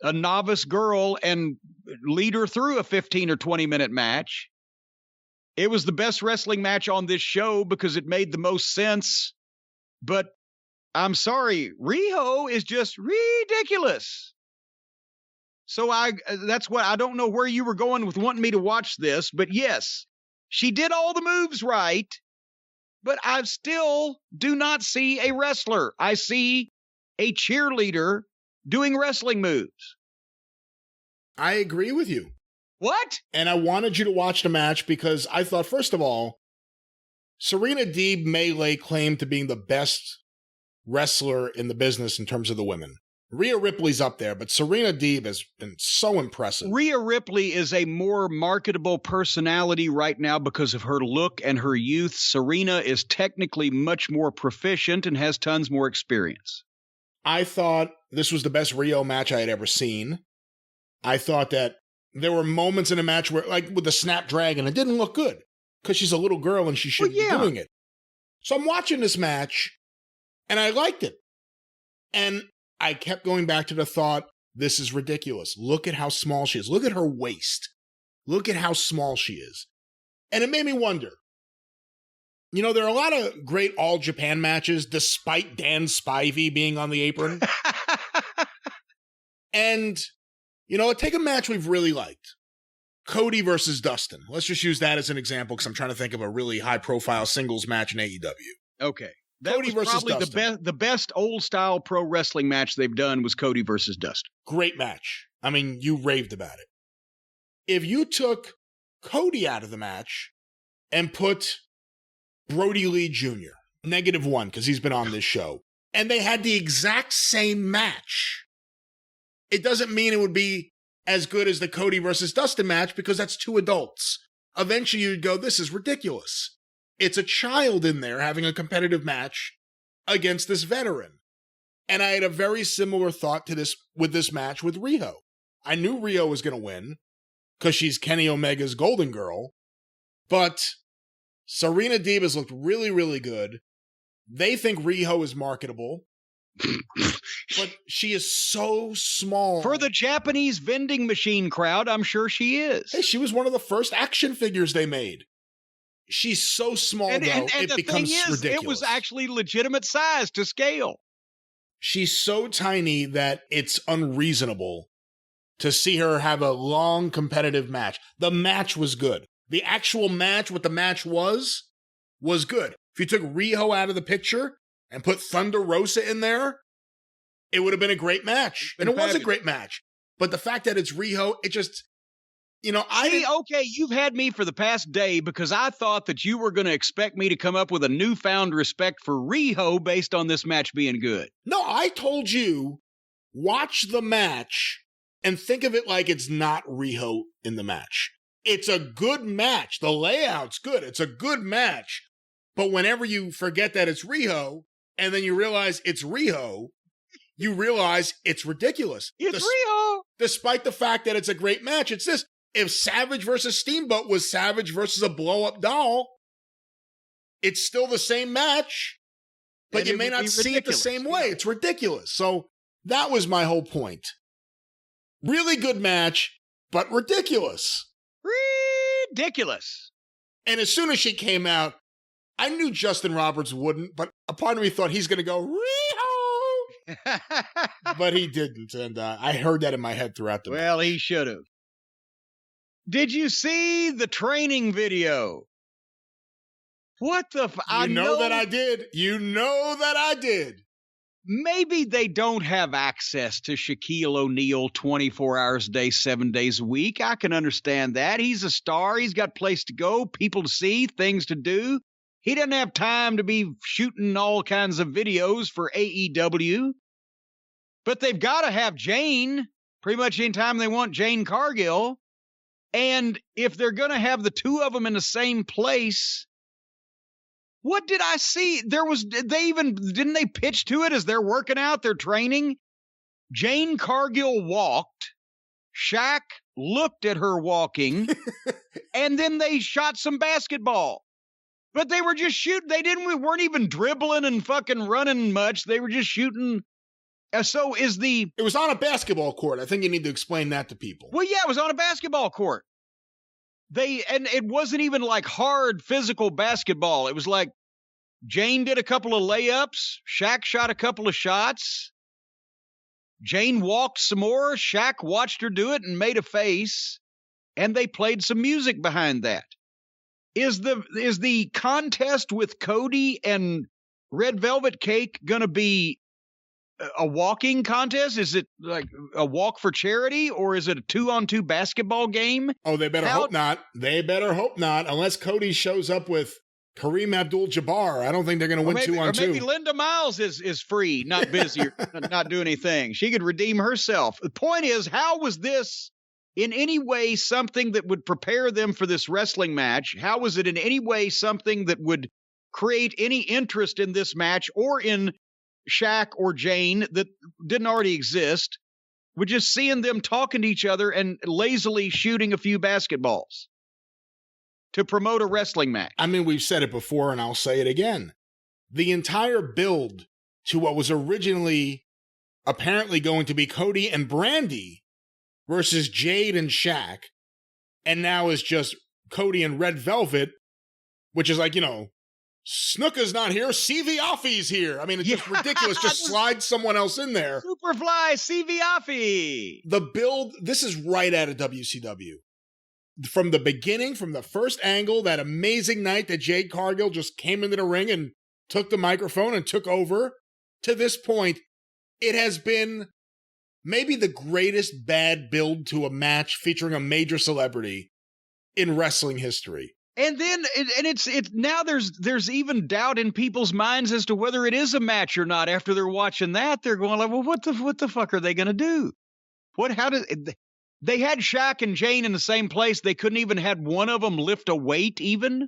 a novice girl and lead her through a 15 or 20 minute match. It was the best wrestling match on this show because it made the most sense. But I'm sorry, Riho is just ridiculous. So that's what, I don't know where you were going with wanting me to watch this, but yes, she did all the moves right, but I still do not see a wrestler. I see a cheerleader doing wrestling moves. I agree with you. What? And I wanted you to watch the match because I thought, first of all, Serena Deeb may lay claim to being the best wrestler in the business in terms of the women. Rhea Ripley's up there, but Serena Deeb has been so impressive. Rhea Ripley is a more marketable personality right now because of her look and her youth. Serena is technically much more proficient and has tons more experience. I thought this was the best Rio match I had ever seen. I thought that there were moments in a match where, like with the Snapdragon, it didn't look good because she's a little girl and she shouldn't be doing it. So I'm watching this match and I liked it. And I kept going back to the thought, this is ridiculous. Look at how small she is. Look at her waist. Look at how small she is. And it made me wonder. You know, there are a lot of great All Japan matches despite Dan Spivey being on the apron. And, you know, take a match we've really liked. Cody versus Dustin. Let's just use that as an example because I'm trying to think of a really high-profile singles match in AEW. Okay. That Cody was versus probably Dustin. the best old-style pro wrestling match they've done was Cody versus Dustin. Great match. I mean, you raved about it. If you took Cody out of the match and put Brody Lee Jr., -1 because he's been on this show, and they had the exact same match, it doesn't mean it would be as good as the Cody versus Dustin match because that's two adults. Eventually you'd go, this is ridiculous. It's a child in there having a competitive match against this veteran. And I had a very similar thought to this with this match with Riho. I knew Riho was going to win because she's Kenny Omega's golden girl, but Serena Divas looked really, really good. They think Riho is marketable. But she is so small. For the Japanese vending machine crowd, I'm sure she is. Hey, she was one of the first action figures they made. She's so small, and it the becomes thing is, ridiculous. it was actually legitimate size to scale. She's so tiny that it's unreasonable to see her have a long competitive match. The match was good. The actual match, what the match was good. If you took Riho out of the picture and put Thunder Rosa in there, it would have been a great match. And it was a great match. But the fact that it's Riho, it just, okay, you've had me for the past day because I thought that you were going to expect me to come up with a newfound respect for Riho based on this match being good. No, I told you, watch the match and think of it like it's not Riho in the match. It's a good match. The layout's good. It's a good match. But whenever you forget that it's Riho, and then you realize it's Riho, you realize it's ridiculous. It's Riho! Despite the fact that it's a great match, it's this. If Savage versus Steamboat was Savage versus a blow-up doll, it's still the same match, but you may not see it the same way. It's ridiculous. So that was my whole point. Really good match, but ridiculous. Ridiculous. And as soon as she came out, I knew Justin Roberts wouldn't, but a part of me thought he's going to go, Riho! But he didn't, and I heard that in my head throughout the match. Well, he should have. Did you see the training video? What the You know that I did. You know that I did. Maybe they don't have access to Shaquille O'Neal 24 hours a day, 7 days a week. I can understand that. He's a star. He's got place to go, people to see, things to do. He doesn't have time to be shooting all kinds of videos for AEW. But they've got to have Jane pretty much anytime they want Jane Cargill. And if they're going to have the two of them in the same place, what did I see? Didn't they pitch to it as they're working out, they're training? Jane Cargill walked, Shaq looked at her walking, and then they shot some basketball. But they were just shooting. Weren't even dribbling and fucking running much. They were just shooting. It was on a basketball court. I think you need to explain that to people. Well, yeah, it was on a basketball court. And it wasn't even like hard physical basketball. It was like Jane did a couple of layups. Shaq shot a couple of shots. Jane walked some more. Shaq watched her do it and made a face. And they played some music behind that. Is the contest with Cody and Red Velvet Cake going to be a walking contest? Is it like a walk for charity, or is it a 2-on-2 basketball game? Oh, they better hope not. They better hope not, unless Cody shows up with Kareem Abdul-Jabbar. I don't think they're going to win 2-on-2. Or maybe Linda Miles is free, not busy, or not doing anything. She could redeem herself. The point is, how was this in any way something that would prepare them for this wrestling match? How was it in any way something that would create any interest in this match or in Shaq or Jane that didn't already exist? We're just seeing them talking to each other and lazily shooting a few basketballs to promote a wrestling match. I mean, we've said it before and I'll say it again. The entire build to what was originally apparently going to be Cody and Brandy versus Jade and Shaq, and now is just Cody and Red Velvet, which is like, Snooka's not here, CV Offie's here. I mean, it's just ridiculous. Just slide someone else in there. Superfly CV Offie. The build, this is right out of WCW. from the beginning, from the first angle, that amazing night that Jade Cargill just came into the ring and took the microphone and took over, to this point, it has been maybe the greatest bad build to a match featuring a major celebrity in wrestling history. And then, it's now there's even doubt in people's minds as to whether it is a match or not. After they're watching that, they're going like, well, what the fuck are they going to do? They had Shaq and Jane in the same place. They couldn't even had one of them lift a weight even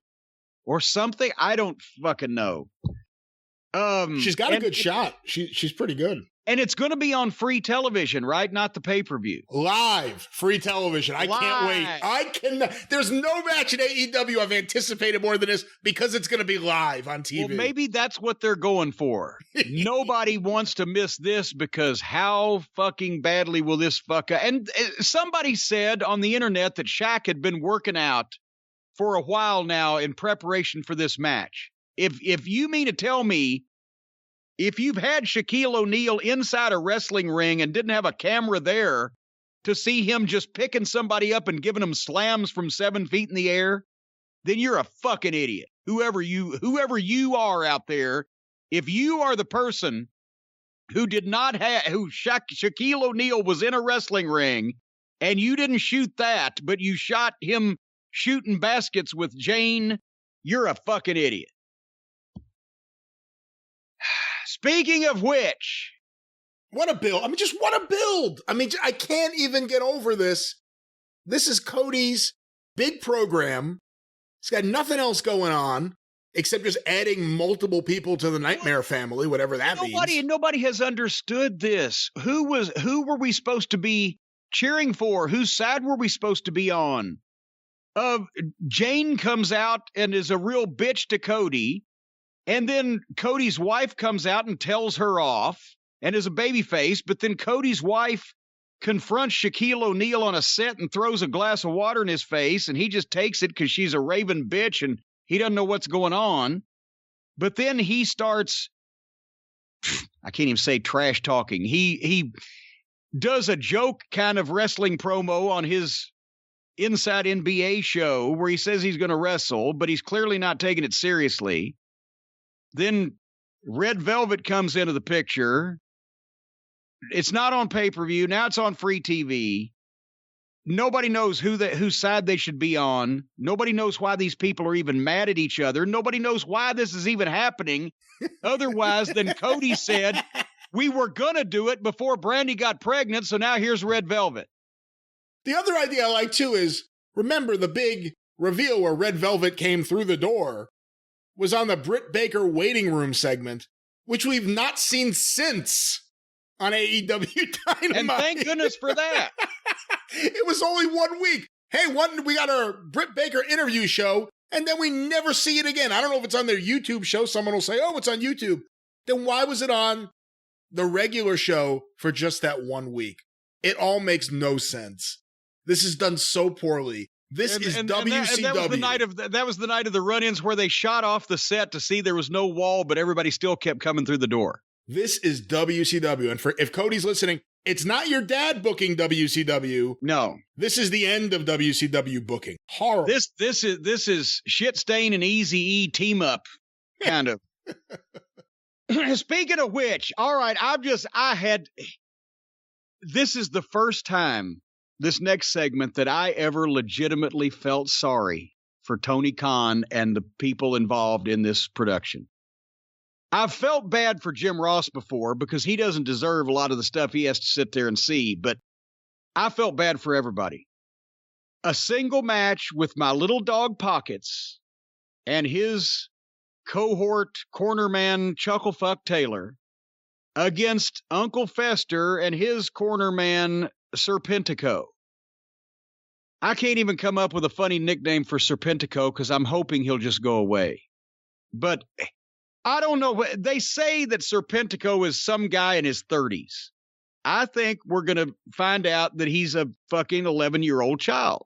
or something. I don't fucking know. She's got a good shot. She's pretty good. And it's going to be on free television, right? Not the pay-per-view. Live, free television. I can't wait. There's no match in AEW I've anticipated more than this because it's going to be live on TV. Well, maybe that's what they're going for. Nobody wants to miss this because how fucking badly will this fuck up? And somebody said on the internet that Shaq had been working out for a while now in preparation for this match. If you mean to tell me, if you've had Shaquille O'Neal inside a wrestling ring and didn't have a camera there to see him just picking somebody up and giving them slams from 7 feet in the air, then you're a fucking idiot. Whoever you are out there, if you are the person who did not have, Shaquille O'Neal was in a wrestling ring and you didn't shoot that, but you shot him shooting baskets with Jane, you're a fucking idiot. Speaking of which, what a build. I mean, just what a build. I mean, I can't even get over this. This is Cody's big program. He's got nothing else going on except just adding multiple people to the Nightmare family, whatever that means. Nobody has understood this. Who were we supposed to be cheering for? Whose side were we supposed to be on? Jane comes out and is a real bitch to Cody. And then Cody's wife comes out and tells her off and is a babyface. But then Cody's wife confronts Shaquille O'Neal on a set and throws a glass of water in his face. And he just takes it because she's a raving bitch and he doesn't know what's going on. But then he starts, I can't even say trash talking. He does a joke kind of wrestling promo on his Inside NBA show where he says he's going to wrestle, but he's clearly not taking it seriously. Then Red Velvet comes into the picture. It's not on pay-per-view. Now it's on free TV. Nobody knows whose side they should be on. Nobody knows why these people are even mad at each other. Nobody knows why this is even happening. Otherwise than Cody said, we were going to do it before Brandy got pregnant, so now here's Red Velvet. The other idea I like, too, is remember the big reveal where Red Velvet came through the door was on the Britt Baker waiting room segment, which we've not seen since on AEW Dynamite. And thank goodness for that. It was only 1 week. Hey, we got our Britt Baker interview show, and then we never see it again. I don't know if it's on their YouTube show. Someone will say, oh, it's on YouTube. Then why was it on the regular show for just that 1 week? It all makes no sense. This is done so poorly. This is WCW. That was the night of the run-ins where they shot off the set to see there was no wall, but everybody still kept coming through the door. This is WCW. And if Cody's listening, it's not your dad booking WCW. No. This is the end of WCW booking. Horrible. This is Shit Stain and Eazy-E team up, kind of. Speaking of which, all right, this is the first time, this next segment, that I ever legitimately felt sorry for Tony Khan and the people involved in this production. I've felt bad for Jim Ross before because he doesn't deserve a lot of the stuff he has to sit there and see, but I felt bad for everybody. A single match with my little dog Pockets and his cohort cornerman Chucklefuck Taylor against Uncle Fester and his cornerman Serpentico. I can't even come up with a funny nickname for Serpentico because I'm hoping he'll just go away. But I don't know. They say that Serpentico is some guy in his 30s. I think we're going to find out that he's a fucking 11-year-old child.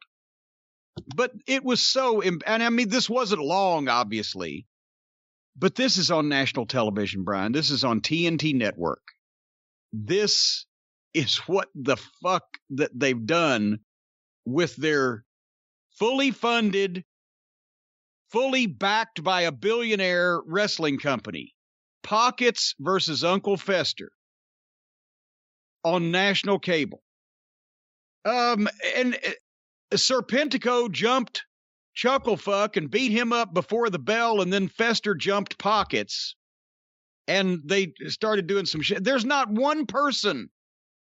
But it was so, and I mean, this wasn't long, obviously. But this is on national television, Brian. This is on TNT Network. This is what the fuck that they've done with their fully funded, fully backed by a billionaire wrestling company. Pockets versus Uncle Fester on national cable. And Serpentico jumped Chucklefuck and beat him up before the bell, and then Fester jumped Pockets, and they started doing some shit. There was not one person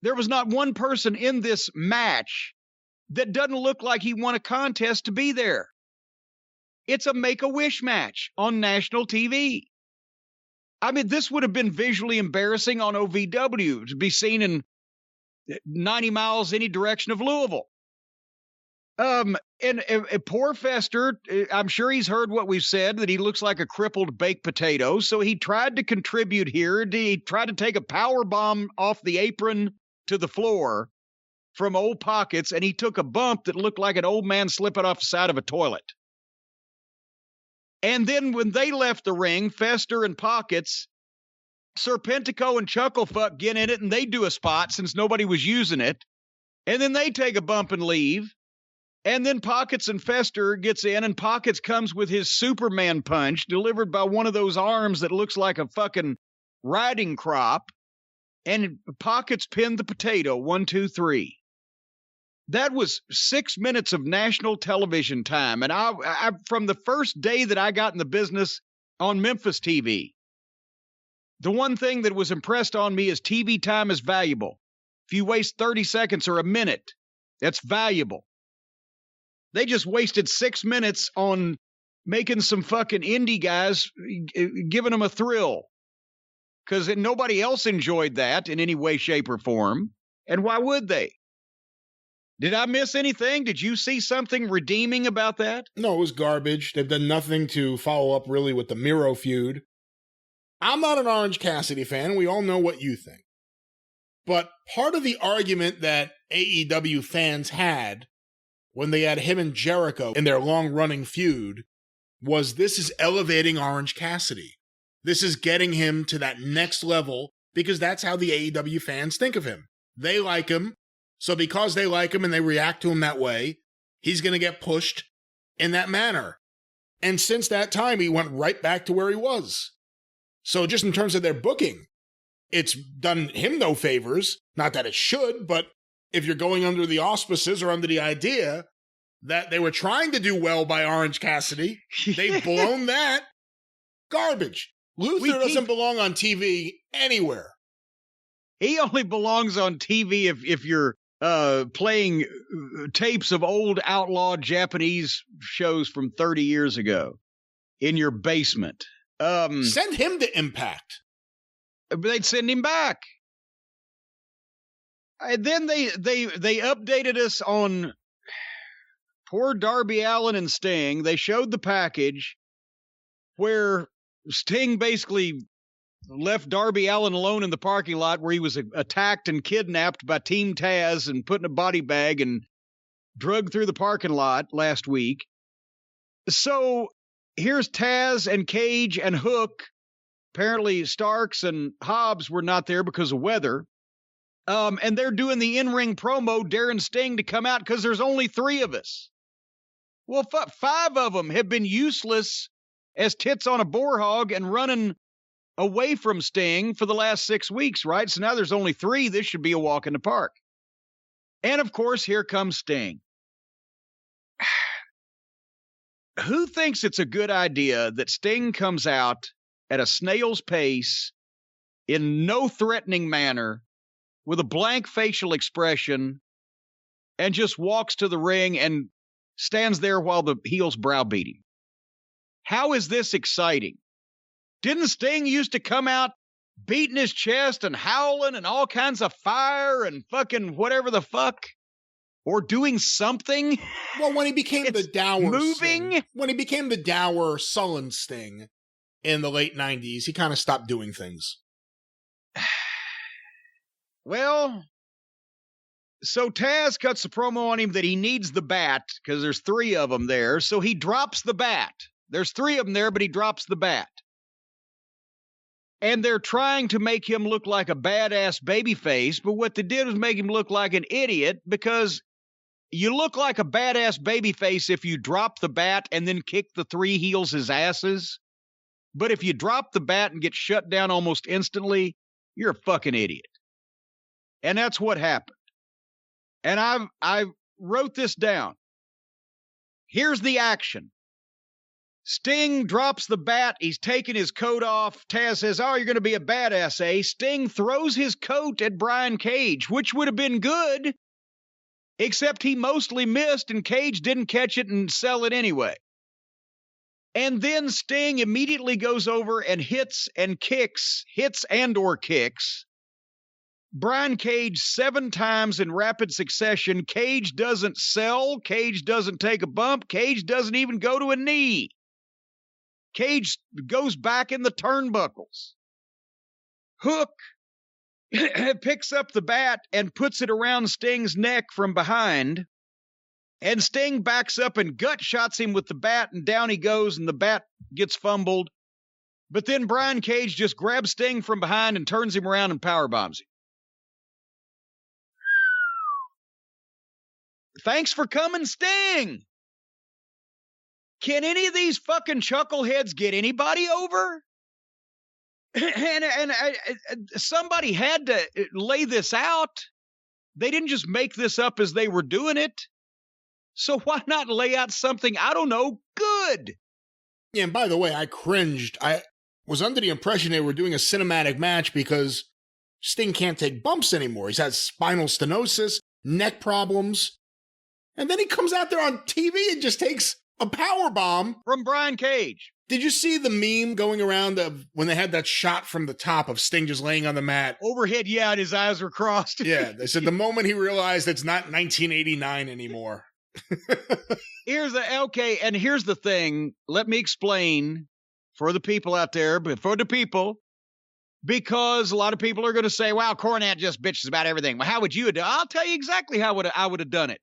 in this match that doesn't look like he won a contest to be there. It's a Make-A-Wish match on national TV. I mean, this would have been visually embarrassing on OVW to be seen in 90 miles any direction of Louisville. And poor Fester, I'm sure he's heard what we've said, that he looks like a crippled baked potato. So he tried to contribute here. He tried to take a power bomb off the apron to the floor from old Pockets, and he took a bump that looked like an old man slipping off the side of a toilet. And then when they left the ring, Fester and Pockets, Serpentico and Chucklefuck get in it, and they do a spot since nobody was using it. And then they take a bump and leave. And then Pockets and Fester gets in, and Pockets comes with his Superman punch delivered by one of those arms that looks like a fucking riding crop. And Pockets pinned the potato, 1, 2, 3. That was 6 minutes of national television time. And I from the first day that I got in the business on Memphis TV, the one thing that was impressed on me is TV time is valuable. If you waste 30 seconds or a minute, that's valuable. They just wasted 6 minutes on making some fucking indie guys, giving them a thrill. Because nobody else enjoyed that in any way, shape, or form. And why would they? Did I miss anything? Did you see something redeeming about that? No, it was garbage. They've done nothing to follow up really with the Miro feud. I'm not an Orange Cassidy fan. We all know what you think. But part of the argument that AEW fans had when they had him and Jericho in their long-running feud was this is elevating Orange Cassidy. This is getting him to that next level because that's how the AEW fans think of him. They like him. So because they like him and they react to him that way, he's going to get pushed in that manner. And since that time, he went right back to where he was. So just in terms of their booking, it's done him no favors. Not that it should, but if you're going under the auspices or under the idea that they were trying to do well by Orange Cassidy, they've blown that. Garbage. Luther doesn't belong on TV anywhere. He only belongs on TV if you're playing tapes of old outlaw Japanese shows from 30 years ago in your basement. Send him to Impact. They'd send him back. And then they updated us on poor Darby Allin and Sting. They showed the package where Sting basically left Darby Allin alone in the parking lot where he was attacked and kidnapped by Team Taz and put in a body bag and drugged through the parking lot last week. So here's Taz and Cage and Hook. Apparently Starks and Hobbs were not there because of weather. And they're doing the in-ring promo, daring Sting to come out because there's only 3 of us. Well, 5 of them have been useless as tits on a boar hog and running away from Sting for the last 6 weeks, right? So now there's only 3. This should be a walk in the park. And of course, here comes Sting. Who thinks it's a good idea that Sting comes out at a snail's pace in no threatening manner with a blank facial expression and just walks to the ring and stands there while the heels browbeat him? How is this exciting? Didn't Sting used to come out beating his chest and howling and all kinds of fire and fucking whatever the fuck? Or doing something? Well, when he became the dour moving? Sting, when he became the dour, sullen Sting in the late 90s, he kind of stopped doing things. Well, so Taz cuts the promo on him that he needs the bat because there's 3 of them there. So he drops the bat. There's 3 of them there, but he drops the bat. And they're trying to make him look like a badass babyface, but what they did was make him look like an idiot because you look like a badass babyface if you drop the bat and then kick the three heels as asses. But if you drop the bat and get shut down almost instantly, you're a fucking idiot. And that's what happened. And I wrote this down. Here's the action. Sting drops the bat. He's taking his coat off. Taz says, oh, you're going to be a badass, eh? Sting throws his coat at Brian Cage, which would have been good, except he mostly missed and Cage didn't catch it and sell it anyway. And then Sting immediately goes over and hits and or kicks Brian Cage 7 times in rapid succession. Cage doesn't sell. Cage doesn't take a bump. Cage doesn't even go to a knee. Cage goes back in the turnbuckles. Hook picks up the bat and puts it around Sting's neck from behind. And Sting backs up and gut shots him with the bat, and down he goes, and the bat gets fumbled. But then Brian Cage just grabs Sting from behind and turns him around and powerbombs him. Thanks for coming, Sting! Can any of these fucking chuckleheads get anybody over? And somebody had to lay this out. They didn't just make this up as they were doing it. So why not lay out something, I don't know, good? Yeah, and by the way, I cringed. I was under the impression they were doing a cinematic match because Sting can't take bumps anymore. He's had spinal stenosis, neck problems. And then he comes out there on TV and just takes a power bomb from Brian Cage. Did you see the meme going around of when they had that shot from the top of Sting just laying on the mat? Overhead, yeah, and his eyes were crossed. Yeah, they said the moment he realized it's not 1989 anymore. Here's the thing. Let me explain for the people out there, but for the people, because a lot of people are going to say, wow, Cornette just bitches about everything. Well, how would you have done it? I'll tell you exactly how I would have done it.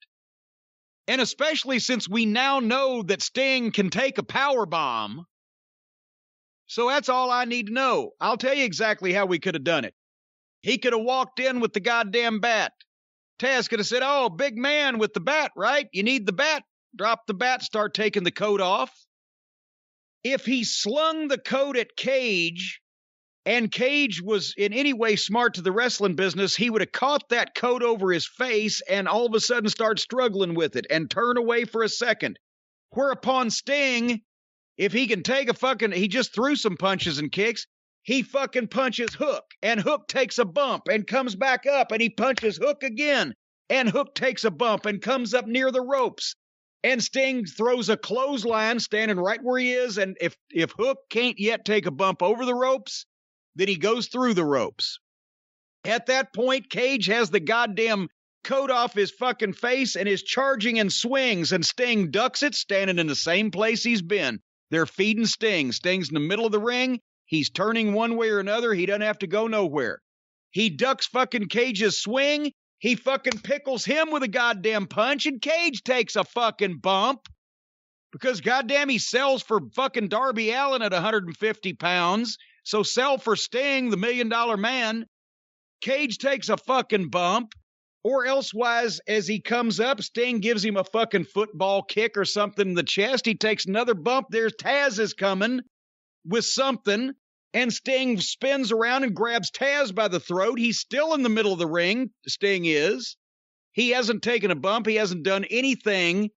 And especially since we now know that Sting can take a power bomb. So that's all I need to know. I'll tell you exactly how we could have done it. He could have walked in with the goddamn bat. Taz could have said, oh, big man with the bat, right? You need the bat. Drop the bat, start taking the coat off. If he slung the coat at Cage, and Cage was in any way smart to the wrestling business, he would have caught that coat over his face and all of a sudden start struggling with it and turn away for a second. Whereupon Sting, if he can take he just threw some punches and kicks, he fucking punches Hook, and Hook takes a bump and comes back up, and he punches Hook again, and Hook takes a bump and comes up near the ropes. And Sting throws a clothesline standing right where he is, and if Hook can't yet take a bump over the ropes, then he goes through the ropes. At that point, Cage has the goddamn coat off his fucking face and is charging and swings, and Sting ducks it, standing in the same place he's been. They're feeding Sting. Sting's in the middle of the ring. He's turning one way or another. He doesn't have to go nowhere. He ducks fucking Cage's swing. He fucking pickles him with a goddamn punch, and Cage takes a fucking bump. Because goddamn, he sells for fucking Darby Allin at 150 pounds. So sell for Sting, the $1 Million Man. Cage takes a fucking bump. Or elsewise, as he comes up, Sting gives him a fucking football kick or something in the chest. He takes another bump. There's Taz is coming with something. And Sting spins around and grabs Taz by the throat. He's still in the middle of the ring, Sting is. He hasn't taken a bump. He hasn't done anything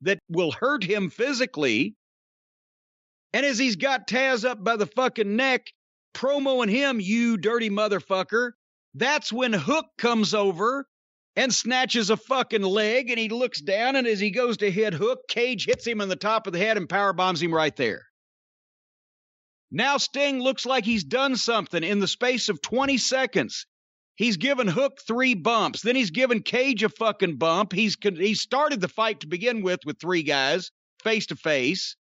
that will hurt him physically. And as he's got Taz up by the fucking neck, promoing him, you dirty motherfucker, that's when Hook comes over and snatches a fucking leg, and he looks down, and as he goes to hit Hook, Cage hits him in the top of the head and powerbombs him right there. Now Sting looks like he's done something in the space of 20 seconds. He's given Hook 3 bumps. Then he's given Cage a fucking bump. He started the fight to begin with 3 guys, face to face.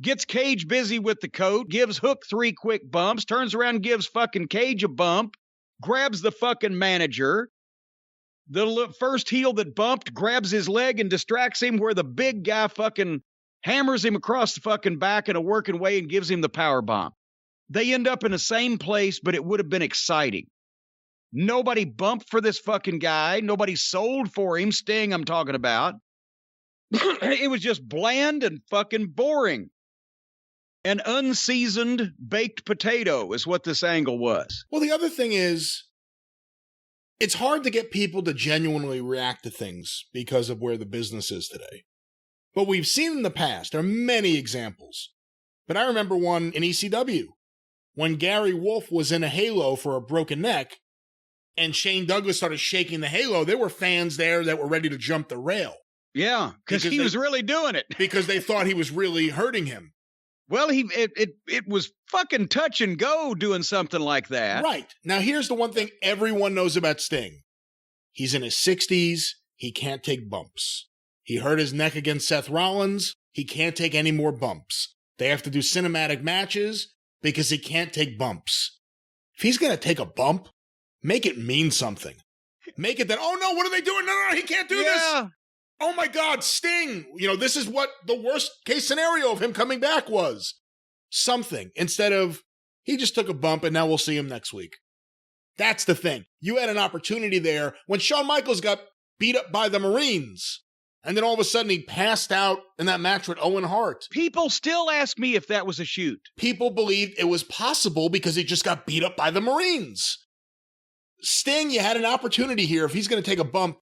Gets Cage busy with the coat, gives Hook 3 quick bumps, turns around and gives fucking Cage a bump, grabs the fucking manager. The first heel that bumped grabs his leg and distracts him where the big guy fucking hammers him across the fucking back in a working way and gives him the power bomb. They end up in the same place, but it would have been exciting. Nobody bumped for this fucking guy. Nobody sold for him. Sting, I'm talking about. It was just bland and fucking boring. An unseasoned baked potato is what this angle was. Well, the other thing is, it's hard to get people to genuinely react to things because of where the business is today. But we've seen in the past, there are many examples. But I remember one in ECW, when Gary Wolf was in a halo for a broken neck, and Shane Douglas started shaking the halo, there were fans there that were ready to jump the rail. Yeah, because he was really doing it. Because they thought he was really hurting him. Well, it was fucking touch and go doing something like that. Right. Now, here's the one thing everyone knows about Sting. He's in his 60s. He can't take bumps. He hurt his neck against Seth Rollins. He can't take any more bumps. They have to do cinematic matches because he can't take bumps. If he's going to take a bump, make it mean something. Make it that, oh no, what are they doing? No, he can't do this. Oh my God, Sting. This is what the worst case scenario of him coming back was. Something. Instead of, he just took a bump and now we'll see him next week. That's the thing. You had an opportunity there when Shawn Michaels got beat up by the Marines. And then all of a sudden he passed out in that match with Owen Hart. People still ask me if that was a shoot. People believed it was possible because he just got beat up by the Marines. Sting, you had an opportunity here. If he's going to take a bump,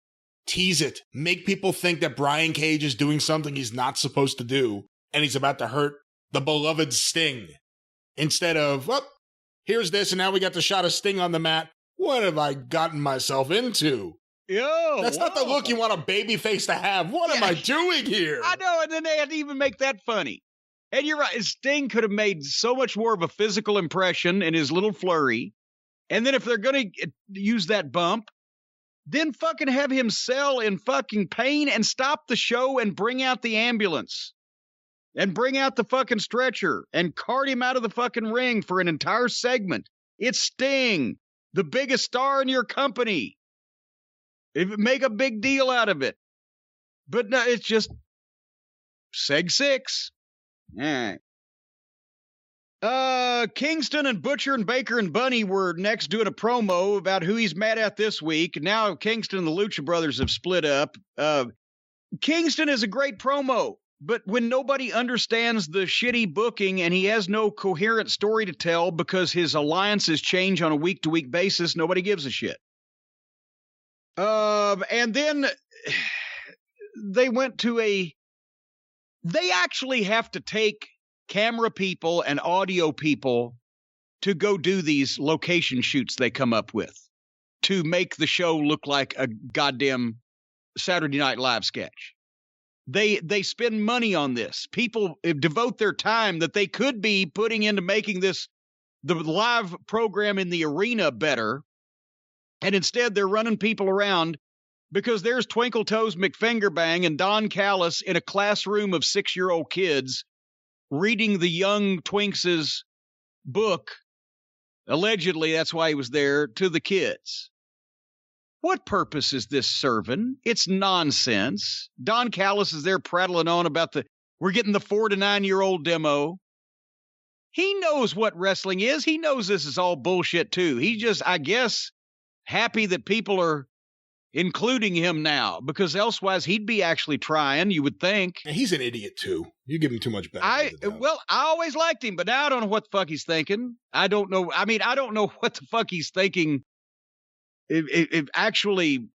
tease it. Make people think that Brian Cage is doing something he's not supposed to do, and he's about to hurt the beloved Sting. Instead of, here's this, and now we got the shot of Sting on the mat. What have I gotten myself into? That's not the look you want a baby face to have. What am I doing here? I know, and then they had to even make that funny. And you're right, Sting could have made so much more of a physical impression in his little flurry. And then if they're going to use that bump, then fucking have him sell in fucking pain and stop the show and bring out the ambulance. And bring out the fucking stretcher and cart him out of the fucking ring for an entire segment. It's Sting, the biggest star in your company. Make a big deal out of it. But no, it's just Seg 6. All right. Kingston and Butcher and Baker and Bunny were next doing a promo about who he's mad at this week. Now Kingston and the Lucha Brothers have split up. Kingston is a great promo, but when nobody understands the shitty booking and he has no coherent story to tell because his alliances change on a week-to-week basis, nobody gives a shit. And then they went to they actually have to take camera people and audio people to go do these location shoots they come up with to make the show look like a goddamn Saturday Night Live sketch. They spend money on this. People devote their time that they could be putting into making the live program in the arena better. And instead, they're running people around because there's Twinkle Toes McFingerbang and Don Callis in a classroom of 6-year-old kids reading the young Twinks' book. Allegedly, that's why he was there, to the kids. What purpose is this serving? It's nonsense. Don Callis is there prattling on about we're getting the 4 to 9-year-old demo. He knows what wrestling is. He knows this is all bullshit, too. He just, I guess, happy that people are including him now, because elsewise he'd be actually trying, you would think. He's an idiot, too. You give him too much benefit. Well, I always liked him, but now I don't know what the fuck he's thinking. I don't know. I mean, I don't know what the fuck he's thinking if actually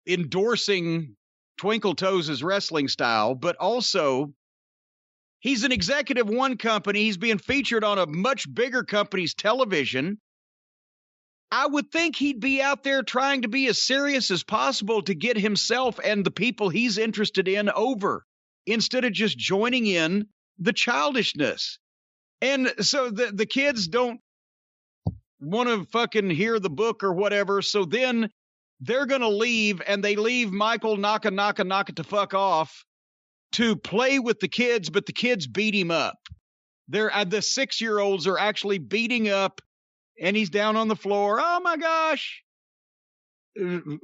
endorsing Twinkle Toes' wrestling style, but also he's an executive of one company. He's being featured on a much bigger company's television. I would think he'd be out there trying to be as serious as possible to get himself and the people he's interested in over, instead of just joining in the childishness. And so the kids don't want to fucking hear the book or whatever, so then they're going to leave, and they leave Michael knock it to fuck off to play with the kids, but the kids beat him up. The 6-year-olds are actually beating up, and he's down on the floor. Oh, my gosh.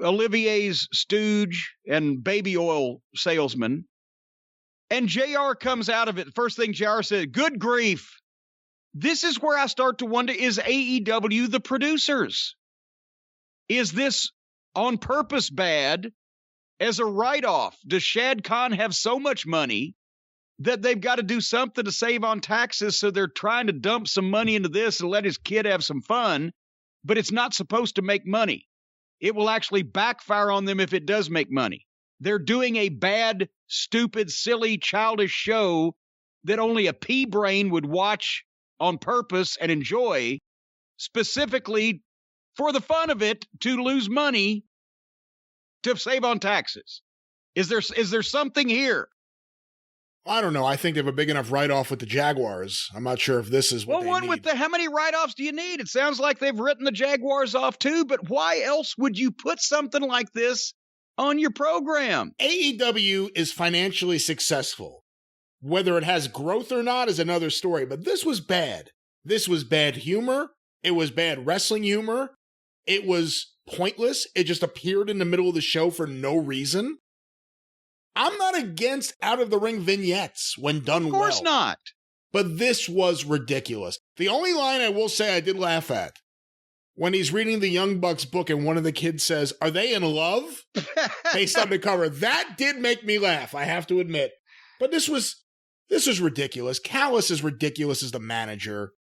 Olivier's stooge and baby oil salesman. And JR comes out of it. First thing JR said, good grief. This is where I start to wonder, is AEW the producers? Is this on purpose bad as a write-off? Does Shad Khan have so much money that they've got to do something to save on taxes, so they're trying to dump some money into this and let his kid have some fun, but it's not supposed to make money? It will actually backfire on them if it does make money. They're doing a bad, stupid, silly, childish show that only a pea brain would watch on purpose and enjoy, specifically for the fun of it, to lose money to save on taxes. Is there something here? I don't know. I think they have a big enough write-off with the Jaguars. I'm not sure if this is what they need. How many write-offs do you need? It sounds like they've written the Jaguars off too, but why else would you put something like this on your program? AEW is financially successful. Whether it has growth or not is another story, but this was bad. This was bad humor. It was bad wrestling humor. It was pointless. It just appeared in the middle of the show for no reason. I'm not against out-of-the-ring vignettes when done well. Of course not. But this was ridiculous. The only line I will say I did laugh at, when he's reading the Young Bucks book and one of the kids says, "Are they in love?" based on the cover. That did make me laugh, I have to admit. But this was ridiculous. Callis is ridiculous as the manager.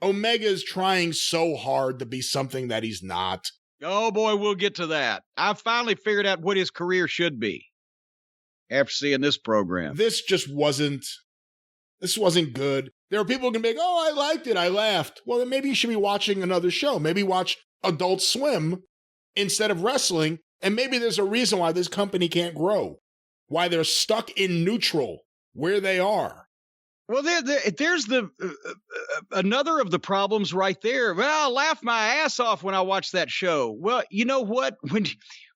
Omega is trying so hard to be something that he's not. Oh boy, we'll get to that. I finally figured out what his career should be after seeing this program. This wasn't good. There are people who can be like, "Oh, I liked it. I laughed." Well, then maybe you should be watching another show. Maybe watch Adult Swim instead of wrestling. And maybe there's a reason why this company can't grow, why they're stuck in neutral where they are. Well, there's another of the problems right there. Well, I laughed my ass off when I watched that show. Well, you know what?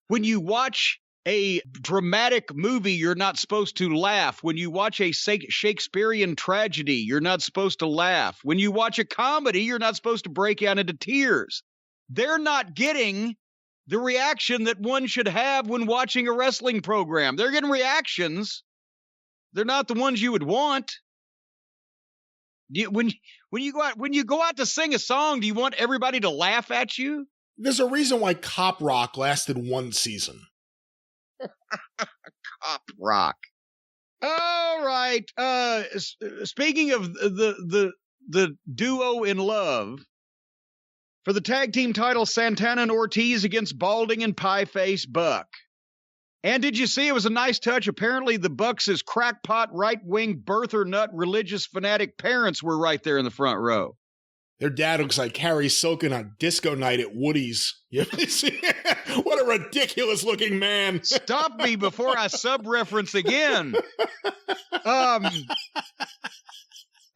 When you watch a dramatic movie, you're not supposed to laugh. When you watch a Shakespearean tragedy, you're not supposed to laugh. When you watch a comedy, you're not supposed to break out into tears. They're not getting the reaction that one should have when watching a wrestling program. They're getting reactions. They're not the ones you would want. When you go out to sing a song, do you want everybody to laugh at you? There's a reason why Cop Rock lasted one season. Cop Rock. All right. Speaking of the duo in love, for the tag team title, Santana and Ortiz against Balding and Pieface Buck. And did you see it was a nice touch? Apparently the Bucks' crackpot, right-wing, birther nut, religious fanatic parents were right there in the front row. Their dad looks like Harry Silken on disco night at Woody's. What a ridiculous-looking man. Stop me before I sub-reference again.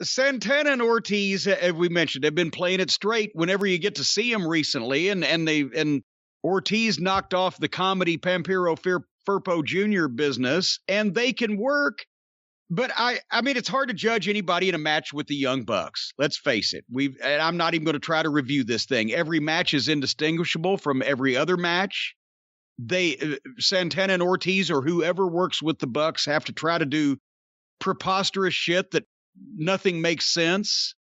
Santana and Ortiz, as we mentioned, have been playing it straight whenever you get to see them recently, and Ortiz knocked off the comedy Pampero Firpo Jr. business, and they can work. But I mean, it's hard to judge anybody in a match with the Young Bucks. Let's face it. And I'm not even going to try to review this thing. Every match is indistinguishable from every other match. Santana and Ortiz or whoever works with the Bucks have to try to do preposterous shit that nothing makes sense.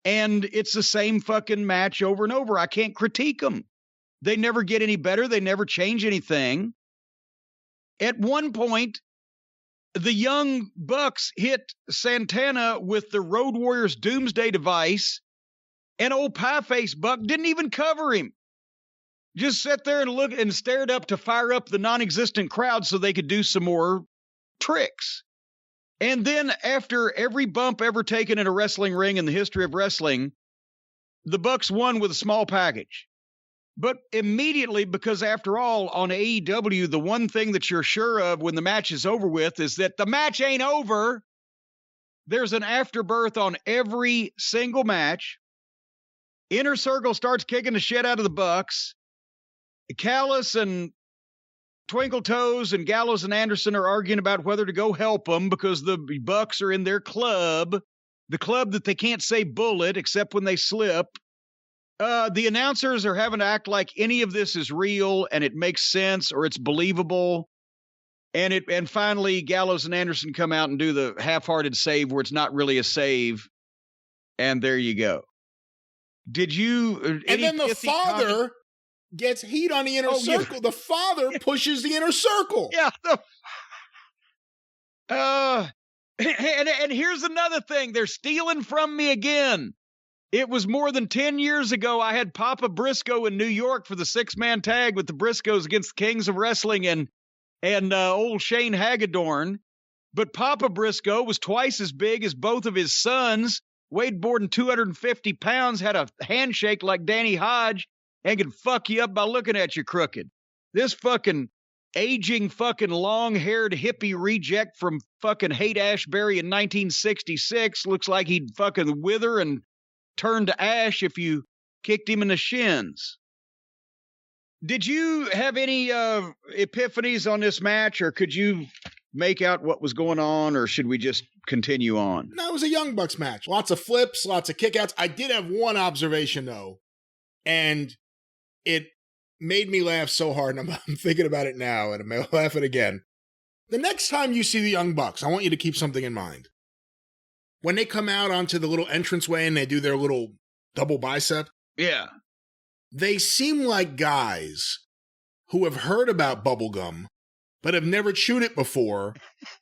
And it's the same fucking match over and over. I can't critique them. They never get any better. They never change anything. At one point, the Young Bucks hit Santana with the Road Warriors Doomsday device, and old Pieface Buck didn't even cover him. Just sat there and looked and stared up to fire up the non-existent crowd so they could do some more tricks. And then after every bump ever taken in a wrestling ring in the history of wrestling, the Bucks won with a small package. But immediately, because after all, on AEW, the one thing that you're sure of when the match is over with is that the match ain't over. There's an afterbirth on every single match. Inner Circle starts kicking the shit out of the Bucks. Callis and Twinkle Toes and Gallows and Anderson are arguing about whether to go help them because the Bucks are in their club, the club that they can't say bullet except when they slip. The announcers are having to act like any of this is real and it makes sense or it's believable. And finally, Gallows and Anderson come out and do the half-hearted save where it's not really a save. And there you go. Did you... And then the father gets heat on the inner circle. Yeah. The father pushes the inner circle. Yeah. And here's another thing. They're stealing from me again. It was more than 10 years ago. I had Papa Briscoe in New York for the 6-man tag with the Briscoes against the Kings of Wrestling and old Shane Hagedorn. But Papa Briscoe was twice as big as both of his sons, weighed more than 250 pounds, had a handshake like Danny Hodge, and could fuck you up by looking at you crooked. This fucking aging fucking long-haired hippie reject from fucking Haight-Ashbury in 1966 looks like he'd fucking wither and turn to ash if you kicked him in the shins. Did you have any epiphanies on this match, or could you make out what was going on, or should we just continue on? No, it was a Young Bucks match. Lots of flips, lots of kickouts. I did have one observation, though, and it made me laugh so hard, and I'm thinking about it now, and I'm laughing again. The next time you see the Young Bucks, I want you to keep something in mind. When they come out onto the little entranceway and they do their little double bicep, yeah, they seem like guys who have heard about bubblegum, but have never chewed it before,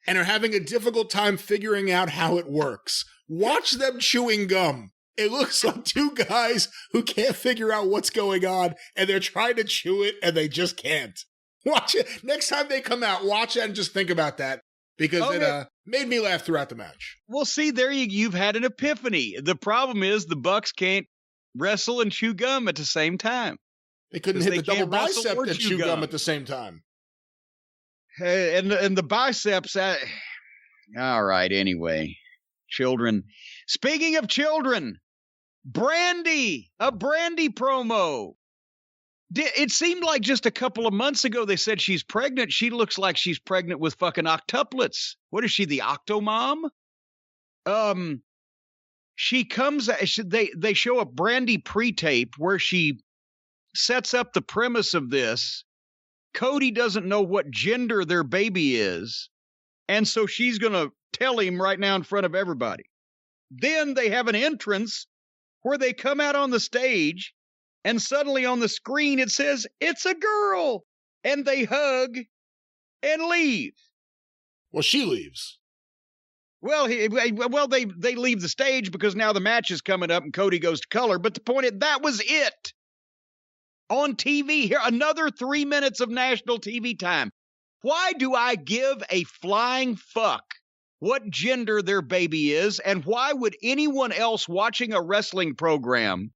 and are having a difficult time figuring out how it works. Watch them chewing gum. It looks like two guys who can't figure out what's going on, and they're trying to chew it, and they just can't. Watch it. Next time they come out, watch that and just think about that, because it made me laugh throughout the match. Well, see, there you've had an epiphany. The problem is the Bucks can't wrestle and chew gum at the same time. They couldn't hit the double bicep and chew gum at the same time. And the biceps. All right, anyway. Children. Speaking of children, Brandy, a Brandy promo. It seemed like just a couple of months ago they said she's pregnant. She looks like she's pregnant with fucking octuplets. What is she, the Octomom? She comes, they show a Brandy pre-tape where she sets up the premise of this. Cody doesn't know what gender their baby is, and so she's going to tell him right now in front of everybody. Then they have an entrance where they come out on the stage, and suddenly on the screen it says, "It's a girl," and they hug and leave. Well, she leaves. Well, they leave the stage because now the match is coming up and Cody goes to color. But the point is, that was it. On TV, here, another 3 minutes of national TV time. Why do I give a flying fuck what gender their baby is, and why would anyone else watching a wrestling program?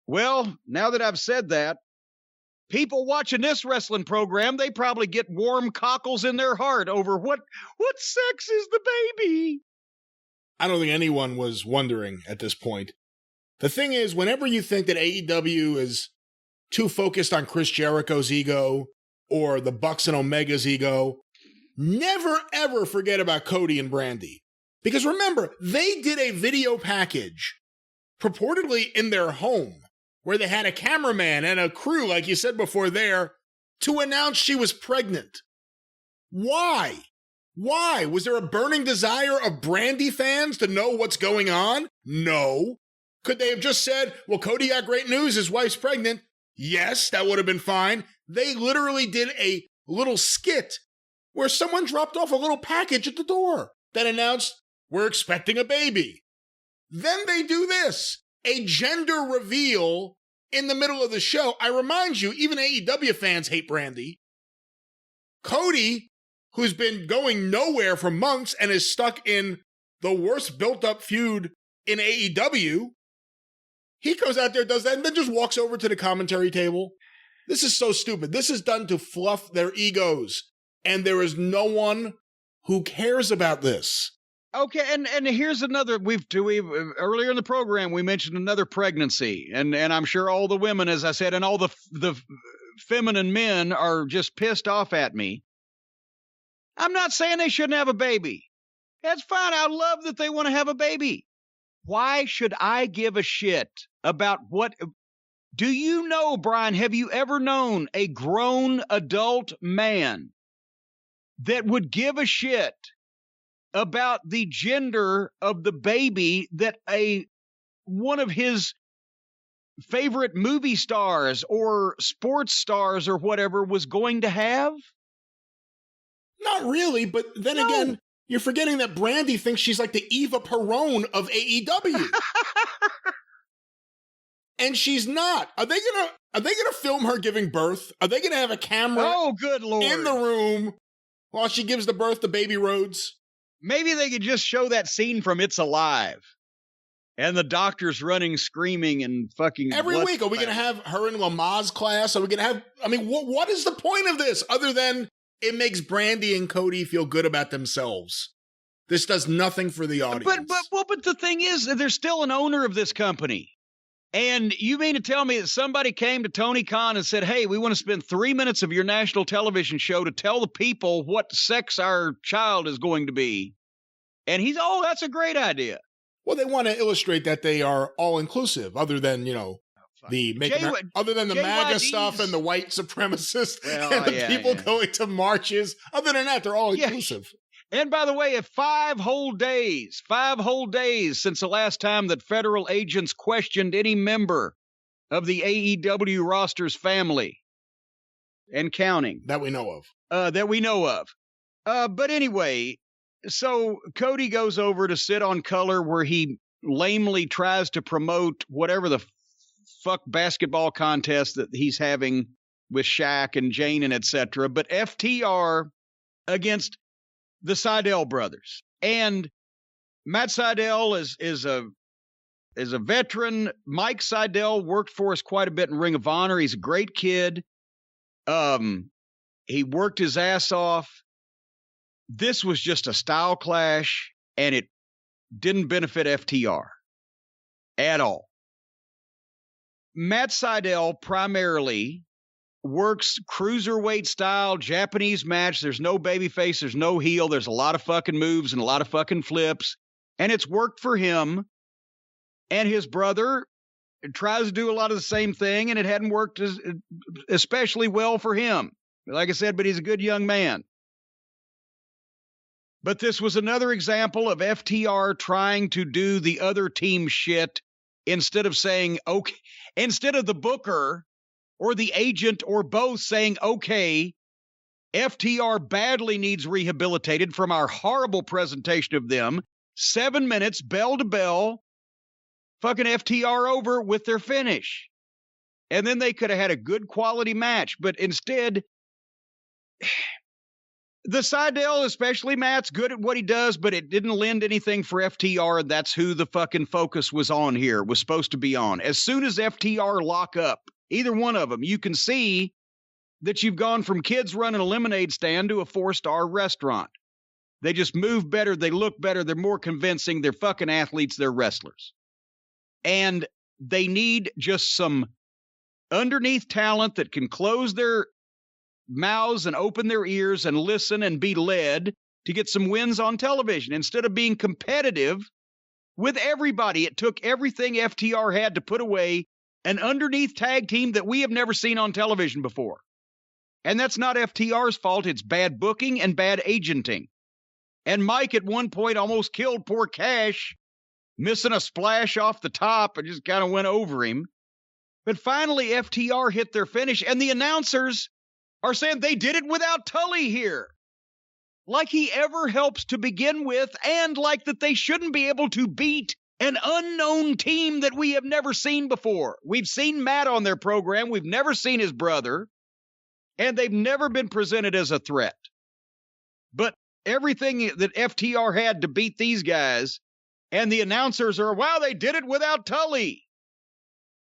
Well, now that I've said that, people watching this wrestling program, they probably get warm cockles in their heart over what sex is the baby? I don't think anyone was wondering at this point. The thing is, whenever you think that AEW is too focused on Chris Jericho's ego or the Bucks and Omega's ego, never ever forget about Cody and Brandy. Because remember, they did a video package purportedly in their home where they had a cameraman and a crew, like you said before there, to announce she was pregnant. Why? Why? Was there a burning desire of Brandy fans to know what's going on? No. Could they have just said, well, Cody got great news, his wife's pregnant? Yes, that would have been fine. They literally did a little skit where someone dropped off a little package at the door that announced, we're expecting a baby. Then they do this, a gender reveal in the middle of the show. I remind you, even AEW fans hate Brandy. Cody, who's been going nowhere for months and is stuck in the worst built-up feud in AEW, he goes out there, does that, and then just walks over to the commentary table. This is so stupid. This is done to fluff their egos, and there is no one who cares about this. Okay, and here's another. We've earlier in the program we mentioned another pregnancy, and I'm sure all the women, as I said, and all the feminine men are just pissed off at me. I'm not saying they shouldn't have a baby. That's fine. I love that they want to have a baby. Why should I give a shit about what? Do you know, Brian? Have you ever known a grown adult man that would give a shit about the gender of the baby that one of his favorite movie stars or sports stars or whatever was going to have? Not really, but then again, you're forgetting that Brandy thinks she's like the Eva Perón of AEW. And she's not. Are they gonna film her giving birth? Are they gonna have a camera good Lord. in the room while she gives the birth to baby Rhodes? Maybe they could just show that scene from It's Alive. And the doctor's running, screaming, and fucking... Every week, are we going to have her in Lama's class? Are we going to have... I mean, what is the point of this? Other than it makes Brandy and Cody feel good about themselves. This does nothing for the audience. But the thing is, there's still an owner of this company. And you mean to tell me that somebody came to Tony Khan and said, hey, we want to spend 3 minutes of your national television show to tell the people what sex our child is going to be. And he's, that's a great idea. Well, they want to illustrate that they are all-inclusive, other than, the MAGA stuff and the white supremacists and the people going to marches. Other than that, they're all-inclusive. Yeah. And by the way, 5 whole days since the last time that federal agents questioned any member of the AEW roster's family and counting. That we know of. But anyway... So Cody goes over to sit on Color where he lamely tries to promote whatever the fuck basketball contest that he's having with Shaq and Jane and etc. But FTR against the Sydal brothers. And Matt Sydal is a veteran. Mike Sydal worked for us quite a bit in Ring of Honor. He's a great kid. He worked his ass off. This was just a style clash, and it didn't benefit FTR at all. Matt Sydal primarily works cruiserweight style, Japanese match. There's no babyface, there's no heel. There's a lot of fucking moves and a lot of fucking flips, and it's worked for him. And his brother tries to do a lot of the same thing, and it hadn't worked especially well for him. Like I said, but he's a good young man. But this was another example of FTR trying to do the other team shit instead of saying, okay, instead of the booker or the agent or both saying, okay, FTR badly needs rehabilitated from our horrible presentation of them. 7 minutes, bell to bell, fucking FTR over with their finish. And then they could have had a good quality match, but instead... The Sydal, especially Matt's good at what he does, but it didn't lend anything for FTR, and that's who the fucking focus was supposed to be on. As soon as FTR lock up, either one of them, you can see that you've gone from kids running a lemonade stand to a 4-star restaurant. They just move better, they look better, they're more convincing, they're fucking athletes, they're wrestlers. And they need just some underneath talent that can close their mouths and open their ears and listen and be led to get some wins on television. Instead of being competitive with everybody, it took everything FTR had to put away an underneath tag team that we have never seen on television before. And that's not FTR's fault. It's bad booking and bad agenting. And Mike at one point almost killed poor Cash, missing a splash off the top and just kind of went over him. But finally FTR hit their finish, and the announcers are saying they did it without Tully here. Like he ever helps to begin with, and like that they shouldn't be able to beat an unknown team that we have never seen before. We've seen Matt on their program. We've never seen his brother. And they've never been presented as a threat. But everything that FTR had to beat these guys, and the announcers are, wow, they did it without Tully.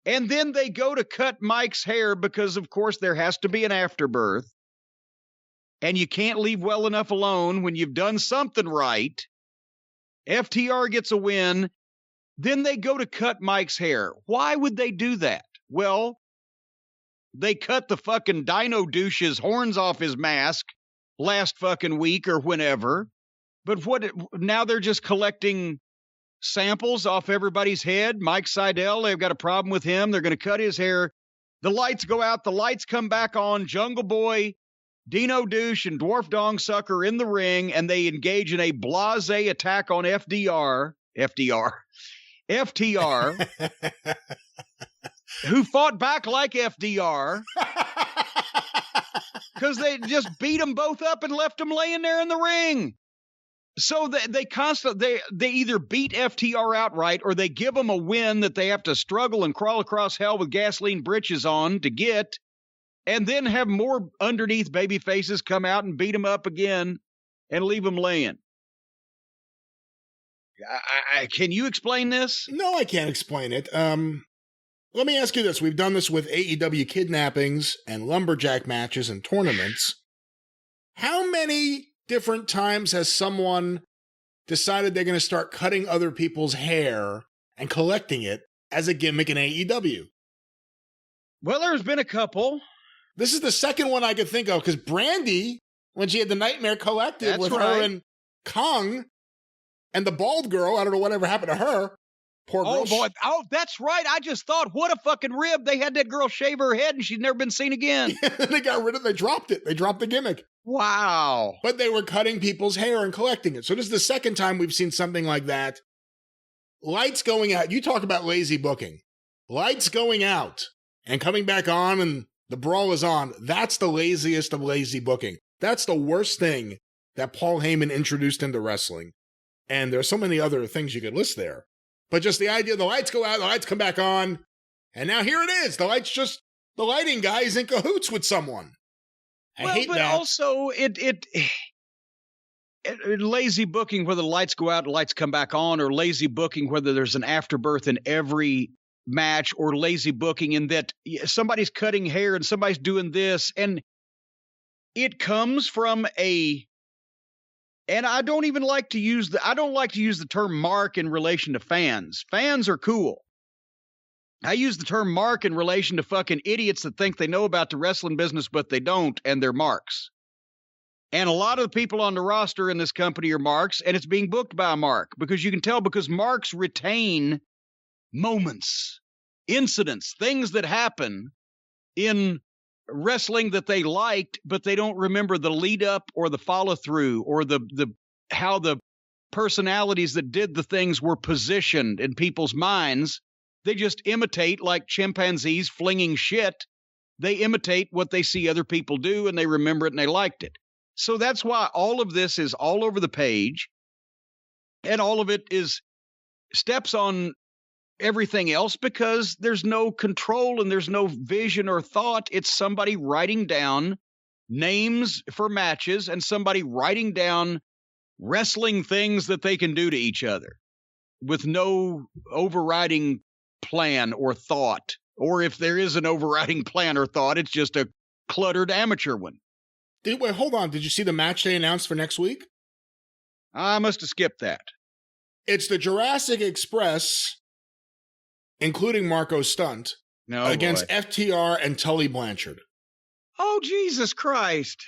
And then they go to cut Mike's hair because, of course, there has to be an afterbirth. And you can't leave well enough alone when you've done something right. FTR gets a win. Then they go to cut Mike's hair. Why would they do that? Well, they cut the fucking Dino douche's horns off his mask last fucking week or whenever. But now they're just collecting samples off everybody's head. Mike Sydal, they've got a problem with him. They're going to cut his hair. The lights go out. The lights come back on. Jungle Boy, Dino Douche, and Dwarf Dong Sucker in the ring, and they engage in a blasé attack on FTR. who fought back like FDR because they just beat them both up and left them laying there in the ring. So they either beat FTR outright or they give them a win that they have to struggle and crawl across hell with gasoline britches on to get, and then have more underneath baby faces come out and beat them up again and leave them laying. Can you explain this? No, I can't explain it. Let me ask you this. We've done this with AEW kidnappings and lumberjack matches and tournaments. How many different times has someone decided they're going to start cutting other people's hair and collecting it as a gimmick in AEW? Well, there's been a couple. This is the second one I could think of, because Brandy, when she had the Nightmare Collective with her and Kong and the bald girl, I don't know whatever happened to her. Poor girl. Oh, boy. Oh, that's right. I just thought, what a fucking rib. They had that girl shave her head and she's never been seen again. They got rid of it. They dropped it. They dropped the gimmick. Wow. But they were cutting people's hair and collecting it. So this is the second time we've seen something like that. Lights going out. You talk about lazy booking. Lights going out and coming back on and the brawl is on. That's the laziest of lazy booking. That's the worst thing that Paul Heyman introduced into wrestling. And there's so many other things you could list there. But just the idea, the lights go out, the lights come back on, and now here it is. The lighting guy is in cahoots with someone. I hate that. But also, it lazy booking, whether the lights go out and lights come back on, or lazy booking, whether there's an afterbirth in every match, or lazy booking in that somebody's cutting hair and somebody's doing this, and it comes from and I don't like to use the term mark in relation to fans. Fans are cool. I use the term mark in relation to fucking idiots that think they know about the wrestling business, but they don't, and they're marks. And a lot of the people on the roster in this company are marks, and it's being booked by a mark, because you can tell, because marks retain moments, incidents, things that happen in wrestling that they liked, but they don't remember the lead up or the follow through or the how the personalities that did the things were positioned in people's minds. They just imitate, like chimpanzees flinging shit. They imitate what they see other people do, and they remember it and they liked it. So that's why all of this is all over the page, and all of it is steps on everything else, because there's no control and there's no vision or thought. It's somebody writing down names for matches and somebody writing down wrestling things that they can do to each other with no overriding plan or thought. Or if there is an overriding plan or thought, it's just a cluttered amateur one. Wait, hold on. Did you see the match they announced for next week? I must have skipped that. It's the Jurassic Express, including Marco Stunt, against FTR and Tully Blanchard. Oh, Jesus Christ.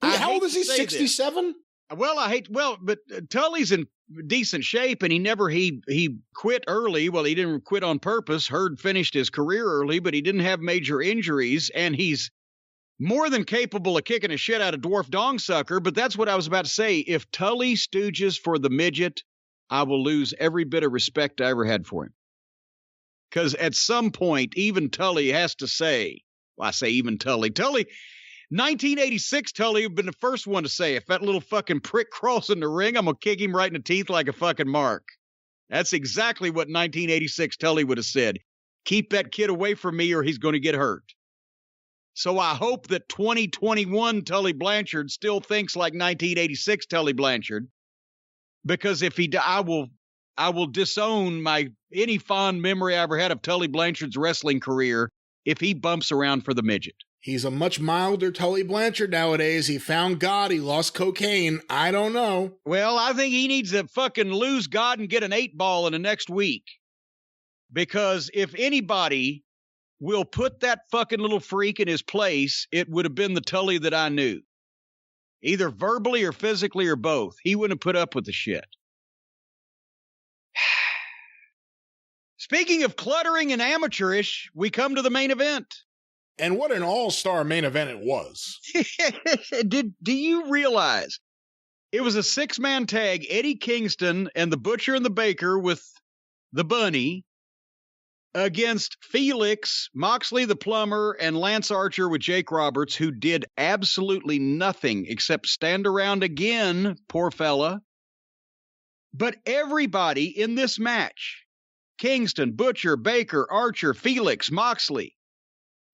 How old is he? 67? But Tully's in decent shape, and he quit early. Well, he didn't quit on purpose. Hurd finished his career early, but he didn't have major injuries, and he's more than capable of kicking a shit out of Dwarf Dongsucker. But that's what I was about to say. If Tully stooges for the midget, I will lose every bit of respect I ever had for him. Because at some point, even Tully has to say, well, I say even Tully, 1986 Tully would have been the first one to say, if that little fucking prick crawls in the ring, I'm going to kick him right in the teeth like a fucking mark. That's exactly what 1986 Tully would have said. Keep that kid away from me or he's going to get hurt. So I hope that 2021 Tully Blanchard still thinks like 1986 Tully Blanchard. Because if I will disown any fond memory I ever had of Tully Blanchard's wrestling career if he bumps around for the midget. He's a much milder Tully Blanchard nowadays. He found God. He lost cocaine. I don't know. Well, I think he needs to fucking lose God and get an 8-ball in the next week. Because if anybody will put that fucking little freak in his place, it would have been the Tully that I knew. Either verbally or physically or both. He wouldn't have put up with the shit. Speaking of cluttering and amateurish, we come to the main event. And what an all-star main event it was. Do you realize it was a 6-man tag, Eddie Kingston and the Butcher and the Baker with the Bunny against Felix, Moxley the Plumber, and Lance Archer with Jake Roberts, who did absolutely nothing except stand around again, poor fella. But everybody in this match, Kingston, Butcher, Baker, Archer, Felix, Moxley,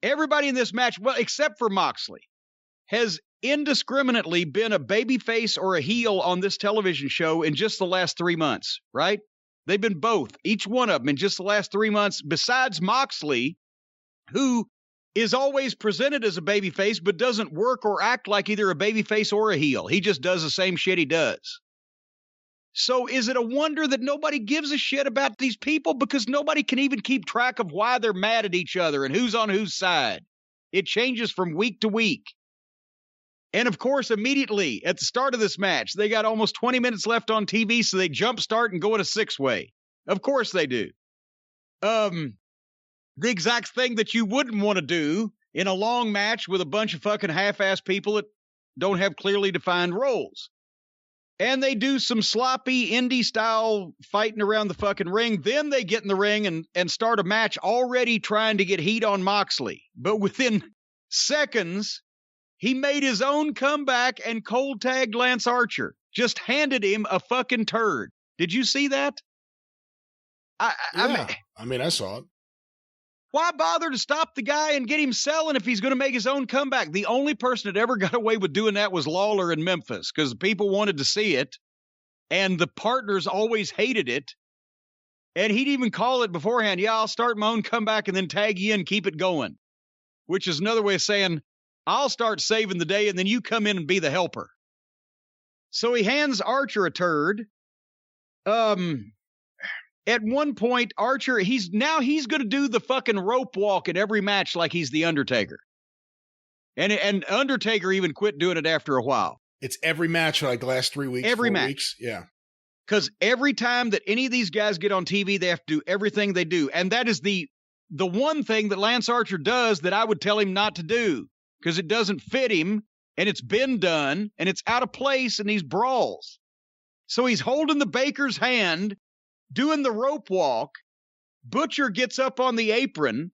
everybody in this match, well, except for Moxley, has indiscriminately been a babyface or a heel on this television show in just the last 3 months, right? They've been both, each one of them in just the last 3 months, besides Moxley, who is always presented as a babyface but doesn't work or act like either a babyface or a heel. He just does the same shit he does. So is it a wonder that nobody gives a shit about these people? Because nobody can even keep track of why they're mad at each other and who's on whose side. It changes from week to week. And of course, immediately at the start of this match, they got almost 20 minutes left on TV, so they jump start and go in a 6-way. Of course they do. The exact thing that you wouldn't want to do in a long match with a bunch of fucking half-ass people that don't have clearly defined roles. And they do some sloppy indie-style fighting around the fucking ring. Then they get in the ring and start a match already trying to get heat on Moxley. But within seconds, he made his own comeback and cold tagged Lance Archer. Just handed him a fucking turd. Did you see that? I mean, I saw it. Why bother to stop the guy and get him selling if he's going to make his own comeback? The only person that ever got away with doing that was Lawler in Memphis because the people wanted to see it, and the partners always hated it. And he'd even call it beforehand, yeah, I'll start my own comeback and then tag you and keep it going, which is another way of saying, I'll start saving the day and then you come in and be the helper. So he hands Archer a turd. At one point, Archer, he's going to do the fucking rope walk in every match like he's the Undertaker. And Undertaker even quit doing it after a while. It's every match for like the last 3 weeks. Every 4 match. Weeks. Yeah. Because every time that any of these guys get on TV, they have to do everything they do. And that is the one thing that Lance Archer does that I would tell him not to do. Because it doesn't fit him, and it's been done, and it's out of place in these brawls. So he's holding the Baker's hand, doing the rope walk. Butcher gets up on the apron.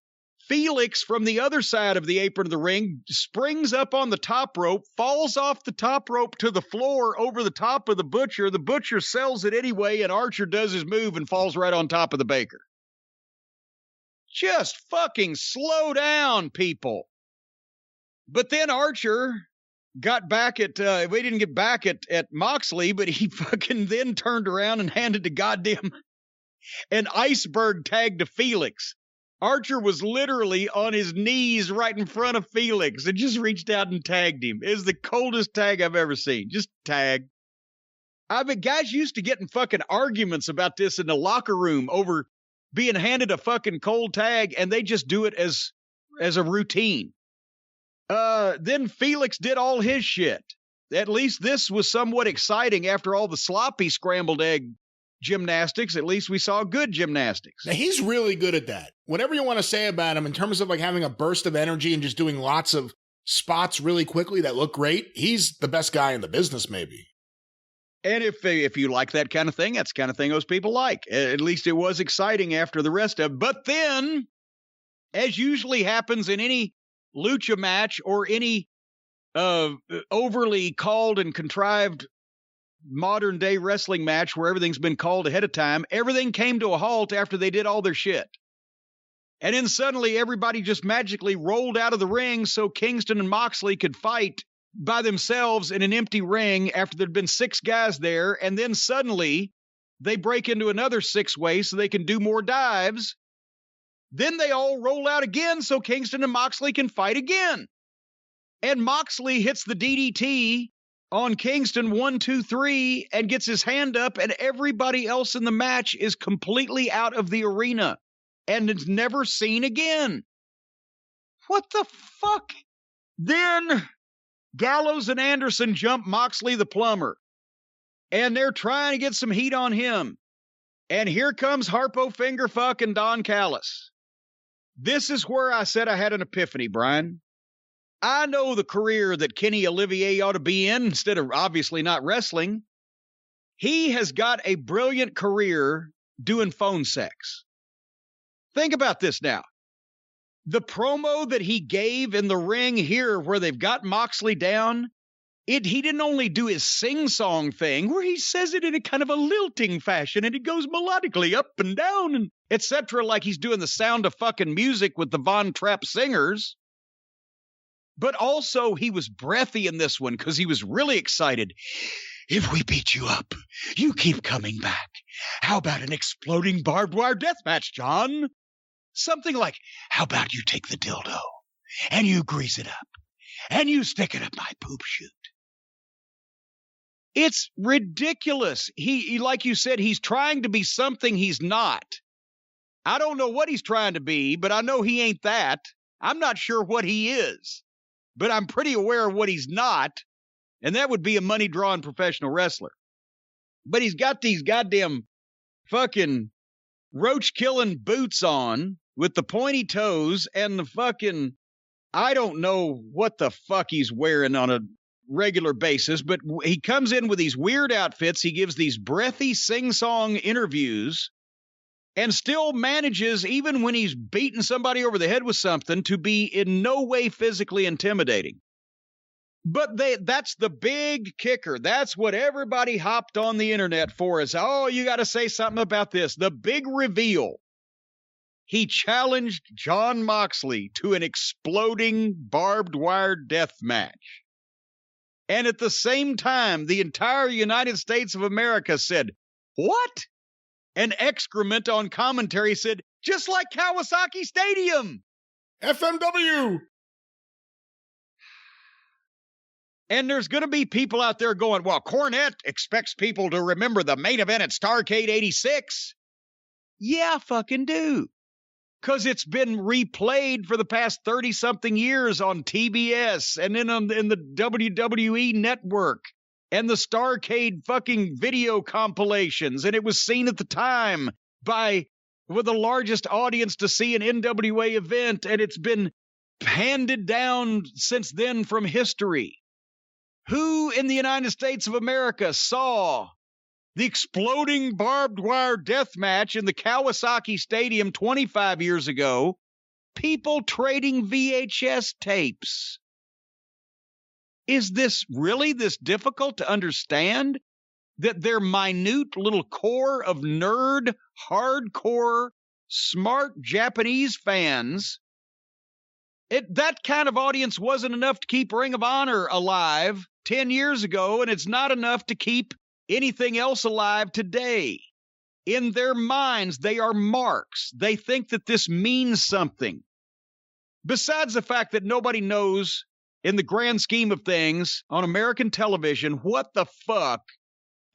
Felix, from the other side of the apron of the ring, springs up on the top rope, falls off the top rope to the floor over the top of the Butcher. The Butcher sells it anyway, and Archer does his move and falls right on top of the Baker. Just fucking slow down, people. But then Archer got back at, we didn't get back at Moxley, but he fucking then turned around and handed the goddamn an iceberg tag to Felix. Archer was literally on his knees right in front of Felix and just reached out and tagged him. It was the coldest tag I've ever seen. Just tag. I mean, guys used to get in fucking arguments about this in the locker room over being handed a fucking cold tag, and they just do it as a routine. Then Felix did all his shit. At least this was somewhat exciting after all the sloppy scrambled egg gymnastics. At least we saw good gymnastics. Now, he's really good at that. Whatever you want to say about him in terms of like having a burst of energy and just doing lots of spots really quickly that look great, he's the best guy in the business, maybe. And if you like that kind of thing, that's the kind of thing those people like. At least it was exciting after the rest of it. But then, as usually happens in any lucha match or any overly called and contrived modern day wrestling match where everything's been called ahead of time, everything came to a halt after they did all their shit. And then suddenly everybody just magically rolled out of the ring so Kingston and Moxley could fight by themselves in an empty ring after there'd been 6 guys there. And then suddenly they break into another 6-way so they can do more dives. Then they all roll out again so Kingston and Moxley can fight again. And Moxley hits the DDT on Kingston 1, 2, 3 and gets his hand up, and everybody else in the match is completely out of the arena and is never seen again. What the fuck? Then Gallows and Anderson jump Moxley the Plumber, and they're trying to get some heat on him. And here comes Harpo Fingerfuck and Don Callis. This is where I said I had an epiphany, Brian. I know the career that Kenny Olivier ought to be in instead of obviously not wrestling. He has got a brilliant career doing phone sex. Think about this now. The promo that he gave in the ring here where they've got Moxley down, he didn't only do his sing-song thing where he says it in a kind of a lilting fashion and it goes melodically up and down and etc. like he's doing the Sound of fucking Music with the Von Trapp singers. But also he was breathy in this one because he was really excited. If we beat you up, you keep coming back. How about an exploding barbed wire death match, John? Something like, how about you take the dildo and you grease it up and you stick it up my poop chute? It's ridiculous. He, like you said, he's trying to be something he's not. I don't know what he's trying to be, but I know he ain't that. I'm not sure what he is, but I'm pretty aware of what he's not, and that would be a money-drawing professional wrestler. But he's got these goddamn fucking roach-killing boots on with the pointy toes and the fucking, I don't know what the fuck he's wearing on a regular basis, but he comes in with these weird outfits. He gives these breathy sing-song interviews and still manages, even when he's beating somebody over the head with something, to be in no way physically intimidating. But that's the big kicker. That's what everybody hopped on the internet for is, oh, you got to say something about this. The big reveal. He challenged Jon Moxley to an exploding barbed wire death match. And at the same time, the entire United States of America said, what? An excrement on commentary said, just like Kawasaki Stadium. FMW. And there's going to be people out there going, well, Cornette expects people to remember the main event at Starrcade 86. Yeah, I fucking do. Because it's been replayed for the past 30-something years on TBS and then in the WWE network and the Starrcade fucking video compilations. And it was seen at the time with the largest audience to see an NWA event. And it's been handed down since then from history. Who in the United States of America saw the exploding barbed wire death match in the Kawasaki Stadium 25 years ago? People trading VHS tapes. Is this really this difficult to understand? That their minute little core of nerd, hardcore, smart Japanese fans, that kind of audience wasn't enough to keep Ring of Honor alive 10 years ago, and it's not enough to keep anything else alive today. In their minds, they are marks. They think that this means something. Besides the fact that nobody knows, in the grand scheme of things, on American television, what the fuck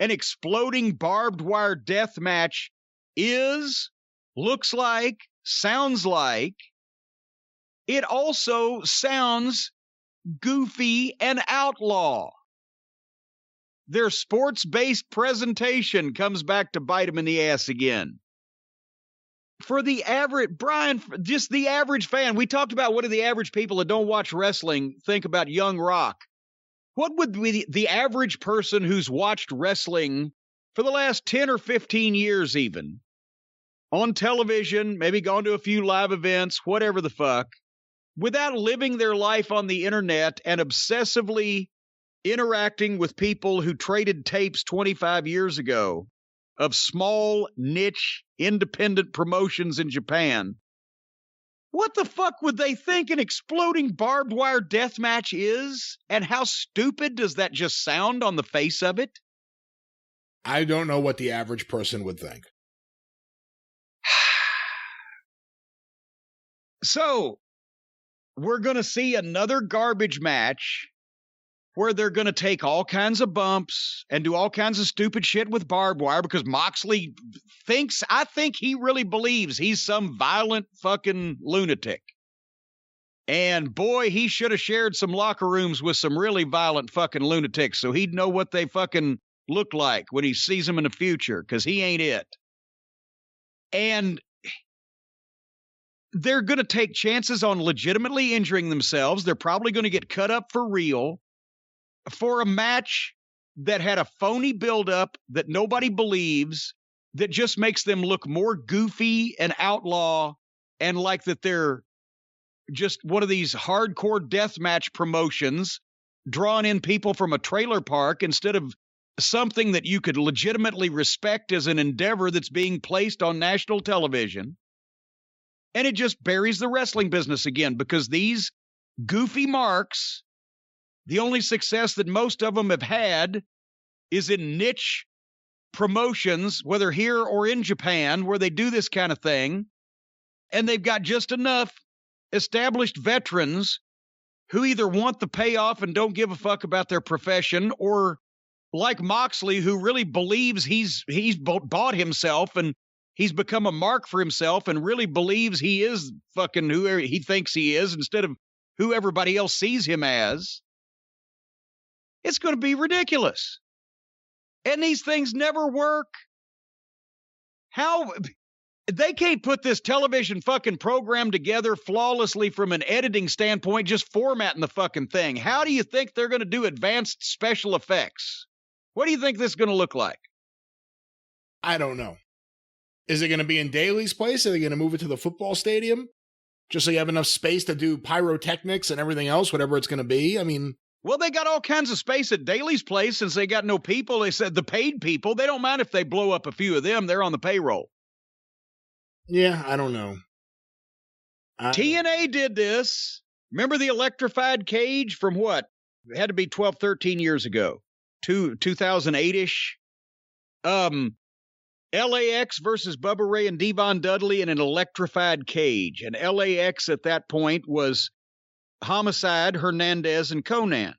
an exploding barbed wire death match is, looks like, sounds like. It also sounds goofy and outlaw. Their sports-based presentation comes back to bite them in the ass again. For the average, Brian, just the average fan, we talked about what do the average people that don't watch wrestling think about Young Rock. What would be the average person who's watched wrestling for the last 10 or 15 years even, on television, maybe gone to a few live events, whatever the fuck, without living their life on the internet and obsessively interacting with people who traded tapes 25 years ago of small, niche, independent promotions in Japan, what the fuck would they think an exploding barbed wire death match is? And how stupid does that just sound on the face of it? I don't know what the average person would think. So, we're going to see another garbage match where they're going to take all kinds of bumps and do all kinds of stupid shit with barbed wire because Moxley I think he really believes he's some violent fucking lunatic. And boy, he should have shared some locker rooms with some really violent fucking lunatics so he'd know what they fucking look like when he sees them in the future, because he ain't it. And they're going to take chances on legitimately injuring themselves. They're probably going to get cut up for real for a match that had a phony buildup that nobody believes, that just makes them look more goofy and outlaw and like that they're just one of these hardcore deathmatch promotions drawing in people from a trailer park instead of something that you could legitimately respect as an endeavor that's being placed on national television. And it just buries the wrestling business again, because these goofy marks, the only success that most of them have had is in niche promotions, whether here or in Japan, where they do this kind of thing. And they've got just enough established veterans who either want the payoff and don't give a fuck about their profession, or like Moxley, who really believes he's bought himself and he's become a mark for himself and really believes he is fucking who he thinks he is instead of who everybody else sees him as. It's going to be ridiculous. And these things never work. How they can't put this television fucking program together flawlessly from an editing standpoint, just formatting the fucking thing. How do you think they're going to do advanced special effects? What do you think this is going to look like? I don't know. Is it going to be in Daly's place? Are they going to move it to the football stadium? Just so you have enough space to do pyrotechnics and everything else, whatever it's going to be? I mean... Well, they got all kinds of space at Daly's place since they got no people. They said the paid people, they don't mind if they blow up a few of them. They're on the payroll. Yeah, I don't know. TNA did this. Remember the electrified cage from what? It had to be 12, 13 years ago. 2008-ish. LAX versus Bubba Ray and Devon Dudley in an electrified cage. And LAX at that point was Homicide, Hernandez, and Conan.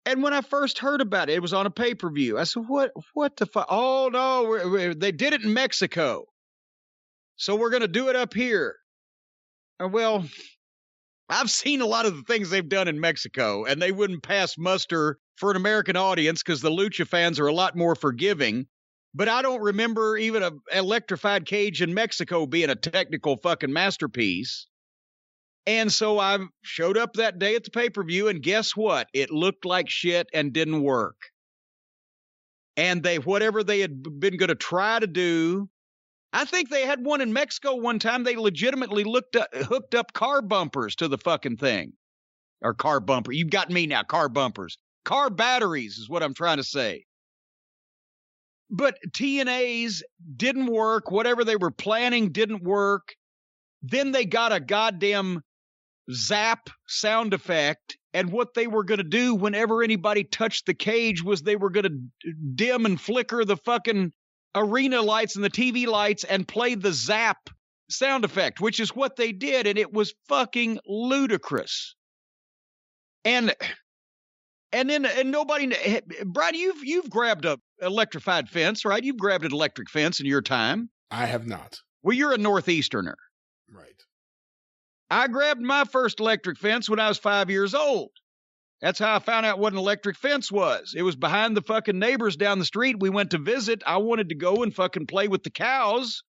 And when I first heard about it, it was on a pay-per-view. I said, what the fuck? Oh, no, they did it in Mexico. So we're going to do it up here. Well, I've seen a lot of the things they've done in Mexico, and they wouldn't pass muster for an American audience because the Lucha fans are a lot more forgiving. But I don't remember even an electrified cage in Mexico being a technical fucking masterpiece. And so I showed up that day at the pay-per-view, and guess what? It looked like shit and didn't work. And whatever they had been going to try to do, I think they had one in Mexico one time. They legitimately hooked up car bumpers to the fucking thing. Or car bumper. You've got me now, car bumpers. Car batteries is what I'm trying to say. But TNA's didn't work. Whatever they were planning didn't work. Then they got a goddamn zap sound effect. And what they were going to do whenever anybody touched the cage was they were going to dim and flicker the fucking arena lights and the TV lights and play the zap sound effect, which is what they did. And it was fucking ludicrous. And nobody, Brian, you've grabbed a electrified fence, right? You've grabbed an electric fence in your time. I have not. Well, you're a Northeasterner. Right. I grabbed my first electric fence when I was 5 years old. That's how I found out what an electric fence was. It was behind the fucking neighbors down the street. We went to visit. I wanted to go and fucking play with the cows.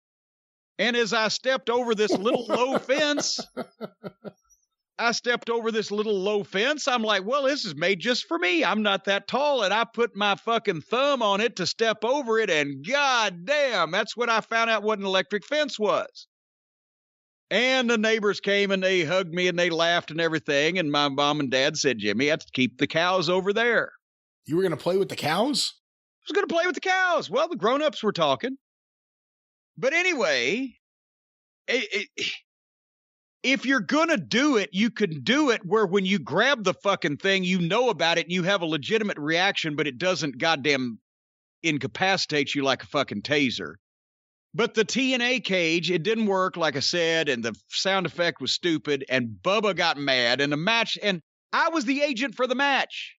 And as I stepped over this little low fence, I'm like, well, this is made just for me. I'm not that tall. And I put my fucking thumb on it to step over it. And goddamn, that's when I found out what an electric fence was. And the neighbors came and they hugged me and they laughed and everything. And my mom and dad said, Jimmy, you have to keep the cows over there. You were going to play with the cows? I was going to play with the cows. Well, the grown-ups were talking. But anyway, if you're going to do it, you can do it where when you grab the fucking thing, you know about it and you have a legitimate reaction, but it doesn't goddamn incapacitate you like a fucking taser. But the TNA cage, it didn't work, like I said, and the sound effect was stupid, and Bubba got mad, and the match, and I was the agent for the match.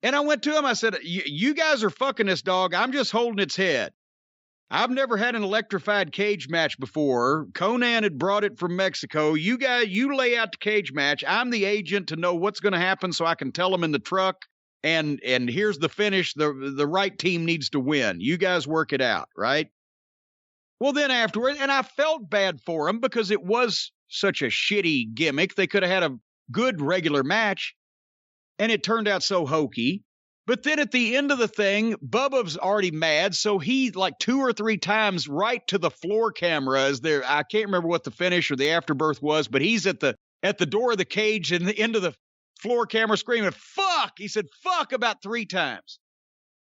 And I went to him, I said, you guys are fucking this dog. I'm just holding its head. I've never had an electrified cage match before. Conan had brought it from Mexico. You guys, you lay out the cage match. I'm the agent to know what's going to happen so I can tell them in the truck, and here's the finish. The right team needs to win. You guys work it out, right? Well, then afterward, and I felt bad for him because it was such a shitty gimmick. They could have had a good regular match, and it turned out so hokey. But then at the end of the thing, Bubba's already mad, so he like 2 or 3 times right to the floor camera as there. I can't remember what the finish or the afterbirth was, but he's at the door of the cage and the end of the floor camera screaming, "Fuck!" He said, "Fuck" about 3 times.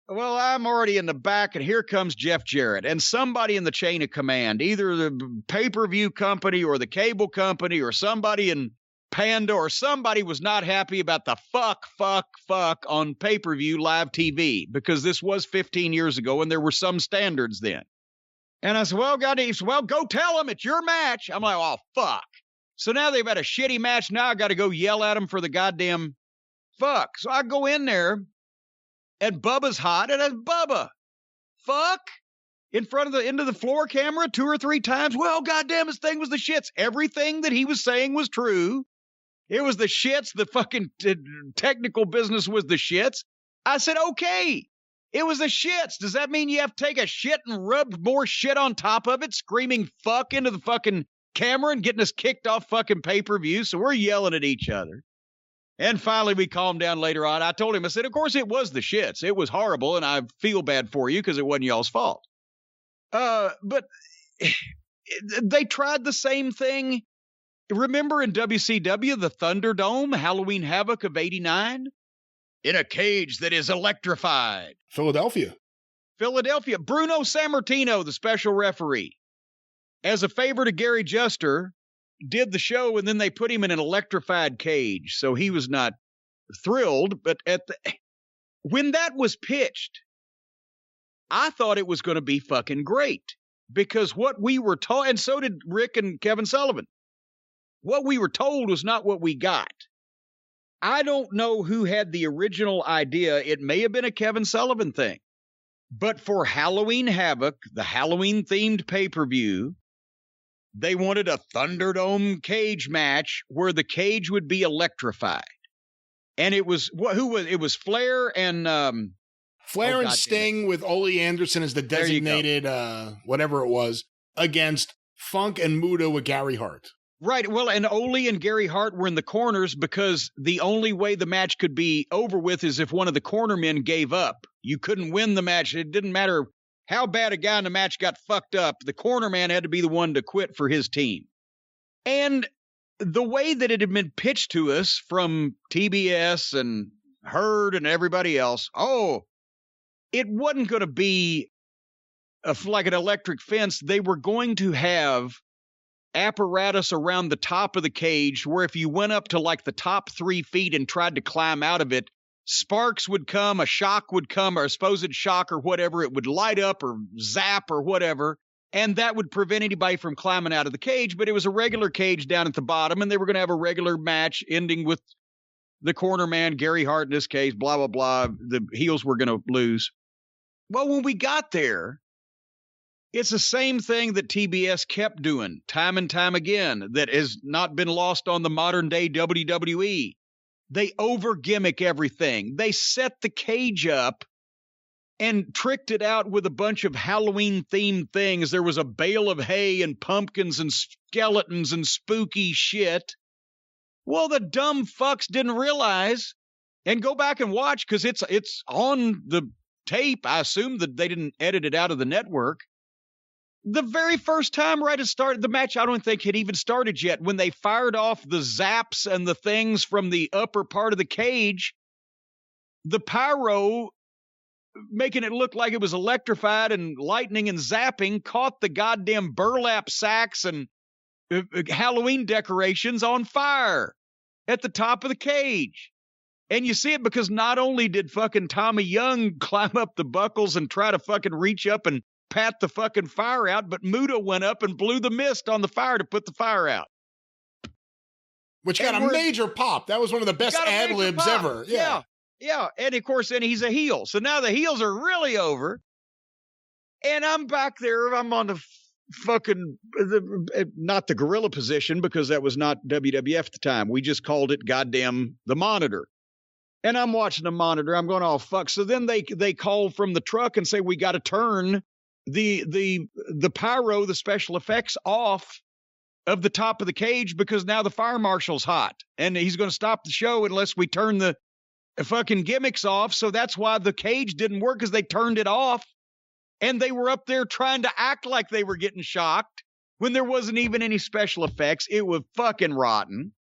Well, I'm already in the back, and here comes Jeff Jarrett and somebody in the chain of command, either the pay-per-view company or the cable company or somebody in Panda or somebody was not happy about the fuck on pay-per-view live TV because this was 15 years ago and there were some standards then. And I said, well, go tell them it's your match. I'm like, oh, fuck. So now they've had a shitty match. Now I got to go yell at them for the goddamn fuck. So I go in there and Bubba's hot and it's Bubba. Fuck. In front of the end of the floor camera 2 or 3 times. Well, goddamn, his thing was the shits. Everything that he was saying was true. It was the shits. The fucking technical business was the shits. I said, okay, it was the shits. Does that mean you have to take a shit and rub more shit on top of it, screaming fuck into the fucking camera and getting us kicked off fucking pay-per-view? So we're yelling at each other. And finally we calmed down later on. I told him, I said, of course it was the shits. It was horrible, and I feel bad for you because it wasn't y'all's fault. But they tried the same thing. Remember in WCW, the Thunderdome, Halloween Havoc of 89? In a cage that is electrified. Philadelphia. Bruno Sammartino, the special referee, as a favor to Gary Juster, did the show, and then they put him in an electrified cage. So he was not thrilled. But when that was pitched, I thought it was going to be fucking great. Because what we were told, and so did Rick and Kevin Sullivan, what we were told was not what we got. I don't know who had the original idea. It may have been a Kevin Sullivan thing. But for Halloween Havoc, the Halloween-themed pay-per-view, they wanted a Thunderdome cage match where the cage would be electrified. And it was, it was Flair and... Flair and Sting with Ole Anderson as the designated, whatever it was, against Funk and Muta with Gary Hart. Right. Well, and Ole and Gary Hart were in the corners because the only way the match could be over with is if one of the corner men gave up. You couldn't win the match. It didn't matter how bad a guy in the match got fucked up. The corner man had to be the one to quit for his team. And the way that it had been pitched to us from TBS and Herd and everybody else, it wasn't going to be like an electric fence. They were going to have apparatus around the top of the cage where if you went up to like the top 3 feet and tried to climb out of it, sparks would come, a shock would come, or a supposed shock or whatever. It would light up or zap or whatever, and that would prevent anybody from climbing out of the cage. But it was a regular cage down at the bottom, and they were going to have a regular match ending with the corner man, Gary Hart in this case, blah, blah, blah. The heels were going to lose. Well, when we got there, it's the same thing that TBS kept doing time and time again that has not been lost on the modern day WWE. They over gimmick everything. They set the cage up and tricked it out with a bunch of Halloween themed things. There was a bale of hay and pumpkins and skeletons and spooky shit. Well, the dumb fucks didn't realize, and go back and watch because it's on the tape. I assume that they didn't edit it out of the network. The very first time right at start, the match I don't think had even started yet, when they fired off the zaps and the things from the upper part of the cage, the pyro, making it look like it was electrified and lightning and zapping, caught the goddamn burlap sacks and Halloween decorations on fire at the top of the cage. And you see it because not only did fucking Tommy Young climb up the buckles and try to fucking reach up and pat the fucking fire out, but Muta went up and blew the mist on the fire to put the fire out. Which got a major pop. That was one of the best ad-libs ever. Yeah. And of course, then he's a heel. So now the heels are really over. And I'm back there. I'm on the fucking, not the gorilla position because that was not WWF at the time. We just called it goddamn the monitor. And I'm watching the monitor. I'm going, oh, fuck. So then they call from the truck and say, we got to turn the pyro, the special effects off of the top of the cage because now the fire marshal's hot and he's going to stop the show unless we turn the fucking gimmicks off. So that's why the cage didn't work, because they turned it off. And they were up there trying to act like they were getting shocked when there wasn't even any special effects. It was fucking rotten.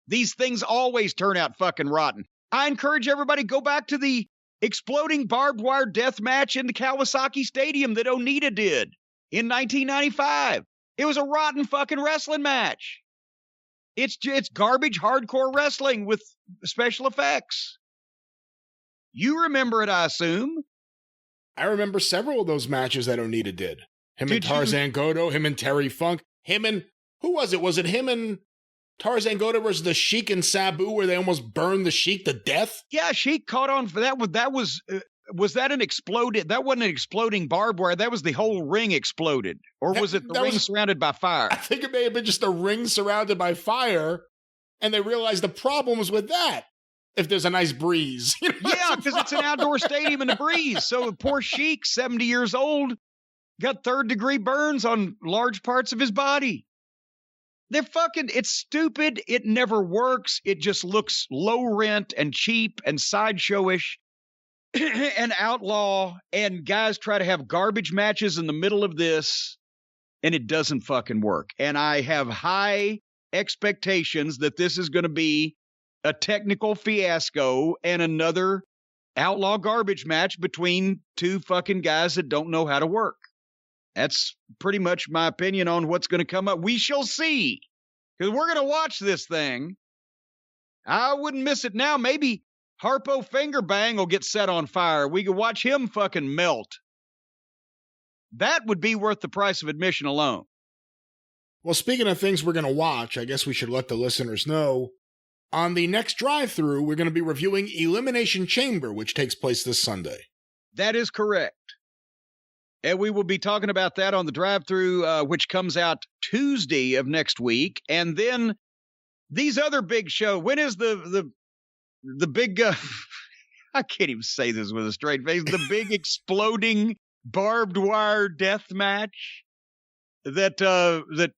These things always turn out fucking rotten. I encourage everybody, go back to the exploding barbed wire death match in the Kawasaki Stadium that Onita did in 1995. It was a rotten fucking wrestling match. It's garbage hardcore wrestling with special effects. You remember it, I assume. I remember several of those matches that Onita did. Him and Tarzan Goto, him and Terry Funk, him and, who was it? Was it him and Tarzan Goto versus the Sheik and Sabu, where they almost burned the Sheik to death? Yeah, Sheik caught on for that. Was that an exploded? That wasn't an exploding barbed wire. That was the whole ring exploded. Or was it the ring surrounded by fire? I think it may have been just a ring surrounded by fire, and they realized the problem was with that. If there's a nice breeze. Yeah, because it's an outdoor stadium in the breeze. So poor Sheik, 70 years old, got third-degree burns on large parts of his body. It's stupid. It never works. It just looks low rent and cheap and sideshowish and outlaw. And guys try to have garbage matches in the middle of this, and it doesn't fucking work. And I have high expectations that this is going to be a technical fiasco and another outlaw garbage match between two fucking guys that don't know how to work. That's pretty much my opinion on what's going to come up. We shall see, because we're going to watch this thing. I wouldn't miss it now. Maybe Harpo Fingerbang will get set on fire. We could watch him fucking melt. That would be worth the price of admission alone. Well, speaking of things we're going to watch, I guess we should let the listeners know. On the next drive-thru, we're going to be reviewing Elimination Chamber, which takes place this Sunday. That is correct. And we will be talking about that on the drive-thru, which comes out Tuesday of next week. And then these other big show. When is the big, I can't even say this with a straight face, the big exploding barbed wire death match that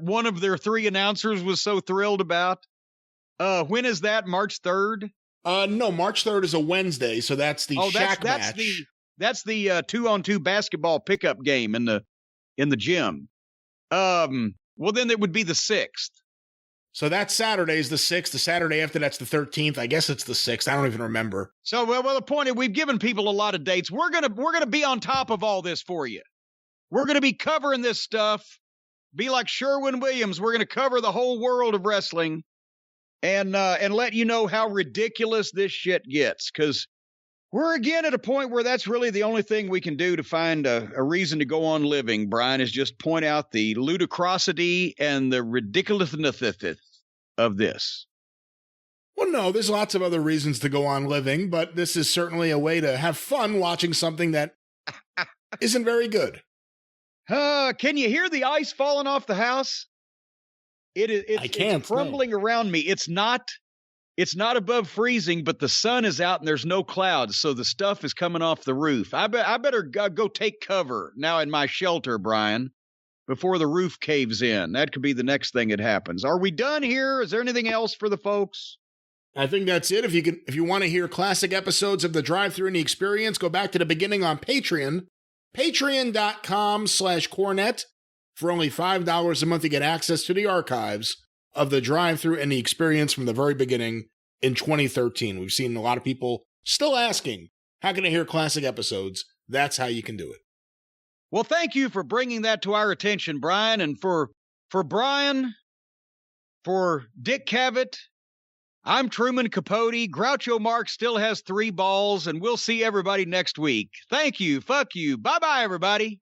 one of their three announcers was so thrilled about. When is that? March 3rd? No, March 3rd is a Wednesday, so that's the Shaq match. That's the 2-on-2 basketball pickup game in the gym. Well, then it would be the 6th. So that Saturday is the 6th. The Saturday after that's the 13th. I guess it's the 6th. I don't even remember. So, well, the point is, we've given people a lot of dates. We're gonna be on top of all this for you. We're gonna be covering this stuff. Be like Sherwin-Williams. We're gonna cover the whole world of wrestling. And let you know how ridiculous this shit gets, because we're again at a point where that's really the only thing we can do to find a reason to go on living, Brian, is just point out the ludicrosity and the ridiculousness of this. Well, no, there's lots of other reasons to go on living, but this is certainly a way to have fun watching something that isn't very good. Can you hear the ice falling off the house? It's crumbling around me. It's not above freezing, but the sun is out and there's no clouds, so the stuff is coming off the roof. I better go take cover now in my shelter, Brian, before the roof caves in. That could be the next thing that happens. Are we done here? Is there anything else for the folks? I think that's it. If you want to hear classic episodes of the Drive-Thru and the Experience, go back to the beginning on Patreon. Patreon.com/Cornette. For only $5 a month, you get access to the archives of the Drive-Thru and the Experience from the very beginning in 2013. We've seen a lot of people still asking, how can I hear classic episodes? That's how you can do it. Well, thank you for bringing that to our attention, Brian. And for Brian, for Dick Cavett, I'm Truman Capote. Groucho Marx still has 3 balls, and we'll see everybody next week. Thank you. Fuck you. Bye-bye, everybody.